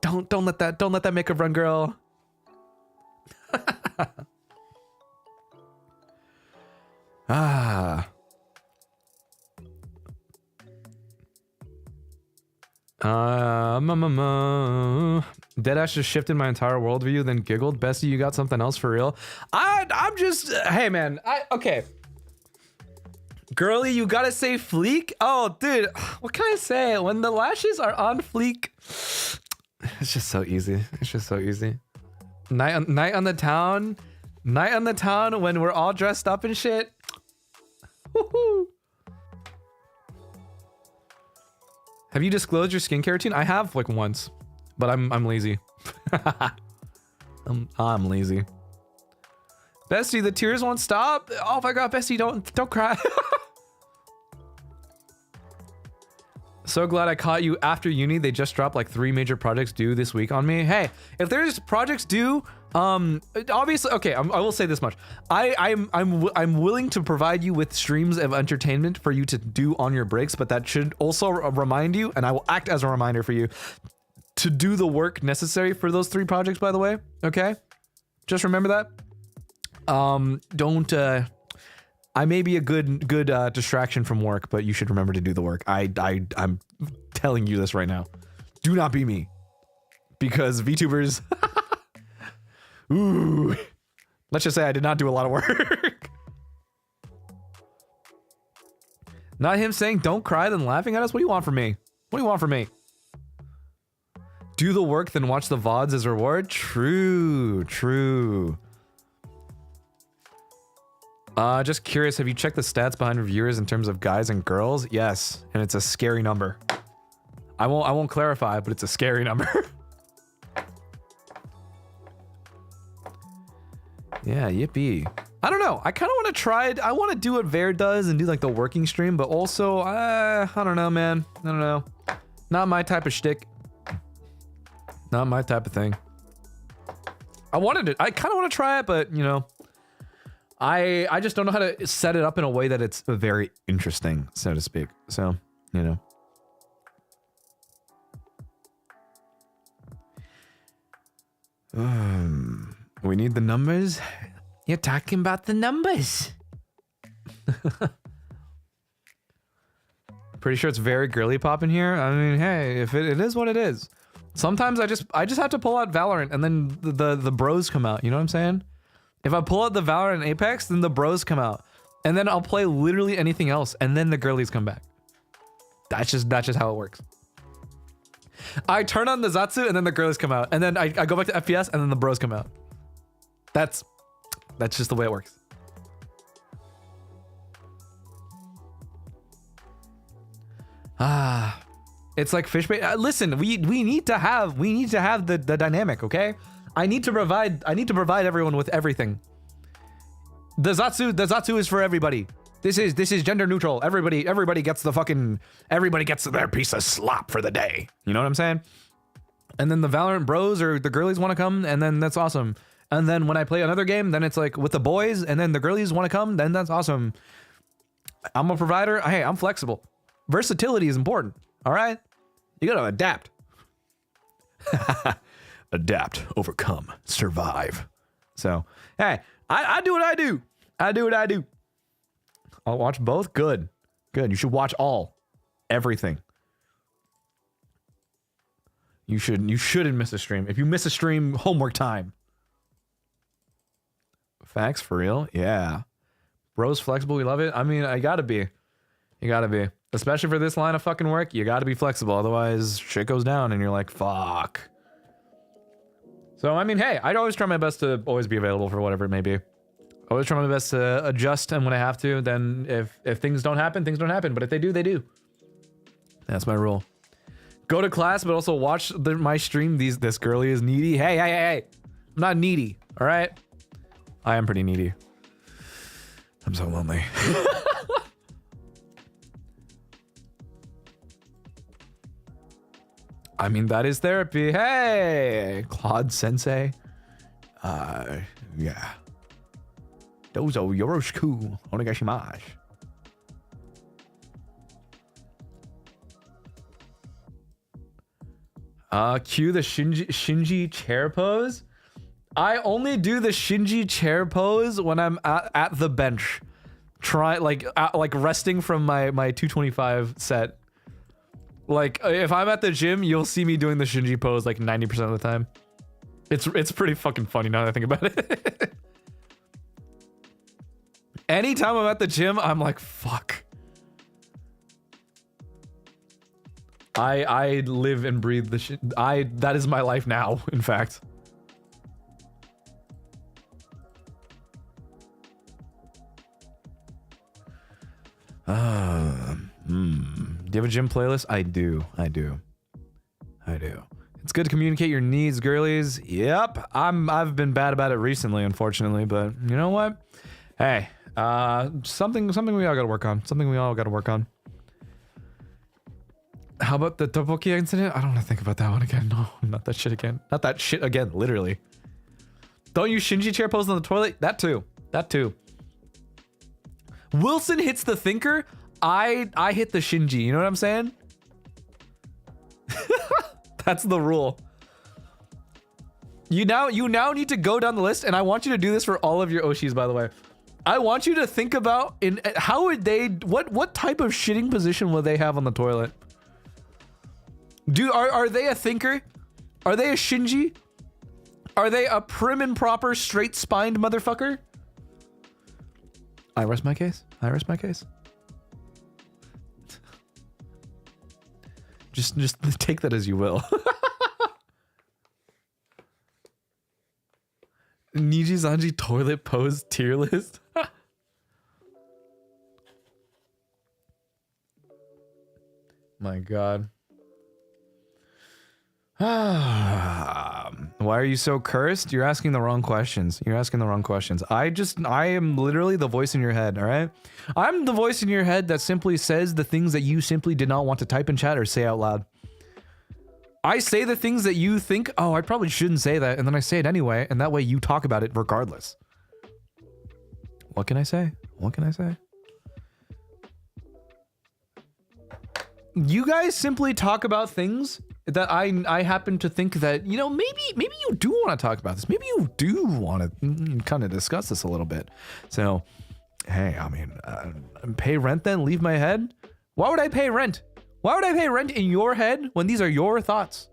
don't let that makeup run, girl. Deadass just shifted my entire worldview, then giggled. Bestie, you got something else for real? I'm just, hey man, okay. Girly, you gotta say fleek? Oh, dude, what can I say? When the lashes are on fleek, it's just so easy. It's just so easy. Night on the town when we're all dressed up and shit. Woohoo! Have you disclosed your skincare routine? I have like once, but I'm lazy. I'm lazy. Bestie, the tears won't stop. Oh my god, Bestie, don't cry. So glad I caught you after uni. They just dropped like 3 major projects due this week on me. Hey, if there's projects due, obviously, okay, I will say this much. I'm willing to provide you with streams of entertainment for you to do on your breaks, but that should also remind you, and I will act as a reminder for you, to do the work necessary for those 3 projects, by the way, okay? Just remember that. I may be a good distraction from work, but you should remember to do the work. I'm telling you this right now. Do not be me. because VTubers. Ooh. Let's just say I did not do a lot of work. Not him saying don't cry then laughing at us. What do you want from me? What do you want from me? Do the work then watch the VODs as reward? True, true. Just curious, have you checked the stats behind reviewers in terms of guys and girls? Yes, and it's a scary number. I won't clarify, but it's a scary number. Yeah, yippee. I don't know. I kind of want to try it. I want to do what Vare does and do like the working stream, but also, I don't know, man. I don't know. Not my type of shtick. Not my type of thing. I wanted it. I kind of want to try it, but you know, I just don't know how to set it up in a way that it's very interesting, so to speak. So, you know. We need the numbers. You're talking about the numbers. Pretty sure it's very girly pop in here. I mean, hey, if it is what it is. Sometimes I just have to pull out Valorant and then the bros come out. You know what I'm saying? If I pull out the Valorant and Apex, then the bros come out, and then I'll play literally anything else, and then the girlies come back. That's just how it works. I turn on the Zatsu, and then the girlies come out, and then I go back to FPS, and then the bros come out. That's just the way it works. Ah, it's like fish bait. Listen, we need to have the dynamic, okay? I need to provide everyone with everything. The Zatsu is for everybody. This is gender neutral. Everybody gets their piece of slop for the day. You know what I'm saying? And then the Valorant bros or the girlies want to come, and then that's awesome. And then when I play another game, then it's like with the boys, and then the girlies want to come, then that's awesome. I'm a provider. Hey, I'm flexible. Versatility is important. All right, you gotta adapt. Adapt, overcome, survive. So, hey, I do what I do. I do what I do. I'll watch both. Good. You should watch everything. You shouldn't miss a stream. If you miss a stream, homework time. Facts for real? Yeah. Bros flexible, we love it. I mean, I gotta be. You gotta be. Especially for this line of fucking work, you gotta be flexible. Otherwise, shit goes down and you're like, fuck. So, I mean, hey, I'd always try my best to always be available for whatever it may be. Always try my best to adjust, and when I have to, then if things don't happen, things don't happen. But if they do, they do. That's my rule. Go to class, but also watch my stream. This girly is needy. Hey. I'm not needy, all right? I am pretty needy. I'm so lonely. I mean, that is therapy. Hey, Claude Sensei. Yeah. Dozo yoroshiku onegaishimasu. Cue the Shinji chair pose. I only do the Shinji chair pose when I'm at the bench. Like resting from my 225 set. Like, if I'm at the gym, you'll see me doing the Shinji pose like 90% of the time. It's pretty fucking funny now that I think about it. Anytime I'm at the gym, I'm like, fuck. I live and breathe the shit. That is my life now, in fact. Do you have a gym playlist? I do. It's good to communicate your needs, girlies. Yep. I've been bad about it recently, unfortunately, but you know what? Hey, something we all gotta work on. How about the Topoki incident? I don't want to think about that one again. No, not that shit again. Not that shit again, literally. Don't use Shinji chair pose on the toilet? That too. Wilson hits the thinker. I hit the Shinji. You know what I'm saying? That's the rule. You now need to go down the list, and I want you to do this for all of your Oshis, by the way. I want you to think about how would they, what type of shitting position will they have on the toilet? Are they a thinker? Are they a Shinji? Are they a prim and proper, straight-spined motherfucker? I rest my case. I rest my case. Just take that as you will. NIJISANJI toilet pose tier list. My God. Why are you so cursed? You're asking the wrong questions. You're asking the wrong questions. I am literally the voice in your head, all right? I'm the voice in your head that simply says the things that you simply did not want to type in chat or say out loud. I say the things that you think, oh, I probably shouldn't say that, and then I say it anyway, and that way you talk about it regardless. What can I say? What can I say? You guys simply talk about things that I happen to think that, you know, maybe you do want to talk about this. Maybe you do want to kind of discuss this a little bit. So, hey, I mean, pay rent then, leave my head. Why would I pay rent? Why would I pay rent in your head when these are your thoughts?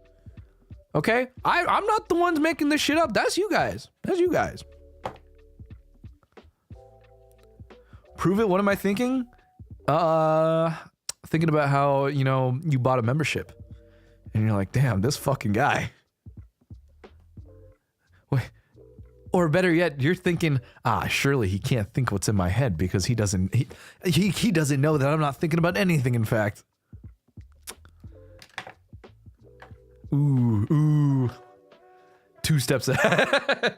Okay? I'm not the ones making this shit up. That's you guys. That's you guys. Prove it. What am I thinking? Thinking about how, you know, you bought a membership. And you're like, damn, this fucking guy. Wait. Or better yet, you're thinking, surely he can't think what's in my head because he doesn't know that I'm not thinking about anything, in fact. Ooh. 2 steps ahead.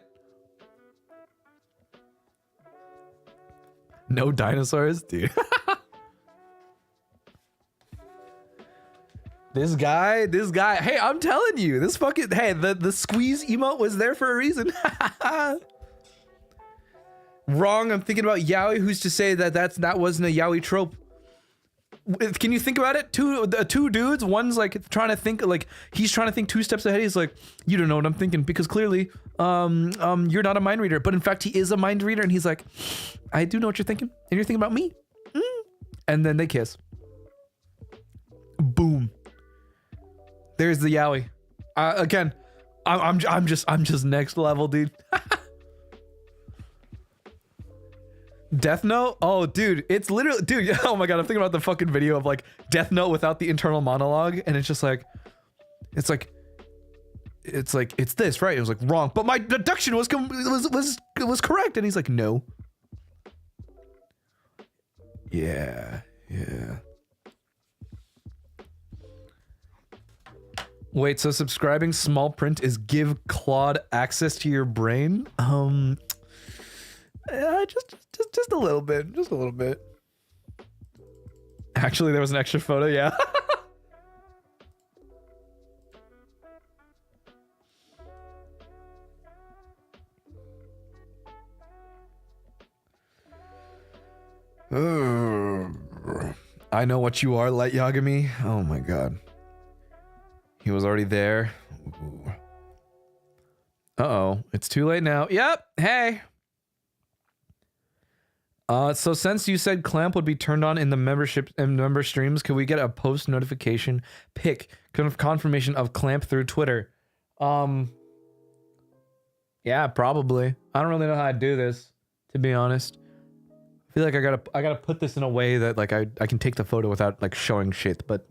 No dinosaurs, dude. This guy, hey, I'm telling you, this fucking, hey, the squeeze emote was there for a reason. Wrong, I'm thinking about yaoi. Who's to say that that wasn't a yaoi trope? Can you think about it? Two dudes, one's like trying to think, like he's trying to think 2 steps ahead. He's like, you don't know what I'm thinking because clearly, you're not a mind reader, but in fact he is a mind reader, and he's like, I do know what you're thinking, and you're thinking about me. And then they kiss. Boom. There's the yaoi. Again, I'm just next level, dude. Death Note? Oh, dude, it's literally, dude. Oh my God, I'm thinking about the fucking video of like Death Note without the internal monologue, and it's just like, it's this, right? It was like wrong, but my deduction was correct, and he's like, no. Yeah. Wait, so subscribing small print is give Claude access to your brain? Just a little bit. Just a little bit. Actually, there was an extra photo, yeah. I know what you are, Light Yagami. Oh my God. He was already there. Ooh. Uh-oh. It's too late now. Yep. Hey. So since you said clamp would be turned on in the membership and member streams, could we get a post notification pic confirmation of clamp through Twitter? Yeah, probably. I don't really know how to do this, to be honest. I feel like I gotta put this in a way that like I can take the photo without like showing shit, but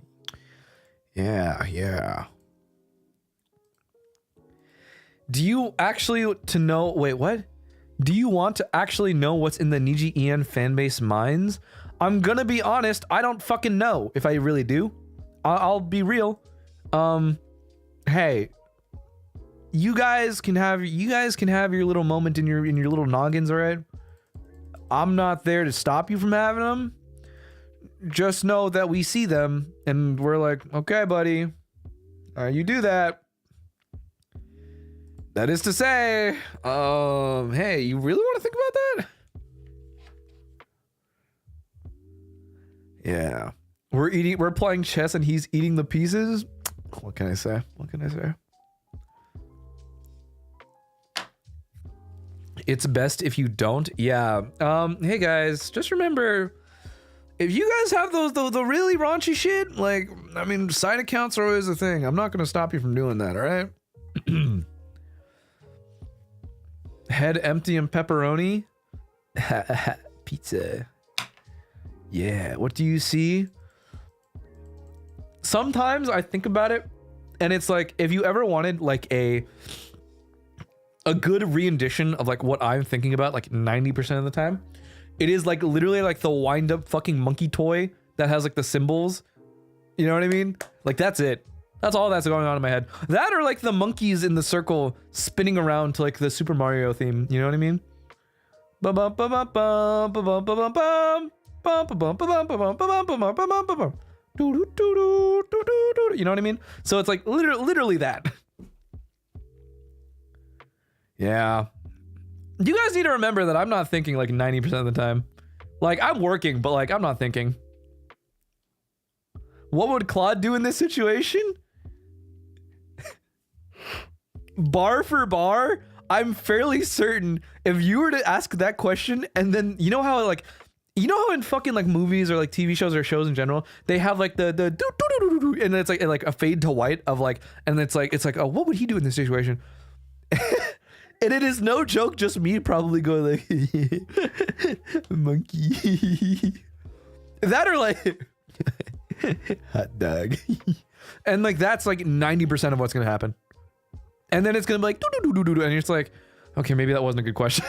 yeah. Do you actually to know? Wait, what? Do you want to actually know what's in the Niji Ian fanbase minds? I'm gonna be honest, I don't fucking know if I really do. I'll be real. Hey, you guys can have your little moment in your little noggins, all right? I'm not there to stop you from having them. Just know that we see them and we're like, okay, buddy, you do that. That is to say, hey, you really want to think about that? Yeah. We're playing chess and he's eating the pieces. What can I say? What can I say? It's best if you don't. Yeah. Hey guys, just remember, if you guys have the really raunchy shit, like, I mean, side accounts are always a thing. I'm not gonna stop you from doing that, all right? Head empty and pepperoni. Pizza. Yeah, what do you see? Sometimes I think about it, and it's like, if you ever wanted like a good rendition of like what I'm thinking about like 90% of the time, it is like literally like the wind up fucking monkey toy that has like the symbols. You know what I mean? Like that's it. That's all that's going on in my head. That or like the monkeys in the circle spinning around to like the Super Mario theme. You know what I mean? You know what I mean? So it's like literally that. Yeah. You guys need to remember that I'm not thinking like 90% of the time. Like I'm working, but like I'm not thinking. What would Claude do in this situation? Bar for bar, I'm fairly certain if you were to ask that question, and then you know how like, you know how in fucking like movies or like TV shows or shows in general, they have like the and it's like a fade to white of like, and it's like oh, what would he do in this situation? And it is no joke, just me probably going like monkey. That or like hot dog. And like that's like 90% of what's gonna happen. And then it's gonna be like and you're just like, okay, maybe that wasn't a good question.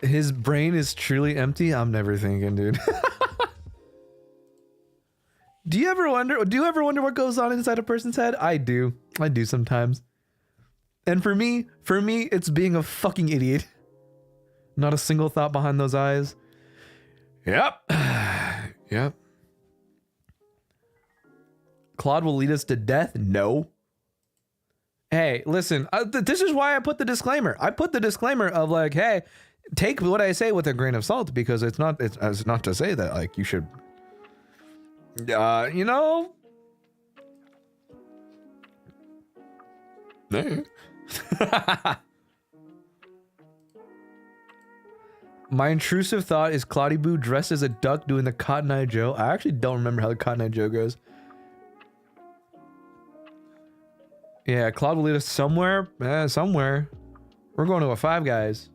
His brain is truly empty. I'm never thinking, dude. Do you ever wonder what goes on inside a person's head? I do sometimes. And for me, it's being a fucking idiot. Not a single thought behind those eyes. Yep. Yep. Claude will lead us to death? No. Hey, listen, this is why I put the disclaimer. I put the disclaimer of like, hey, take what I say with a grain of salt, because it's not to say that like you should, you know. My intrusive thought is Cloudy Boo dressed as a duck doing the Cotton Eye Joe. I actually don't remember how the Cotton Eye Joe goes. Yeah, Claude will lead us somewhere. Somewhere. We're going to a Five Guys,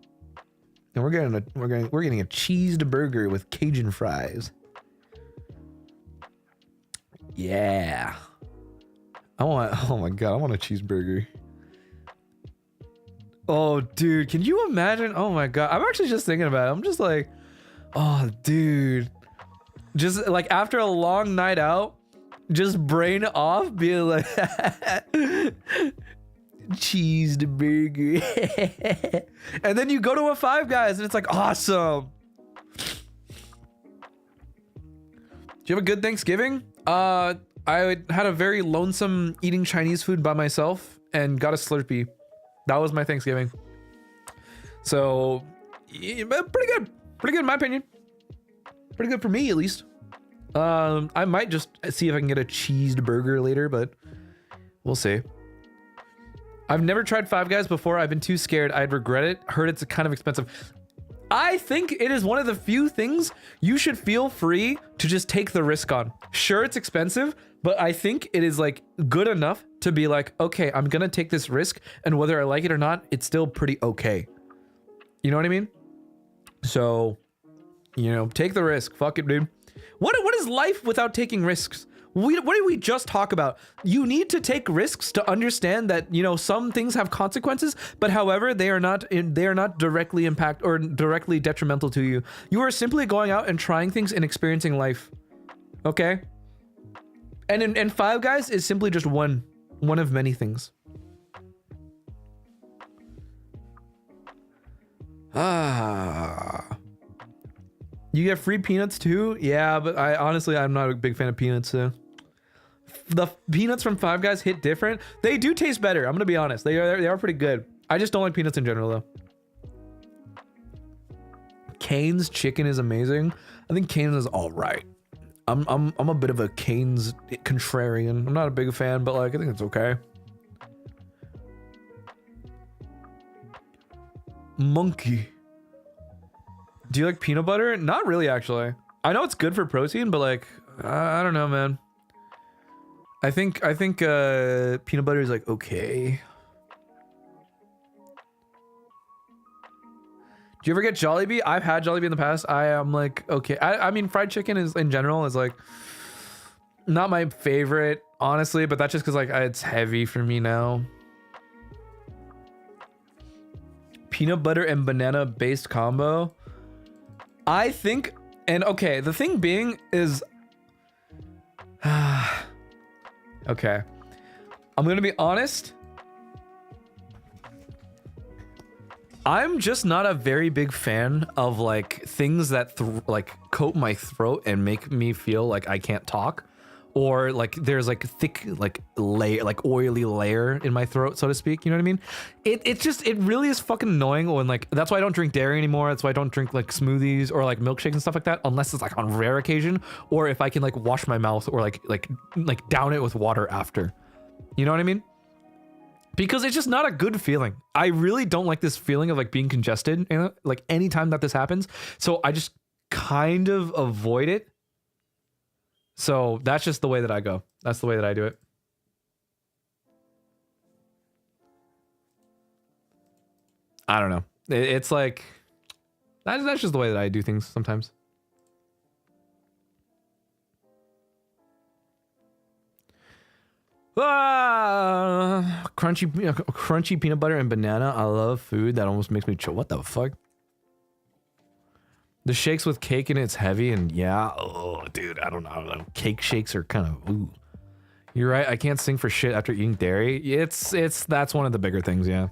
and we're getting a cheesed burger with Cajun fries. Yeah. Oh my god, I want a cheeseburger. Oh, dude, can you imagine? Oh my god, I'm actually just thinking about it. I'm just like, oh, dude. Just like after a long night out, just brain off, being like, cheesed burger. And then you go to a Five Guys and it's like, awesome. Do you have a good Thanksgiving? I had a very lonesome eating Chinese food by myself and got a Slurpee. That was my Thanksgiving. So, yeah, pretty good in my opinion. Pretty good for me, at least. I might just see if I can get a cheesed burger later, but we'll see. I've never tried Five Guys before. I've been too scared. I'd regret it. Heard it's kind of expensive. I think it is one of the few things you should feel free to just take the risk on. Sure, it's expensive, but I think it is like good enough to be like, okay, I'm gonna take this risk, and whether I like it or not, it's still pretty okay. You know what I mean? So, you know, take the risk. Fuck it, dude. What is life without taking risks? What did we just talk about? You need to take risks to understand that, you know, some things have consequences, but however, they are not directly impact or directly detrimental to you. You are simply going out and trying things and experiencing life. Okay? And Five Guys is simply just one of many things. You get free peanuts too? Yeah, but I'm not a big fan of peanuts, so. The peanuts from Five Guys hit different. They do taste better, I'm gonna be honest. They are pretty good. I just don't like peanuts in general though. Cane's chicken is amazing. I think Cane's is alright. I'm a bit of a Cane's contrarian. I'm not a big fan, but like I think it's okay. Monkey. Do you like peanut butter? Not really, actually. I know it's good for protein, but like, I don't know, man. I think peanut butter is like okay. Do you ever get Jollibee? I've had Jollibee in the past. I am like okay. I mean fried chicken is in general is like not my favorite honestly, but that's just because like it's heavy for me now. Peanut butter and banana based combo. I think, and okay, the thing being is, okay, I'm gonna be honest. I'm just not a very big fan of like things that like coat my throat and make me feel like I can't talk, or like there's like thick like layer, like oily layer in my throat, so to speak. You know what I mean? It really is fucking annoying when like, that's why I don't drink dairy anymore. That's why I don't drink like smoothies or like milkshakes and stuff like that, unless it's like on rare occasion, or if I can like wash my mouth or like down it with water after. You know what I mean? Because it's just not a good feeling. I really don't like this feeling of like being congested, you know, like anytime that this happens. So I just kind of avoid it. So that's just the way that I go. That's the way that I do it. I don't know. It's like, that's just the way that I do things sometimes. Crunchy peanut butter and banana. I love food that almost makes me chill. What the fuck? The shakes with cake in it's heavy and yeah. Oh, dude, I don't know. Cake shakes are kind of ooh. You're right. I can't sing for shit after eating dairy. That's one of the bigger things. Yeah.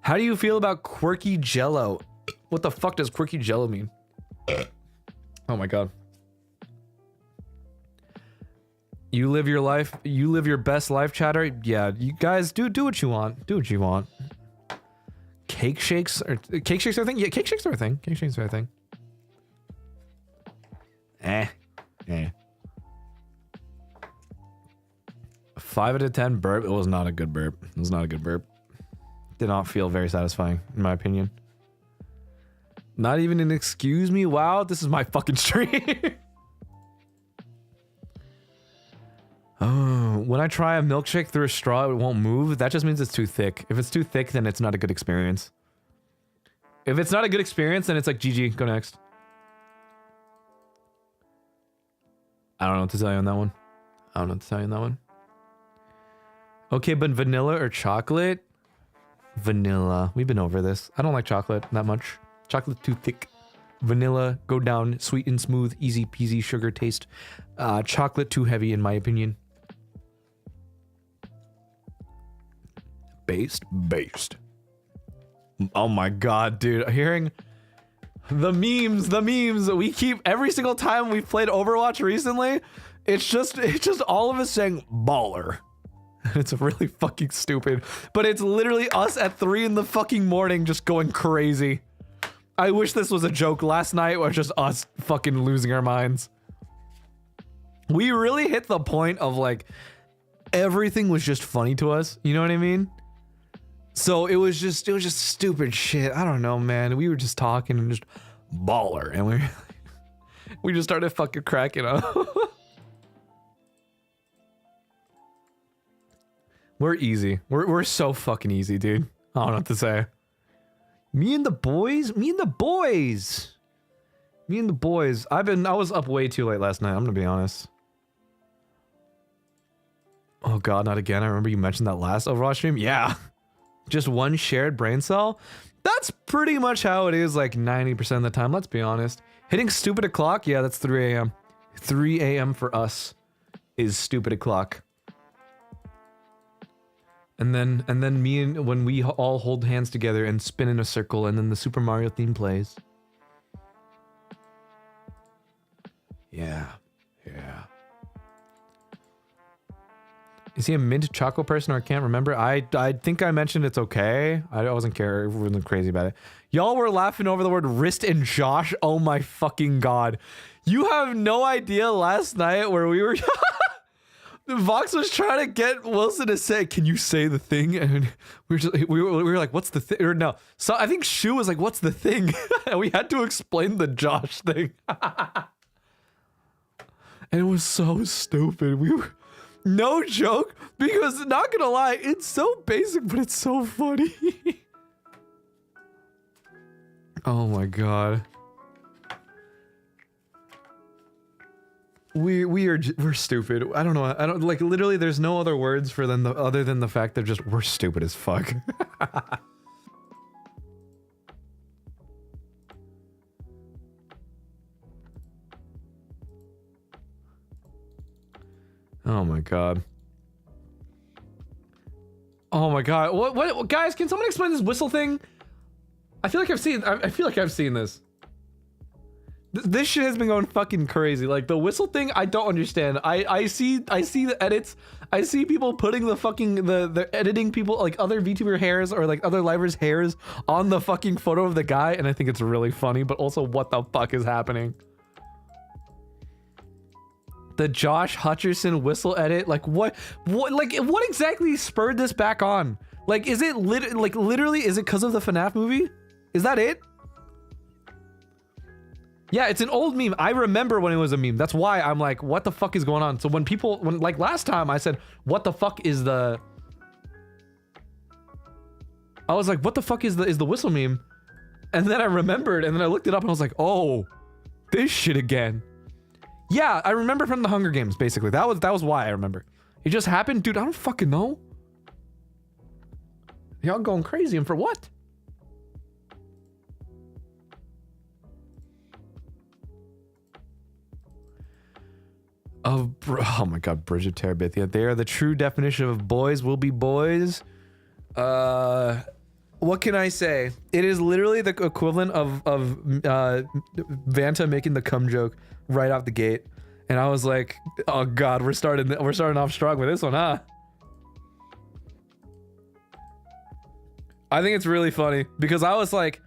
How do you feel about quirky Jello? What the fuck does quirky Jello mean? Oh my god. You live your life. You live your best life, chatter. Yeah, you guys do what you want. Do what you want. Cake shakes are a thing. Yeah, cake shakes are a thing. Cake shakes are a thing. Eh. 5 out of 10 burp. It was not a good burp. It was not a good burp. Did not feel very satisfying, in my opinion. Not even an excuse me. Wow, this is my fucking stream. Oh, when I try a milkshake through a straw, it won't move. That just means it's too thick. If it's too thick, then it's not a good experience. If it's not a good experience, then it's like GG, go next. I don't know what to tell you on that one. I don't know what to tell you on that one. Okay, but vanilla or chocolate? Vanilla. We've been over this. I don't like chocolate that much. Chocolate too thick. Vanilla, go down, sweet and smooth, easy peasy sugar taste. Chocolate too heavy in my opinion. Based. Oh my god, dude. Hearing the memes we keep every single time we've played Overwatch recently, it's just all of us saying baller. It's really fucking stupid. But it's literally us at 3 in the fucking morning just going crazy. I wish this was a joke. Last night was just us fucking losing our minds. We really hit the point of like everything was just funny to us. You know what I mean? So it was just stupid shit. I don't know, man. We were just talking and just baller, and we just started fucking cracking up. We're easy. We're so fucking easy, dude. I don't know what to say. Me and the boys. I was up way too late last night. I'm gonna be honest. Oh god, not again. I remember you mentioned that last Overwatch stream. Yeah. Just one shared brain cell? That's pretty much how it is like 90% of the time, let's be honest. Hitting stupid o'clock? Yeah, that's 3 a.m. 3 a.m. for us is stupid o'clock. And then when we all hold hands together and spin in a circle and then the Super Mario theme plays. Yeah. Is he a mint choco person or I can't remember? I think I mentioned it's okay. I wasn't crazy about it. Y'all were laughing over the word wrist and Josh. Oh my fucking god. You have no idea last night where we were... Vox was trying to get Wilson to say, can you say the thing? And we were like, what's the thing? Or no. So I think Shu was like, what's the thing? And we had to explain the Josh thing. And it was so stupid. We were, no joke, because not gonna lie, it's so basic, but it's so funny. Oh my god. We're stupid. I don't know. I don't like literally there's no other words for them other than the fact that just we're stupid as fuck. Oh my god. Oh my god. What guys, can someone explain this whistle thing? I feel like I've seen this. This shit has been going fucking crazy. Like the whistle thing, I don't understand. I see the edits. I see people putting the fucking the editing people like other VTuber hairs or like other livers hairs on the fucking photo of the guy, and I think it's really funny, but also what the fuck is happening? The Josh Hutcherson whistle edit, like what exactly spurred this back on? Like is it literally is it because of the FNAF movie? Is that it? Yeah, it's an old meme. I remember when it was a meme. That's why I'm like, what the fuck is going on? So when like last time I said, what the fuck is the... I was like, what the fuck is the whistle meme? And then I remembered, and then I looked it up and I was like, oh, this shit again. Yeah, I remember from the Hunger Games, basically. That was why I remember. It just happened? Dude, I don't fucking know. Y'all going crazy, and for what? Oh my god, Bridget Terabithia. They are the true definition of boys will be boys. What can I say? It is literally the equivalent of Vanta making the cum joke right off the gate. And I was like, oh god, we're starting off strong with this one, huh? I think it's really funny because I was like,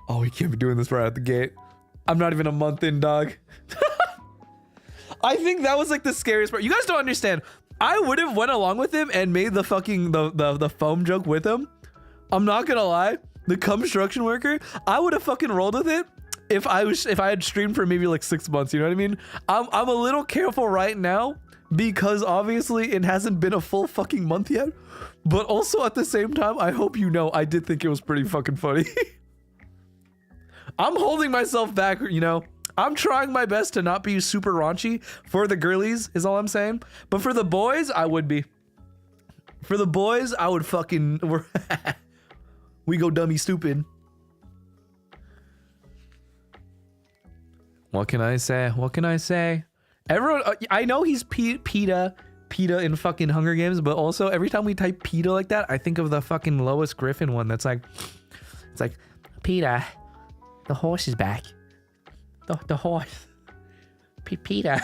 oh, we can't be doing this right out the gate. I'm not even a month in, dog. I think that was like the scariest part. You guys don't understand. I would have went along with him and made the fucking the foam joke with him. I'm not gonna lie. The construction worker, I would have fucking rolled with it if I had streamed for maybe like 6 months. You know what I mean? I'm a little careful right now because obviously it hasn't been a full fucking month yet. But also at the same time, I hope you know I did think it was pretty fucking funny. I'm holding myself back, you know. I'm trying my best to not be super raunchy for the girlies, is all I'm saying. But for the boys, I would be. For the boys, I would fucking... we go dummy stupid. What can I say? What can I say? Everyone... I know he's PETA in fucking Hunger Games, but also every time we type PETA like that, I think of the fucking Lois Griffin one that's like... It's like, PETA, the horse is back. The horse. PETA.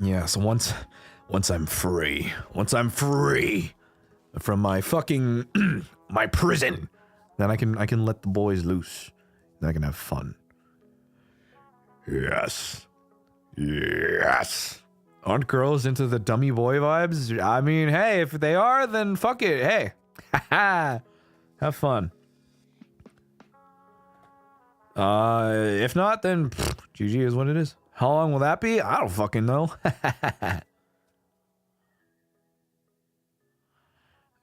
Yeah, so once I'm free from my fucking my prison, then I can let the boys loose. Then I can have fun. Yes. Yes. Aren't girls into the dummy boy vibes? I mean, hey, if they are, then fuck it. Hey. Have fun. If not, then GG is what it is. How long will that be? I don't fucking know.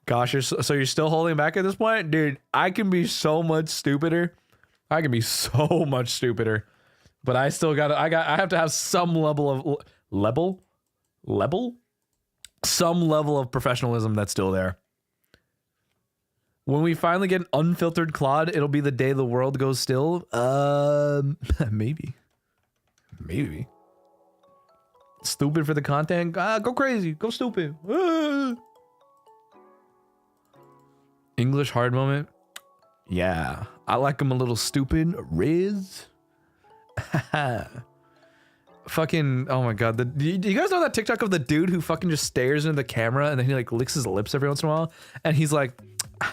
Gosh, so you're still holding back at this point? Dude, I can be so much stupider. I can be so much stupider. But I still I have to have some level of some level of professionalism that's still there. When we finally get an unfiltered Claude, it'll be the day the world goes still. Maybe. Stupid for the content. Go crazy. Go stupid. English hard moment. Yeah. I like him a little stupid. Riz. Fucking, oh my god. Do you guys know that TikTok of the dude who fucking just stares into the camera and then he like licks his lips every once in a while? And he's like,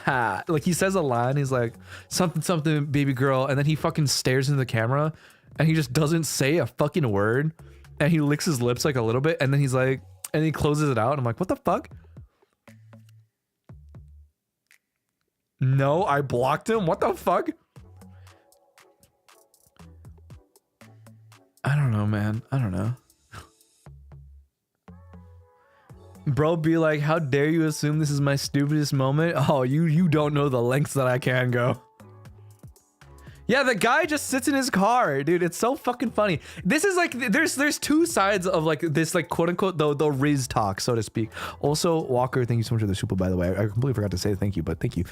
like he says a line, he's like something baby girl, and then he fucking stares into the camera and he just doesn't say a fucking word and he licks his lips like a little bit and then he's like, and he closes it out and I'm like, what the fuck? No, I blocked him. What the fuck? I don't know, man. I don't know. Bro, be like, how dare you assume this is my stupidest moment? Oh, you don't know the lengths that I can go. Yeah, the guy just sits in his car, dude. It's so fucking funny. This is like, there's two sides of like this, like quote unquote the Riz talk, so to speak. Also, Walker, thank you so much for the super, by the way. I completely forgot to say thank you, but thank you.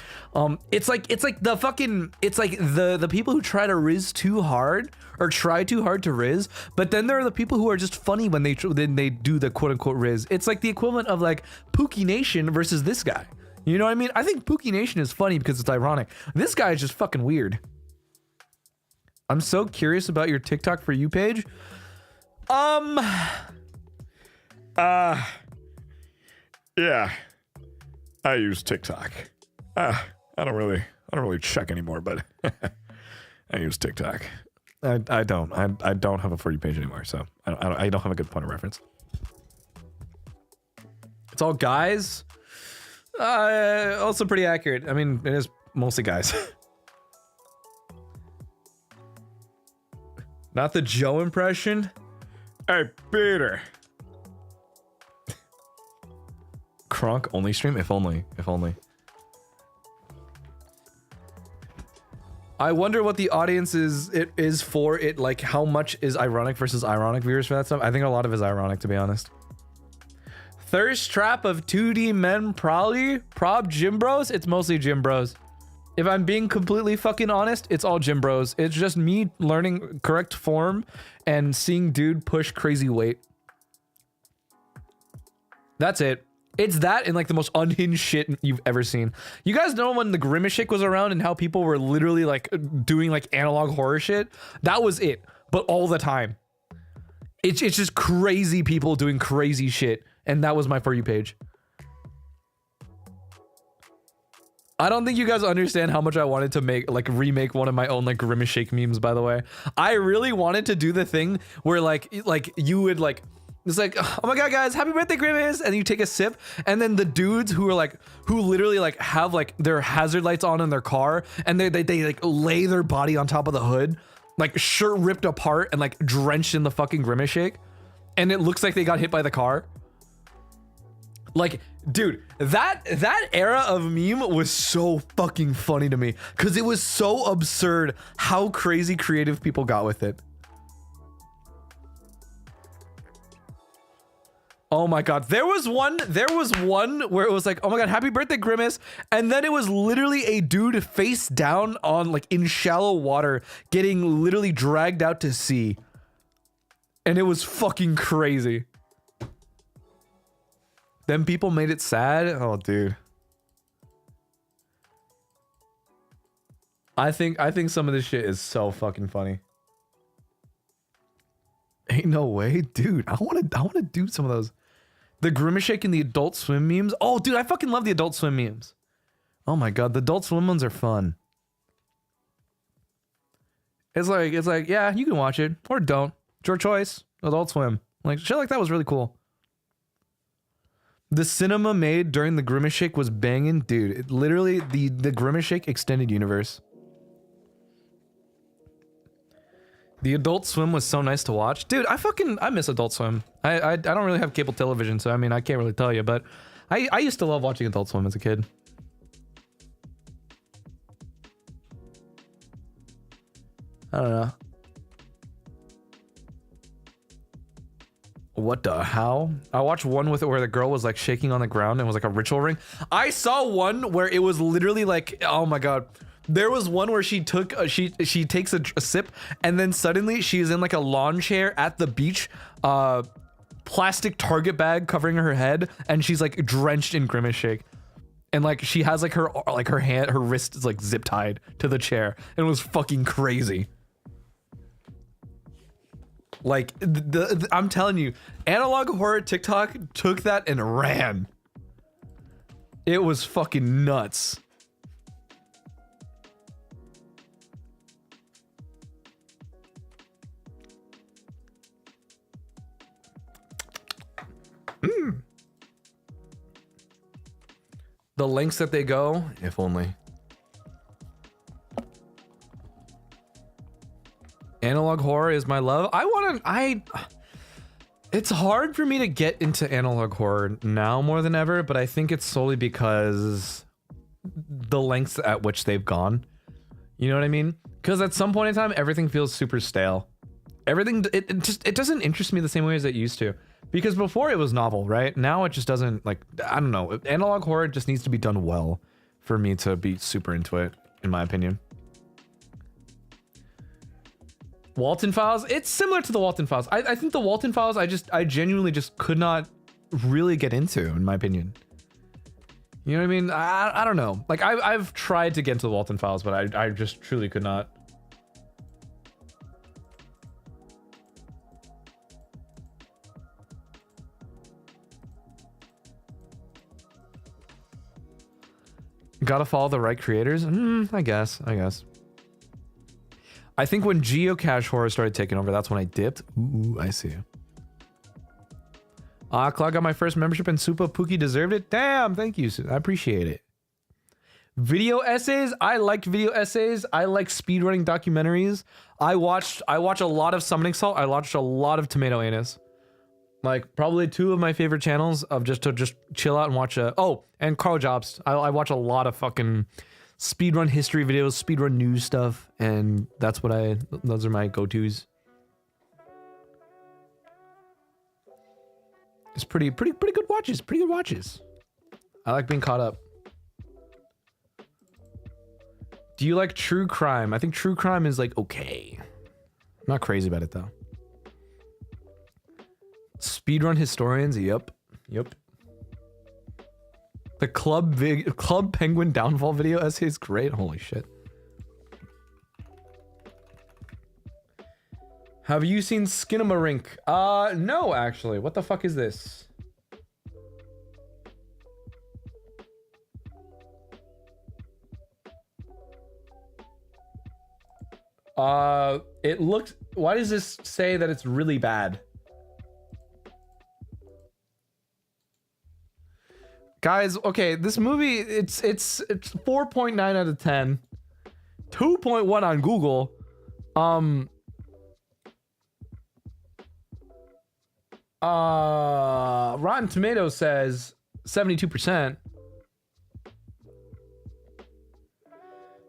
It's like the fucking, it's like the people who try to Riz too hard or try too hard to Riz, but then there are the people who are just funny when they do the quote unquote Riz. It's like the equivalent of like Pookie Nation versus this guy. You know what I mean? I think Pookie Nation is funny because it's ironic. This guy is just fucking weird. I'm so curious about your TikTok For You page. Yeah. I use TikTok. I don't really check anymore, but I use TikTok. I don't have a For You page anymore, so I don't have a good point of reference. It's all guys. Also pretty accurate. I mean, it is mostly guys. Not the Joe impression. Hey, Peter. Kronk only stream? If only. If only. I wonder what the audience is for it. Like, how much is ironic versus ironic viewers for that stuff? I think a lot of it is ironic, to be honest. Thirst trap of 2D men probably? Prob gym bros? It's mostly gym bros. If I'm being completely fucking honest, it's all gym bros. It's just me learning correct form and seeing dude push crazy weight. That's it. It's that and like the most unhinged shit you've ever seen. You guys know when the Grimace shit was around and how people were literally like doing like analog horror shit? That was it, but all the time. It's just crazy people doing crazy shit, and that was my For You page. I don't think you guys understand how much I wanted to remake one of my own like Grimace Shake memes, by the way. I really wanted to do the thing where like you would like, it's like, oh my god guys, happy birthday Grimace, and you take a sip, and then the dudes who literally like have like their hazard lights on in their car, and they like lay their body on top of the hood, like shirt ripped apart and like drenched in the fucking Grimace Shake, and it looks like they got hit by the car. Like, dude, that era of meme was so fucking funny to me because it was so absurd how crazy creative people got with it. Oh my god, there was one where it was like, oh my god, happy birthday Grimace, and then it was literally a dude face down on like in shallow water getting literally dragged out to sea, and it was fucking crazy. Then people made it sad. Oh, dude. I think some of this shit is so fucking funny. Ain't no way, dude. I wanna do some of those. The Grimace Shake and the Adult Swim memes. Oh, dude, I fucking love the Adult Swim memes. Oh my god, the Adult Swim ones are fun. It's like, yeah, you can watch it or don't. It's your choice. Adult Swim. Like shit like that was really cool. The cinema made during the Grimace Shake was banging, dude. It literally the Grimace Shake extended universe. The Adult Swim was so nice to watch, dude. I miss Adult Swim. I don't really have cable television, so I mean I can't really tell you, but I used to love watching Adult Swim as a kid. I don't know. What the hell? I watched one with it where the girl was like shaking on the ground and was like a ritual ring. I saw one where it was literally like, oh my god. There was one where she took she takes a sip, and then suddenly she's in like a lawn chair at the beach, plastic Target bag covering her head, and she's like drenched in Grimace Shake. And like she has like her wrist is like zip tied to the chair, and it was fucking crazy. Like I'm telling you, analog horror TikTok took that and ran. It was fucking nuts. The lengths that they go, if only. Analog horror is my love. It's hard for me to get into analog horror now more than ever, but I think it's solely because the lengths at which they've gone. You know what I mean? Because at some point in time, everything feels super stale. Everything, it doesn't interest me the same way as it used to. Because before it was novel, right? Now it just doesn't, like, I don't know. Analog horror just needs to be done well for me to be super into it, in my opinion. Walton Files, it's similar to the Walton Files. I think the Walton Files, I genuinely just could not really get into, in my opinion. You know what I mean? I don't know. Like, I've tried to get into the Walton Files, but I just truly could not. Gotta follow the right creators? I guess. I think when geocache horror started taking over, that's when I dipped. Ooh, I see. Claude got my first membership and Super Pookie deserved it. Damn, thank you. I appreciate it. Video essays. I like video essays. I like speedrunning documentaries. I watch a lot of Summoning Salt. I watched a lot of Tomato Anus. Like, probably two of my favorite channels of just to chill out and watch oh, and Carl Jobst. I watch a lot of fucking speedrun history videos, speedrun news stuff, and that's what those are my go-tos. It's pretty good watches, I like being caught up. Do you like true crime? I think true crime is like okay. I'm not crazy about it though. Speedrun historians, yep. The Club Penguin downfall video essay is great. Holy shit. Have you seen Skinamarink? No, actually. What the fuck is this? It looks... Why does this say that it's really bad? Guys, okay, this movie, it's 4.9 out of 10. 2.1 on Google. Rotten Tomatoes says 72%.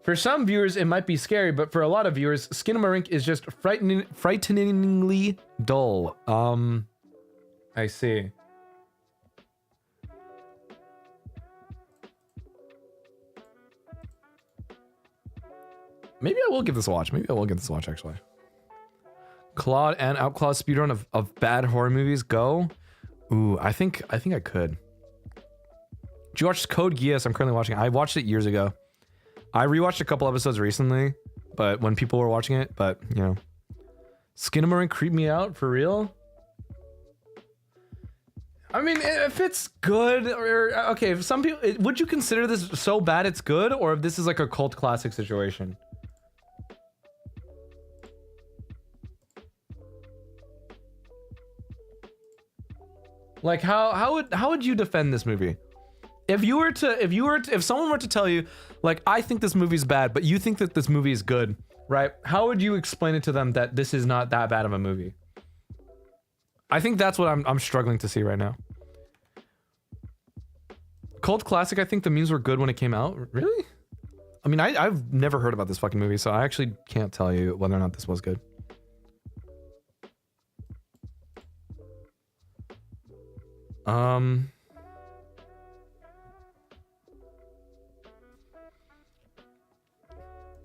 For some viewers, it might be scary, but for a lot of viewers, Skinamarink is just frighteningly dull. I see. Maybe I will give this a watch. Actually. Claude and OUTCLAWS speedrun of bad horror movies. Go. Ooh, I think I could. Did you watch Code Geass? I'm currently watching it. I watched it years ago. I rewatched a couple episodes recently, but when people were watching it, but you know. Skinamarink creeped me out for real. I mean, if it's good, or okay, if some people, would you consider this so bad it's good, or if this is like a cult classic situation? Like how would you defend this movie? If someone were to tell you, like, I think this movie's bad, but you think that this movie is good, right? How would you explain it to them that this is not that bad of a movie? I think that's what I'm struggling to see right now. Cult classic, I think the memes were good when it came out. Really? I mean, I've never heard about this fucking movie, so I actually can't tell you whether or not this was good.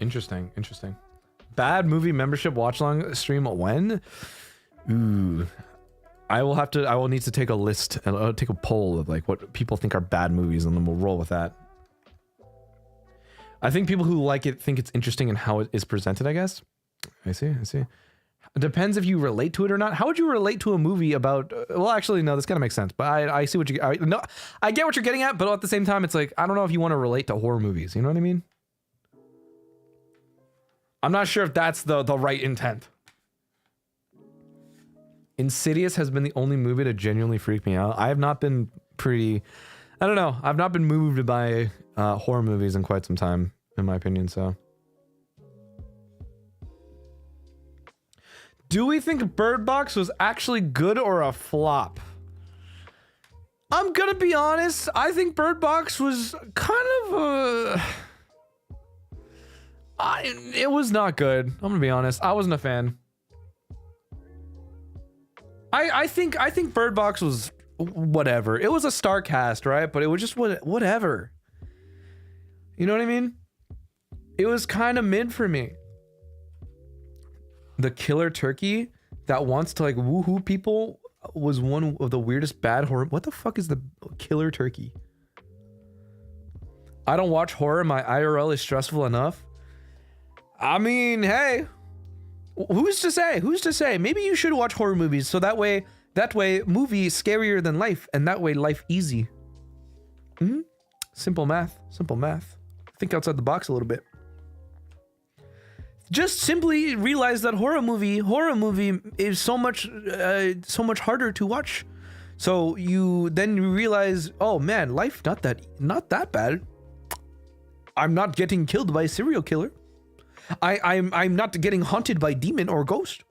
Interesting. Bad movie membership watch long stream when? Ooh. I will need to take a list and I'll take a poll of like what people think are bad movies and then we'll roll with that. I think people who like it think it's interesting in how it is presented, I guess. I see. It depends if you relate to it or not. How would you relate to a movie about... well, actually, no, this kind of makes sense. But I see what you... no, I get what you're getting at, but at the same time, it's like, I don't know if you want to relate to horror movies. You know what I mean? I'm not sure if that's the right intent. Insidious has been the only movie to genuinely freak me out. I have not been pretty... I don't know. I've not been moved by horror movies in quite some time, in my opinion, so... Do we think Bird Box was actually good or a flop? I'm gonna be honest. I think Bird Box was kind of a... it was not good. I'm gonna be honest. I wasn't a fan. I think Bird Box was whatever. It was a star cast, right? But it was just whatever. You know what I mean? It was kind of mid for me. The killer turkey that wants to like woohoo people was one of the weirdest bad horror. What the fuck is the killer turkey? I don't watch horror. My IRL is stressful enough. I mean, hey, who's to say? Who's to say? Maybe you should watch horror movies so that way movie scarier than life, and that way life easy. Simple math. Simple math. Think outside the box a little bit. Just simply realize that horror movie is so much harder to watch. So you realize, oh man, life not that bad. I'm not getting killed by a serial killer. I'm not getting haunted by demon or ghost.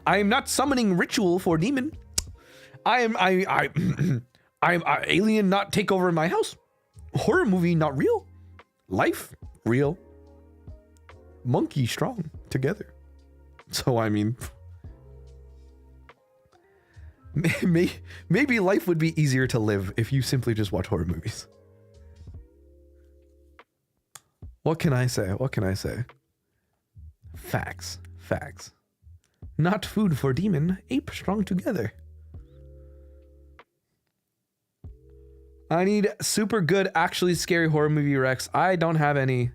I'm not summoning ritual for demon. I'm alien not take over my house. Horror movie not real. Life real. Monkey strong together. So I mean, maybe life would be easier to live if you simply just watch horror movies. What can I say? What can I say? Facts. Facts. Not food for demon, ape strong together. I need super good, actually scary horror movie Rex. I don't have any.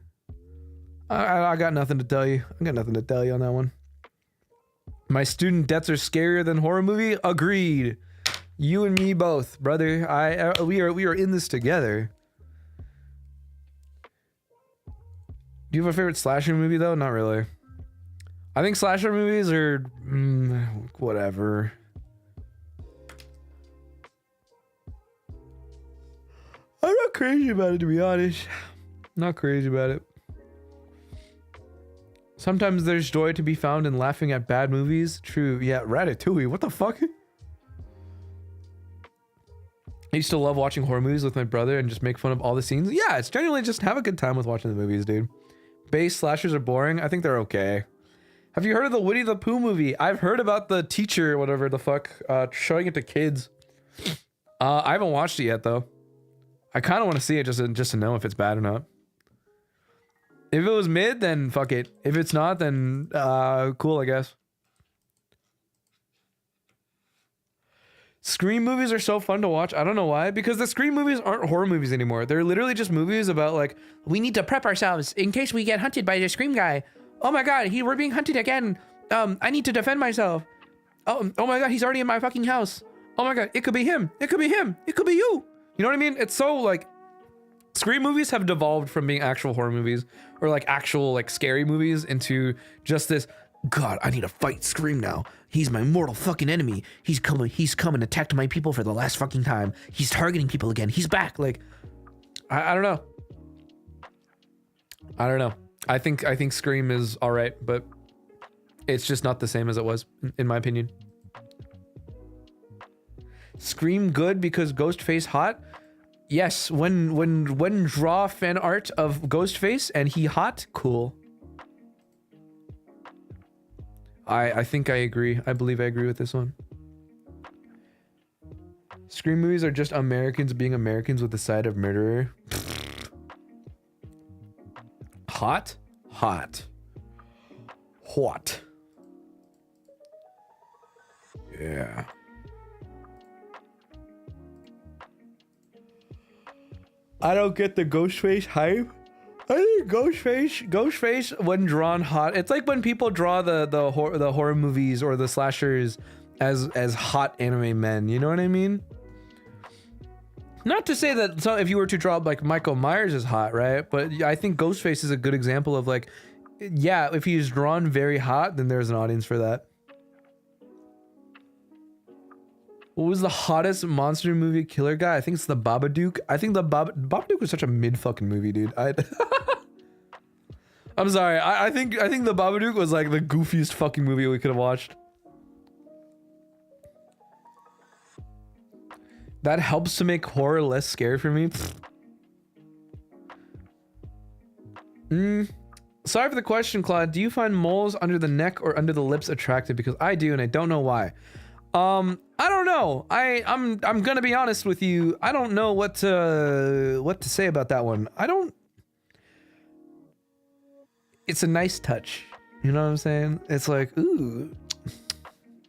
I got nothing to tell you. I got nothing to tell you on that one. My student debts are scarier than horror movie. Agreed. You and me both, brother. We are in this together. Do you have a favorite slasher movie though? Not really. I think slasher movies are whatever. I'm not crazy about it, to be honest. Not crazy about it. Sometimes there's joy to be found in laughing at bad movies. True. Yeah, Ratatouille. What the fuck? I used to love watching horror movies with my brother and just make fun of all the scenes. Yeah, it's genuinely just have a good time with watching the movies, dude. Base slashers are boring. I think they're okay. Have you heard of the Winnie the Pooh movie? I've heard about the teacher, whatever the fuck, showing it to kids. I haven't watched it yet though. I kind of want to see it just to know if it's bad or not. If it was mid, then fuck it. If it's not, then cool, I guess. Scream movies are so fun to watch. I don't know why. Because the Scream movies aren't horror movies anymore. They're literally just movies about like, we need to prep ourselves in case we get hunted by the Scream guy. Oh my god, we're being hunted again. I need to defend myself. Oh my god, he's already in my fucking house. Oh my god, it could be him. It could be him. It could be you. You know what I mean? It's so like, Scream movies have devolved from being actual horror movies or like actual like scary movies into just this, God, I need to fight Scream now. He's my mortal fucking enemy. He's come and attacked my people for the last fucking time. He's targeting people again. He's back. Like, I don't know. I don't know. I think Scream is all right, but it's just not the same as it was, in my opinion. Scream good because Ghostface hot. Yes, when draw fan art of Ghostface and he hot, cool. I think I agree. I believe I agree with this one. Scream movies are just Americans being Americans with the side of murderer. Hot? Hot. Hot. Yeah. I don't get the Ghostface hype. I think Ghostface when drawn hot. It's like when people draw the horror movies or the slashers as hot anime men. You know what I mean? Not to say that if you were to draw like Michael Myers is hot, right? But I think Ghostface is a good example of like, yeah, if he's drawn very hot, then there's an audience for that. What was the hottest monster movie killer guy? I think it's the Babadook. I think the Babadook was such a mid fucking movie, dude. I'm sorry. I think The Babadook was like the goofiest fucking movie we could have watched. That helps to make horror less scary for me. Sorry for the question, Claude. Do you find moles under the neck or under the lips attractive? Because I do, and I don't know why. I don't know. I'm gonna be honest with you. I don't know what to say about that one. I don't. It's a nice touch. You know what I'm saying? It's like, ooh,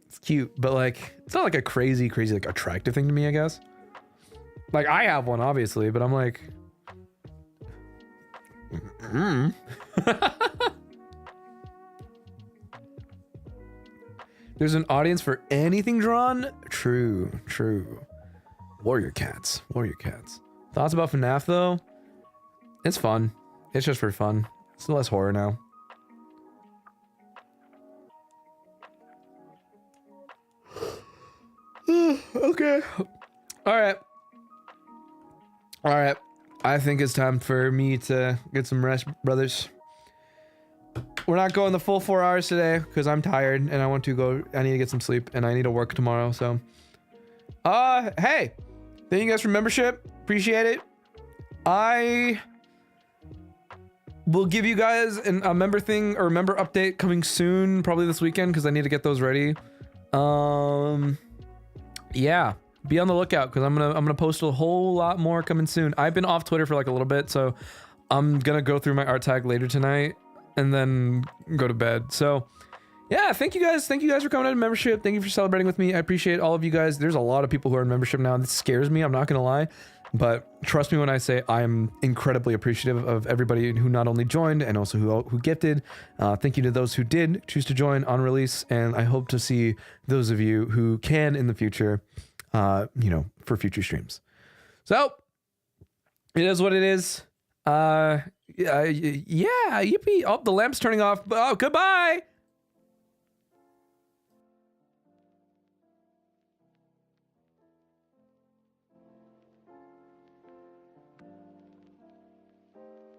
it's cute, but like, it's not like a crazy like attractive thing to me, I guess. Like I have one, obviously, but I'm like, There's an audience for anything drawn? True. Warrior cats. Thoughts about FNAF though? It's fun. It's just for fun. It's less horror now. Okay. Alright. I think it's time for me to get some rest, brothers. We're not going the full 4 hours today because I'm tired and I need to get some sleep and I need to work tomorrow, so. Hey! Thank you guys for membership. Appreciate it. I will give you guys a member thing or member update coming soon, probably this weekend because I need to get those ready. Yeah. Be on the lookout because I'm gonna post a whole lot more coming soon. I've been off Twitter for like a little bit, so I'm gonna go through my art tag later tonight and then go to bed. So yeah, thank you guys for coming out of membership. Thank you for celebrating with me. I appreciate all of you guys. There's a lot of people who are in membership now. This scares me, I'm not gonna lie, but trust me when I say I'm incredibly appreciative of everybody who not only joined and also who gifted. Thank you to those who did choose to join on release, and I hope to see those of you who can in the future, you know, for future streams. So it is what it is. Yeah, yippee. Oh, the lamp's turning off. Oh, goodbye.